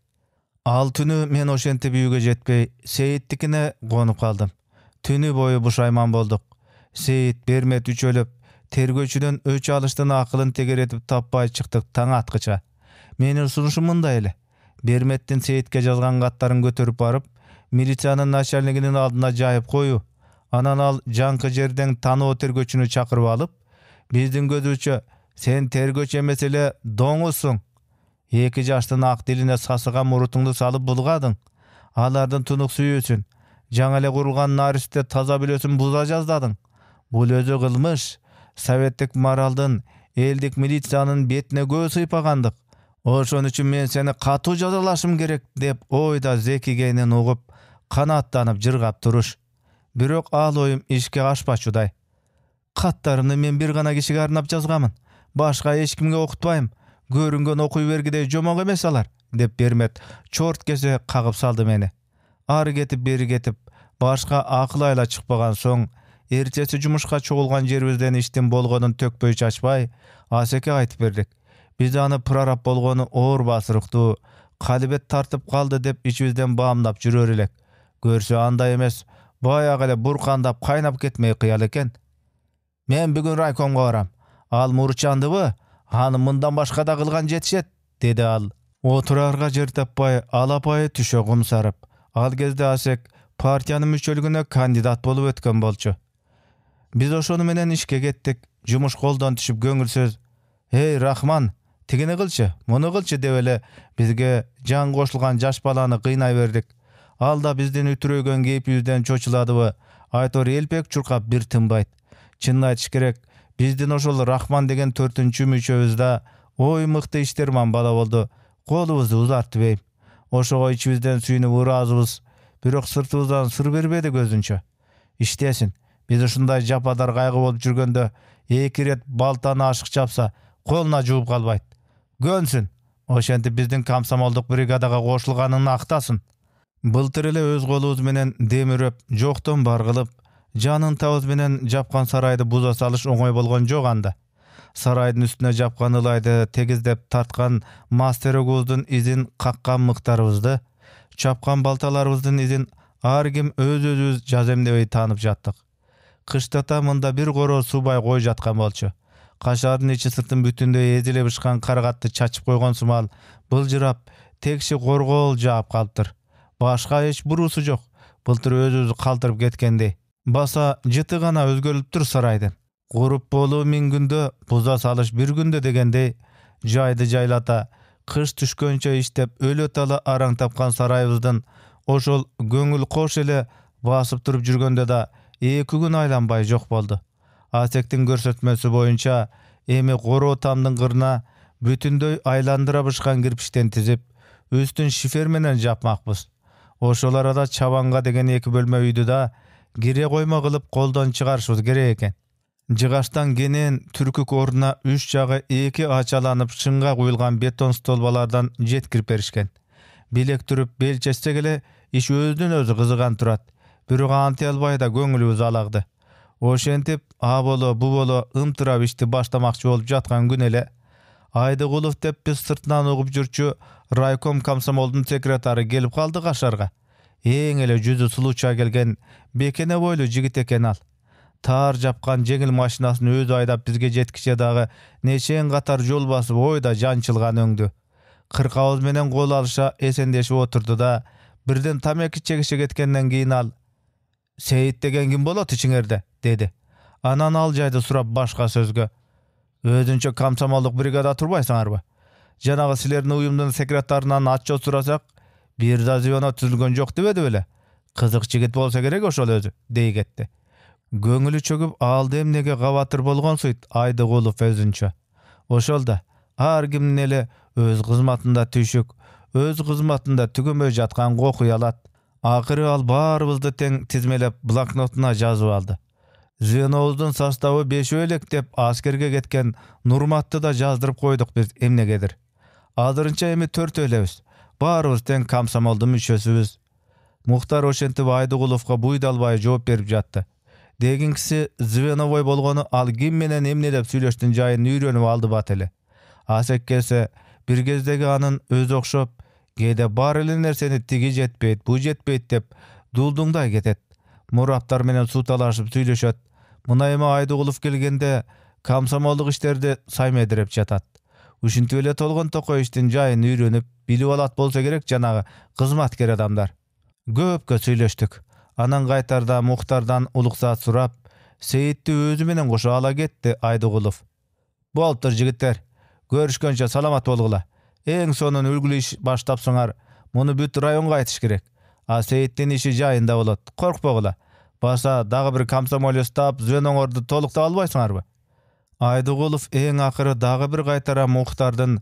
Al tünü men oşentip üýge jetpey, Seyitdikine gonyp kaldym. Tünü boyu buşayman bolduk. Seyit Bermet üçölüp, tergöçüden öç alıştığın akılın teger etip tapbay çykdyk taň atgıça. Menin sunuşum mында ele. Bermettin Seyitke жазган gatlaryny götürüp barıp, milisiýanyň naçalniginiň aldyna jaýyp goýu. Anan al jankı jerden tanoo tergöçünü çakyryp alyp, bizdiň gözüçe sen tergöç emes ele doňuzsuň. Eki jaştyn ak diline sasygan murutuňdy salyp bulgadyň. Alardan tunuk süýüsün. Jaňa ele gurulgan narisde taza bilösün buza jazdadyň. Bul özü kılmış, Sovetlik maraldyn, eldik milisiýanyň betine göz sypagandyk. Oşon üçin men seni katu jazalaşym gerek dep oýda zekigenen ugup, kanatlanyp jırgap turuş. Birok al oýum işke aşpaçyday. Katlaryny men bir gana kişige arnap жазgamyn. Başga hiç kimge okutbaýym. Görüngen okuy bergide jomok emes alar, dep Bermet çort kese kagyp saldy meni. Ary getip beri getip, başga akyl aýla çykpagan soň, ertesi jumuşga çogulgan jerbizden iştin bolgonun tökpöy çaçbay, Aseke aýtyp berdik. Biz any pırarap bolgonu oor basyrykdy, kalibet tartyp kaldy dep içibizden baamdap jürör elek. Görse anda emes, baýa ele burkandap kaynap ketmeyi kıyal eken. Men bugün raykomga baram. Al murçandyby? Hanym mындан başga da kılgan jetişet, dedi al. Oturarga jer tapbay, alapayı tüşe gumsaryp. Al gezde Asek partiýanyň müçölügüne kandidat bolup ötken bolçu. Biz oşonu menen işke getdik. Jumuş goldan düşüp göňülsöz, "Hey Rahman, tigini kılçı, muny kılçı" dep ele bizge jan goşulgan jaş balany gıynaý berdik. Al da bizden ütrögen geyip yüzden çoçuladyby. Aýtor elpek çurkap bir tınbayt. Çynny aýtyş gerek, bizden oşol Rahman degen 4-nji müçöbüzde oý mykty işlerman bala boldu. Golubuzy uzartyp eýim. Oşoga içibizden süýnüp urazybız. Birok sırtybızdan sır berbedi gözünçe. İştesin. Biz uşunday japadar gaýgy bolup jürgende eki ret baltany aşyk çapsa, koluna juup kalbayt. Gönsün. Oşentip bizden kamsamolduk brigadaga goşulganyny aktasın. Былтыр эле öz golubuz menen demiröp, jokton bargylyp, janyn tabız menen japkan saraydy buza salış oňoý bolgon jok anda. Saraydın üstüne japkan ylaýdy tegizdep tartkan masteroguzdyň izin kakkan myktarybızdy, çapkan baltalarybızdyň izin ary kim öz-özübüz jazemdebey tanyp jatdyk. Kıştata mында bir goro subay goý jatkan bolçu. Kaşardın içi sırtın bütünde ezile bışkan kargatty çaçıp koygon sumal, bıljırap, tekşi gorgol jaap kalptır. Başka hiç burusu jok. Былтыр özü kaldırıp getkende. Basa jıtı gana özgörülüptür saraydın. Gurup bolu min günde, buza salış bir günde degende, jaydı jaylata, kış düşkönçe iştep ölü tala araň tapkan sarayыбızdan, oşol göňül koş ele basıp turup jürgende da, 2 gün aylanbay jok boldu. Asektin görsetmesi boyunça emi goro tamdın gırna bütünдөй aylandıra bışkan kirpişten tizip, üstün şifer menen japmakbız. Oşolar arada çabanga degen 2 bölme üydü da gire koyma kılıp koldan çıkarışız gerek eken. Jıgaştan genen türkük oruna 3 jagı 2 açalanıp şınga koyulgan beton stolbalardan jetkirip berişken. Bilek türüp bel çetse gele iş özünden özü kızıgan turat. Biri anti albay da göңülübüz alagdı. Oşentip a bolo bu bolo ımtırap işti başlamakçı olup jatkan gün ele Aydıgulov dep biz sırtынан ogup jürçü raykom komsomolдун sekretary gelip kaldı Kaşarga. Eň ele yüzü suluça gelgen bekene boylu jigit eken al. Tar japkan jеңil maşinasyny özü aydap bizge jetkişe dagı neçen katar jol basıp oyda jançılgan öňdü. Kırkavuz menen kol alışa esendeşip oturdu da birden tamaki çekişe getkenden keyin al. Seyit degen kim bolat içiňerde dedi. Anan al jaydy surap başka sözgö. Özünçe komsomolдук brigada turbaysaňarby? Janagy silerin uyumdan sekretarынан atça surasak, bir da звено түзүлгөн жок debedi bele. Kızık jigit bolsa gerek oşol özü, deyi getdi. Göňüli çöküp aldı emnege gabatır bolgon suýt Aydıgulov özünçe. Oşolda har kimnin ele öz kızmatında tüşük, öz kızmatında tügümö jatkan gokuy alat. Ahyrı al barыбызdy teň tizmelep bloknotuna жазып aldı. Звенобуздун составы 5 элек деп askerge ketken Nurmatty da jazdırıp koyduk biz emnegedir. Azırınça emi 4 ölebiz. Barыбыз teň komsomolдун müçesibиz. Muhtar oşentip Aydıgulovga buydalbay жооп berip jatdy. Deginkisi звеновой болгonu al kim menen emnelep süýleşdiň jaýyny üýrenip aldy batele. Asek kelse bir gezdegi anın öz okşop, gede bar ele nerseni tigi jetpeyt, bu jetpeyt dep dulduňday ketet. Muraptar menen suutalaşyp süýleşet. Muna ema Aydıgulov gelgende komsomolдук işlerde saýma edirip jatat. Uşinti ele tolgon tokoy iştin jaýyny üýrenip bilip alat bolsa gerek janagy kızmatker adamlar. Köpkö süýleşdik. Anan gaýtarda muhtardan uluksat surap, Seyitdi özü menen goşa ala getdi Aydıgulov. Bolupdyr jigitler, görüşkönçe salamat bolgula. Eň sonun ülgülü iş başlapsyňar, muny büt raýonga aýtyş gerek. A Seyitdin işi jaýynda bolat, korkpogula. Basa dagı bir komsomolýos tap звеноңорду толукta albaýsyňarby? Aydıgulov eň akyry dagı bir gaýtara muhtardan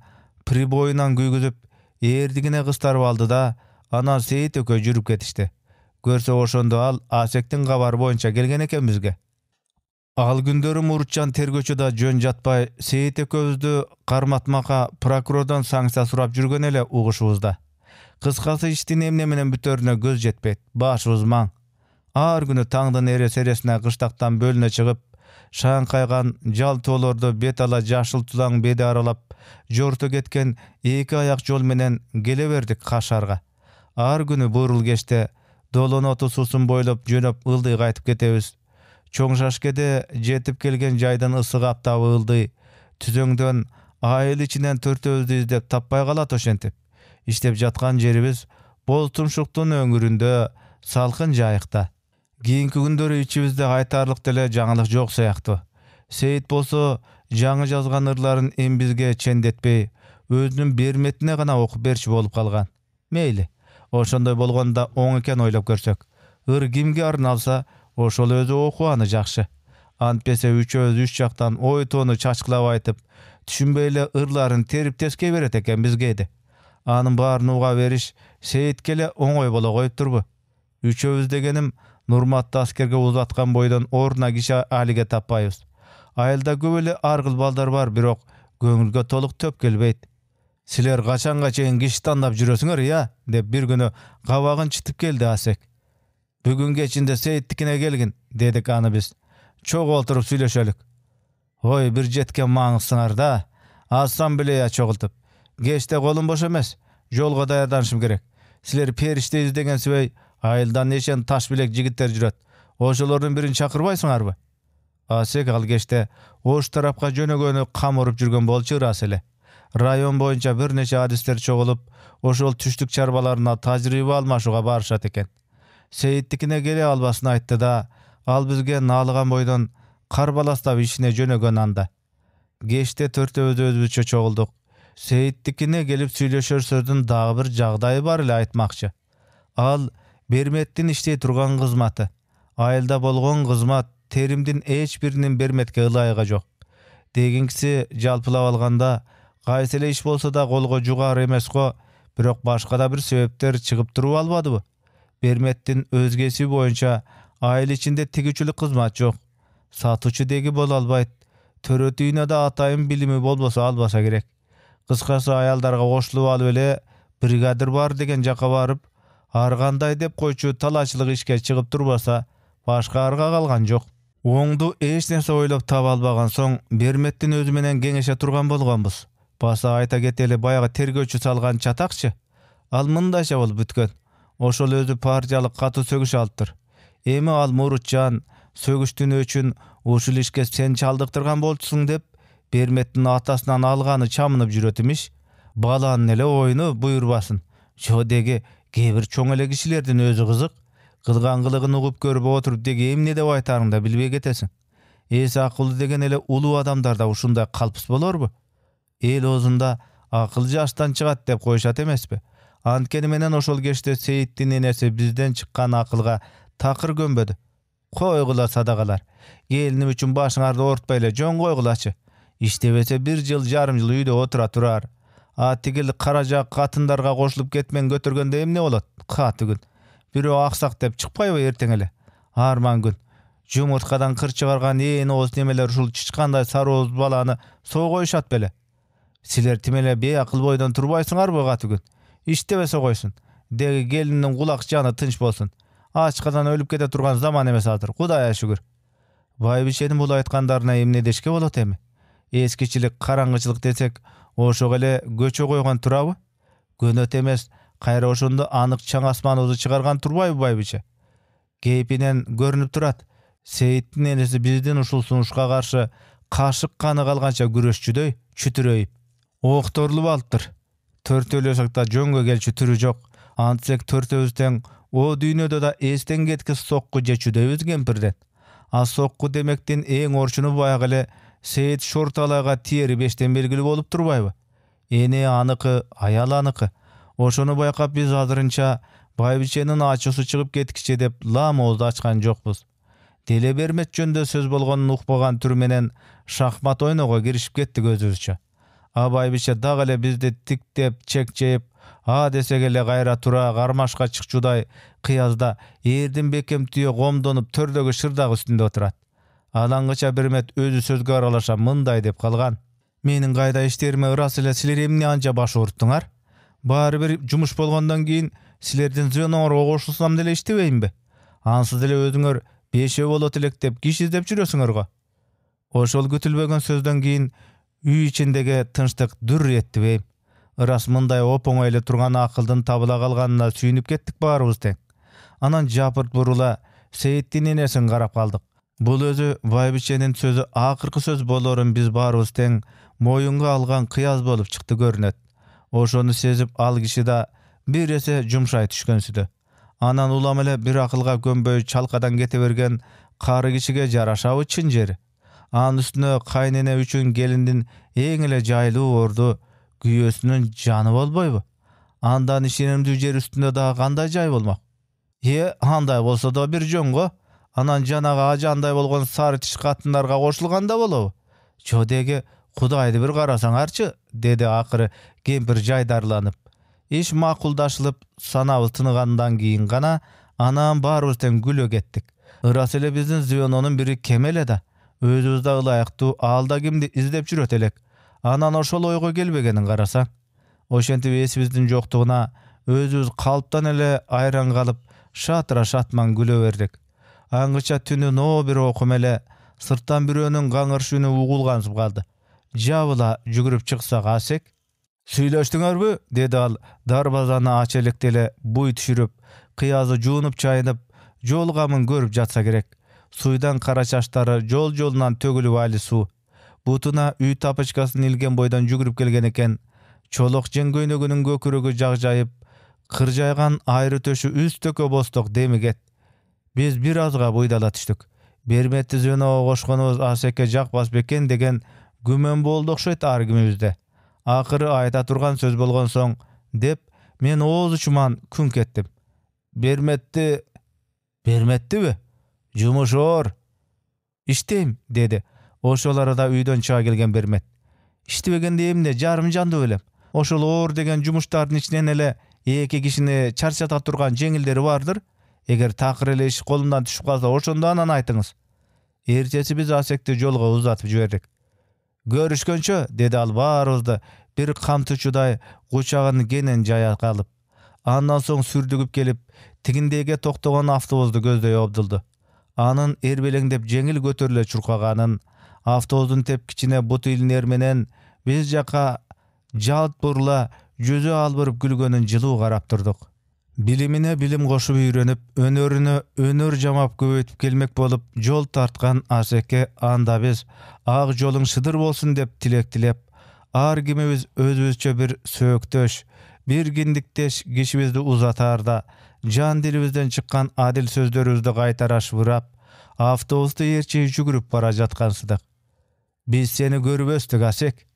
priboyundan güýgüzüp, erdigine gystarıp aldı da, ana Seyit ökö jürüp ketişdi. Görse oşonda al Asektin gabar boyunça gelgen eken bizge. Al gündörü Murutcan tergöçü da jön jatpay Seyit ököbüzdü karmatmaka prokurordan sanksiya surap jürgen ele uguşubuzda. Kıskası iştin emne menen bütörüne göz jetpeyt, başыбыз maň. Ar günü taňdan ere seresine kıştaktan bölüne çıkıp, şaň kaygan jal tolordu bet ala jaşıl tulaň bedi aralap, jortu ketken iki ayak jol menen gele berdik Kaşarga. Ar günü burul geçte, dolonotu susun boylop jönöp ıldy gaýtyp ketebиz. Çoň şaşkede jetip kelgen jaýdan ısyk aptaby ıldy. Tüzöňden aýyl içinden törtöbüzdi izlep tappay galat oşentip. İştep jatkan jeribиz bol tumşuktun öňüründe, salkyn jaýykda. Kийinki gündörü içibizde gaýtarlyk dele jaňylyk jok saýakdy. Seyit bolsa jaňy жазган ırlaryn em bizge çendetpey, özünün bermetine gana okup berçi bolup kalgan. Meyli, oşondoy bolgonda oň eken oýlap görsek. Yr kimge arnalsa, oşol özü okuany jakşy. Antpese üçöz üç jaktan oý tonu çaçkylap aýtyp, düşünbeýle ırlaryn terip teske beret eken bizgeydi. Anın baryny uga beriş Seyit kele oňoý bola goýup durbu. Üçöz degenim Nurmatty askerge uzatkan boydan oruna gişe alige tappaýyz. Aýylda köbeli argyl balдар bar, birok göňülge toluk töp gelbeyt. Siler gaçanga çeýin giş tandap jüresiňer ya, dep bir günü gabagyn çıtıp geldi Asek. Bugün geçinde Seyitdikine gelgin, dedik anı biz. Çok olturup süýleşelik. Oy bir jetken maňysyňar da, azsam bile ya çogultup. Geçte golum boş emes, jolga daýardanşym gerek. Siler perişte izlegen sübey, aýyldan neşen taş bilek jigitler jüret. Oşolardan birini çakırbaýsyňarby? Asek al geçte oş tarapka jönögönü kam urup jürgen bolçur asele. Rayon boyunca bir neçe adisler çogulup, oşol tüşlük çarbalaryna tajribe almaşuga barışat eken. Seyitdikine gele albasyny aýtdy da, al bizge nalygan boydan karbalastap işine jönögön anda. Geçte törtöbüz özbüçe çogulduk. Seyitdikine gelip süýleşer sözdün dagı bir jagdaýy bar ele aýtmakçy. Al bermetdin iştey turgan kızmatı. Aýylda bolgon kızmat terimdin hiç birinin bermetke ılaýyga jok. Deginkisi jalpylap alganda, gaýsyle iş bolsa da golga jugar emesko, birok başga da bir sebepler çıkıp turup almadyby. Bermetdin özgesi boýunça aýyl içinde tigüçülük kızmat jok. Satyçy degi bol albayt. Töretüýüne da ataýyn bilimi bolbasa albasa gerek. Kıskası aýaldarga goşulup alyp ele brigadir bar degen jaka baryp, arganday dep koyçu talaçlyk işke çıkıp turbasa, başka arga kalgan jok. Oňdy eç nerse oýlap taba albagan soň Bermettin özü menen geňeşe turgan bolganbys. Basa aýta geteli bayagy tergöçü salgan çatakçy. Al mındaşa bolup bütken. Oşol özü partiýalyk gaty sögüş alypdyr. Emi al Murutjan sögüşdüğün öçün uşul işke sen çaldyktyrgan bolçusun dep Bermettin atasынан algany çamynyp jüretimiş. Balanyň ele oýunu buýurbasyn. Şodegi gebir çoň ele kişilerden özü gyzyk. Kılgan kılıgını ugup görüp oturup dege emne dep aytaryň da bilbey getesin. Esi akıllı degen ele ulu adamlarda uşunday kalpys bolorbu? El ozunda akılcı açtan çıgat dep koyuşat emespi? Antkeni menen oşol geçte Seyittin enesi bizden çıkkan akılga takır gömbödü. Koygula sadagalar. Gelinim üçün başıňarda ortpaýla jon koygulaçy. İştebese 1 ýyl jarym ýyl üýde otura turar. Atigil karajak katındarga koşulup ketmen götürgende emne bolat? Katygın. Biri aksak dep çıkpaýby erteň ele. Arman gün. Jumurtkadan kır çıgargan en oz nemeler uşul çyçkanday sary oz balany sow goýuşat bele. Siler timele be akıl boydan turbaýsyňar bu Katygün. İştebese goýsun. Degi geliniň kulak jany tynç bolsun. Açkadan ölüp kete turgan zaman emes adyr. Hudaýa şükür. Baýbişeniň bul aýtgandaryna emne deşke bolat emi? Eskiçilik, karaňgyçylyk desek, oşo ele göçe goýgan turaby? Gönöt emes, gaýra oşonda anyk çaň asman ozy çygargan turbaýby baýbyçe? Geypinen görünüp turat. Seyittin enesi bizden uşul sunuşka karşı kaşık kanı kalgança güreşçüдөй çütüreyip. Oktorlup alypdyr. Törtölösakda jөнгө gelçi türü jok. Antsek törtöbüzden o düýnede da esten getkis sokku jeçüdeýiz kempirden. A sokku demekden eň orçuny baýag ele Seyit şortalaga tiýeri 5den belgili bolup turbaýby? Ene anyky, ayal anyky. Oşonu baýkap biz hazırınça baýbyçeniň açysy çygyp ketkiçe dep lam ozda açkan jokbuz. Dele bermet jönde söz bolganyny ukpagan tür menen şahmat oýnoga girişip ketdik özübüzçe. A baýbyçe dag ele bizde tiktep, çekjeyip, ha desek ele gaýra tura garmaşga çykçuday kıyazda erdim bekem tüye gomdonup tördögi şırdak üstünde oturat. Alangıça Bermet özü sözgö aralaşa mınday dep kalgan. Meniň gaýda işlerime ıras ele siler emne anja baş urutdyňar? Bari bir jumuş bolgandan keyin silerden zönoňor goşulsam dele iştebeýinbi? Ansız dele özüňer beşe bolat elek dep kiş izdep jüresiňerga. Oşol gütülbegen sözden keyin üý içindegi tınçlyk dür etdi beýim. Iras mınday opoň ele turgan akyldyň tabıla kalganyna süýnüp ketdik barybız teň. Anan japyrt burula Seyittin enesine garap kaldyk. Bul özü baýbyçeniň sözü akyrky söz bolorun biz barybız teň moýunga algan kıyaz bolup çykdy görünet. Oşonu sezip al kişi da bir ese jumşaý düşkensidi. Anan ulam ele bir akılga gömböý çalkadan getebergen kary kişige jaraşaby çyn jeri. Anın üstüne kaynene üçün gelindin eň ele jaýly ordu güýösünün jany bolboýby? Andan işenemdi jer üstünde daha kanday jaý bolmak? Handay bolsa da bir jöngo. Anan janaga ajanday bolgon sary tiş katınlarga goşulganda bolaby. Çodegi Hudaýdy bir garasaňarçy, dedi akyrı kempir jaýdarlanyp. İş makuldaşylyp sanaby tynygandan keyin gana anam barybızdan gülö getdik. Iras ele bizdin ziyononyň biri kemele da. Özübüzde ılaýakdy alda kimdi izdep jüretelek. Anan oşol oýga gelbegeniň garasaň. Oşentip esimizdin jokduguna özübüz kalpdan ele aýran galyp şatyra şatman gülö berdik. Aňyça tünü no bir okum ele sırtdan biröňüň gaňyrşyny ugulgansyp galdy. Jabıla jügürüp çyksak asek. Süýleşdiňerbi? Dedi al darbazany açelektele buý düşürüp, kıyazy juunup çaýynyp, jol gamyn görüp jatsa gerek. Suýdan kara çaşdary jol-jolundan tögülüp aly su. Butuna üý tapıçkasyny ilgen boydan jügürüp gelgen eken. Çolok jeňgöýneginiň göküregi jagjaýyp, kyrjaýgan aýry töşü üstöke bostok demiget. Biz bir azga buýdala düşdük. Bermetdi zönoga goşganybız aseke jakbas beken degen gümen boldy okşaýt argymyzda. Akyrı aýta turgan söz bolgon soň dep men oz uçman kün ketdim. Bermetdibi? Jumuşor. İştem, dedi. Oşol arada üýden çyga gelgen Bermet. İştebegende emne jarym jandy ölem. Oşol or degen jumuşlaryň içinden ele eki kişini çarçata turgan jeňilleri bardyr. Eger takır ele iş kolundan düşüp kalsa oşonda anan aýtyňyz. Ertesi biz asekde jolga uzatyp jüberdik. Görüşgönçö, dedi al barybızda bir kamtyçuday guçagyny genen jaýa kalyp. Andan soň sürdügüp gelip tigindege toktogan awtobusdy gözдөй obduldy. anın erbelеңдеп жеңил көтөрүлө çurkaганын, avtobustun tepkiçine but ilinер менен biz жака жалт бурла жүзү албырып күлгөнүн жылуу карап турдук. Bilimine bilim koşup үйрөнүp, önörüne önör jamap köbөйтүp kelmek bolup жол тарткан Асеке анда biz ак жолуң шыдыр болсун деп тилек тилеп, ар кимибиз өзүбүзчө bir сөктөш, bir киндиктеш кишибизди узатаарда, жан дилибизден чыккан адил сөздөрүбүздү кайтара шыбырап, автобусту ээрчи жүгүрүп бара жаткансыдык. Biz seni көрбөстүк, Асек.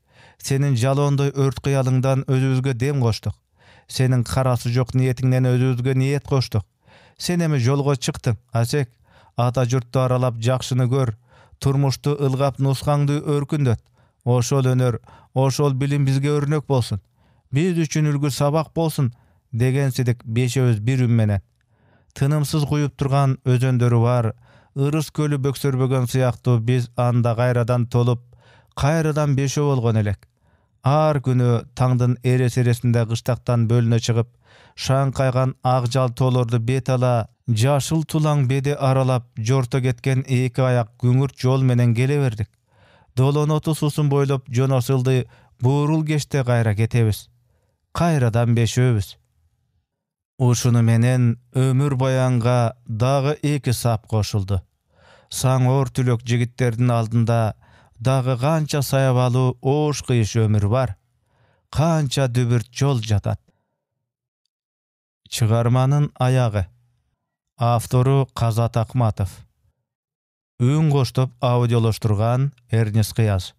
Senin жалондой өрт кыялыңдан өзүбүзгө дем коштук. Senin karası жок ниетиңнен өзүбүзгө ниет коштук. Sen эми жолго чыктың, Асек. Ата журтту аралап жакшыны көр, турмушту ылгап нускаңды өркүндөт. Ошол өнөр, ошол билим бизге өрнөк болсун. Биз үчүн үлгү сабак болсун дегенсидик бешөөбүз бир үн менен. Тынымсыз куюп турган өзөндөрү бар, ырыс көлү бөксөрбөгөн сыяктуу біз анда кайрадан толуп, кайрадан бешөө болгон элек. Ар күнү таңдын эрес-эресинде кыштактан бөлүнө чыгып, шаңкайган ак жал тоолорду бет ала, жашыл тулаң беди аралап жорто кеткен эки аяк күңүрт жол менен келе бердик. Долоноту суусун бойлоп жоносулды буурул кечте кайра кетебиз. Кайрадан бешөөбүз. Ушуну менен өмүр баянга дагы эки сап кошулду. Саңор түлөк жигиттердин алдында дагы канча саябалуу оош кыйыш өмүр бар, канча дүбүрт жол жатат. Чыгарманын аягы. Автору Казат Акматов. Үн коштоп аудиолоштурган Эрнест Кыяз.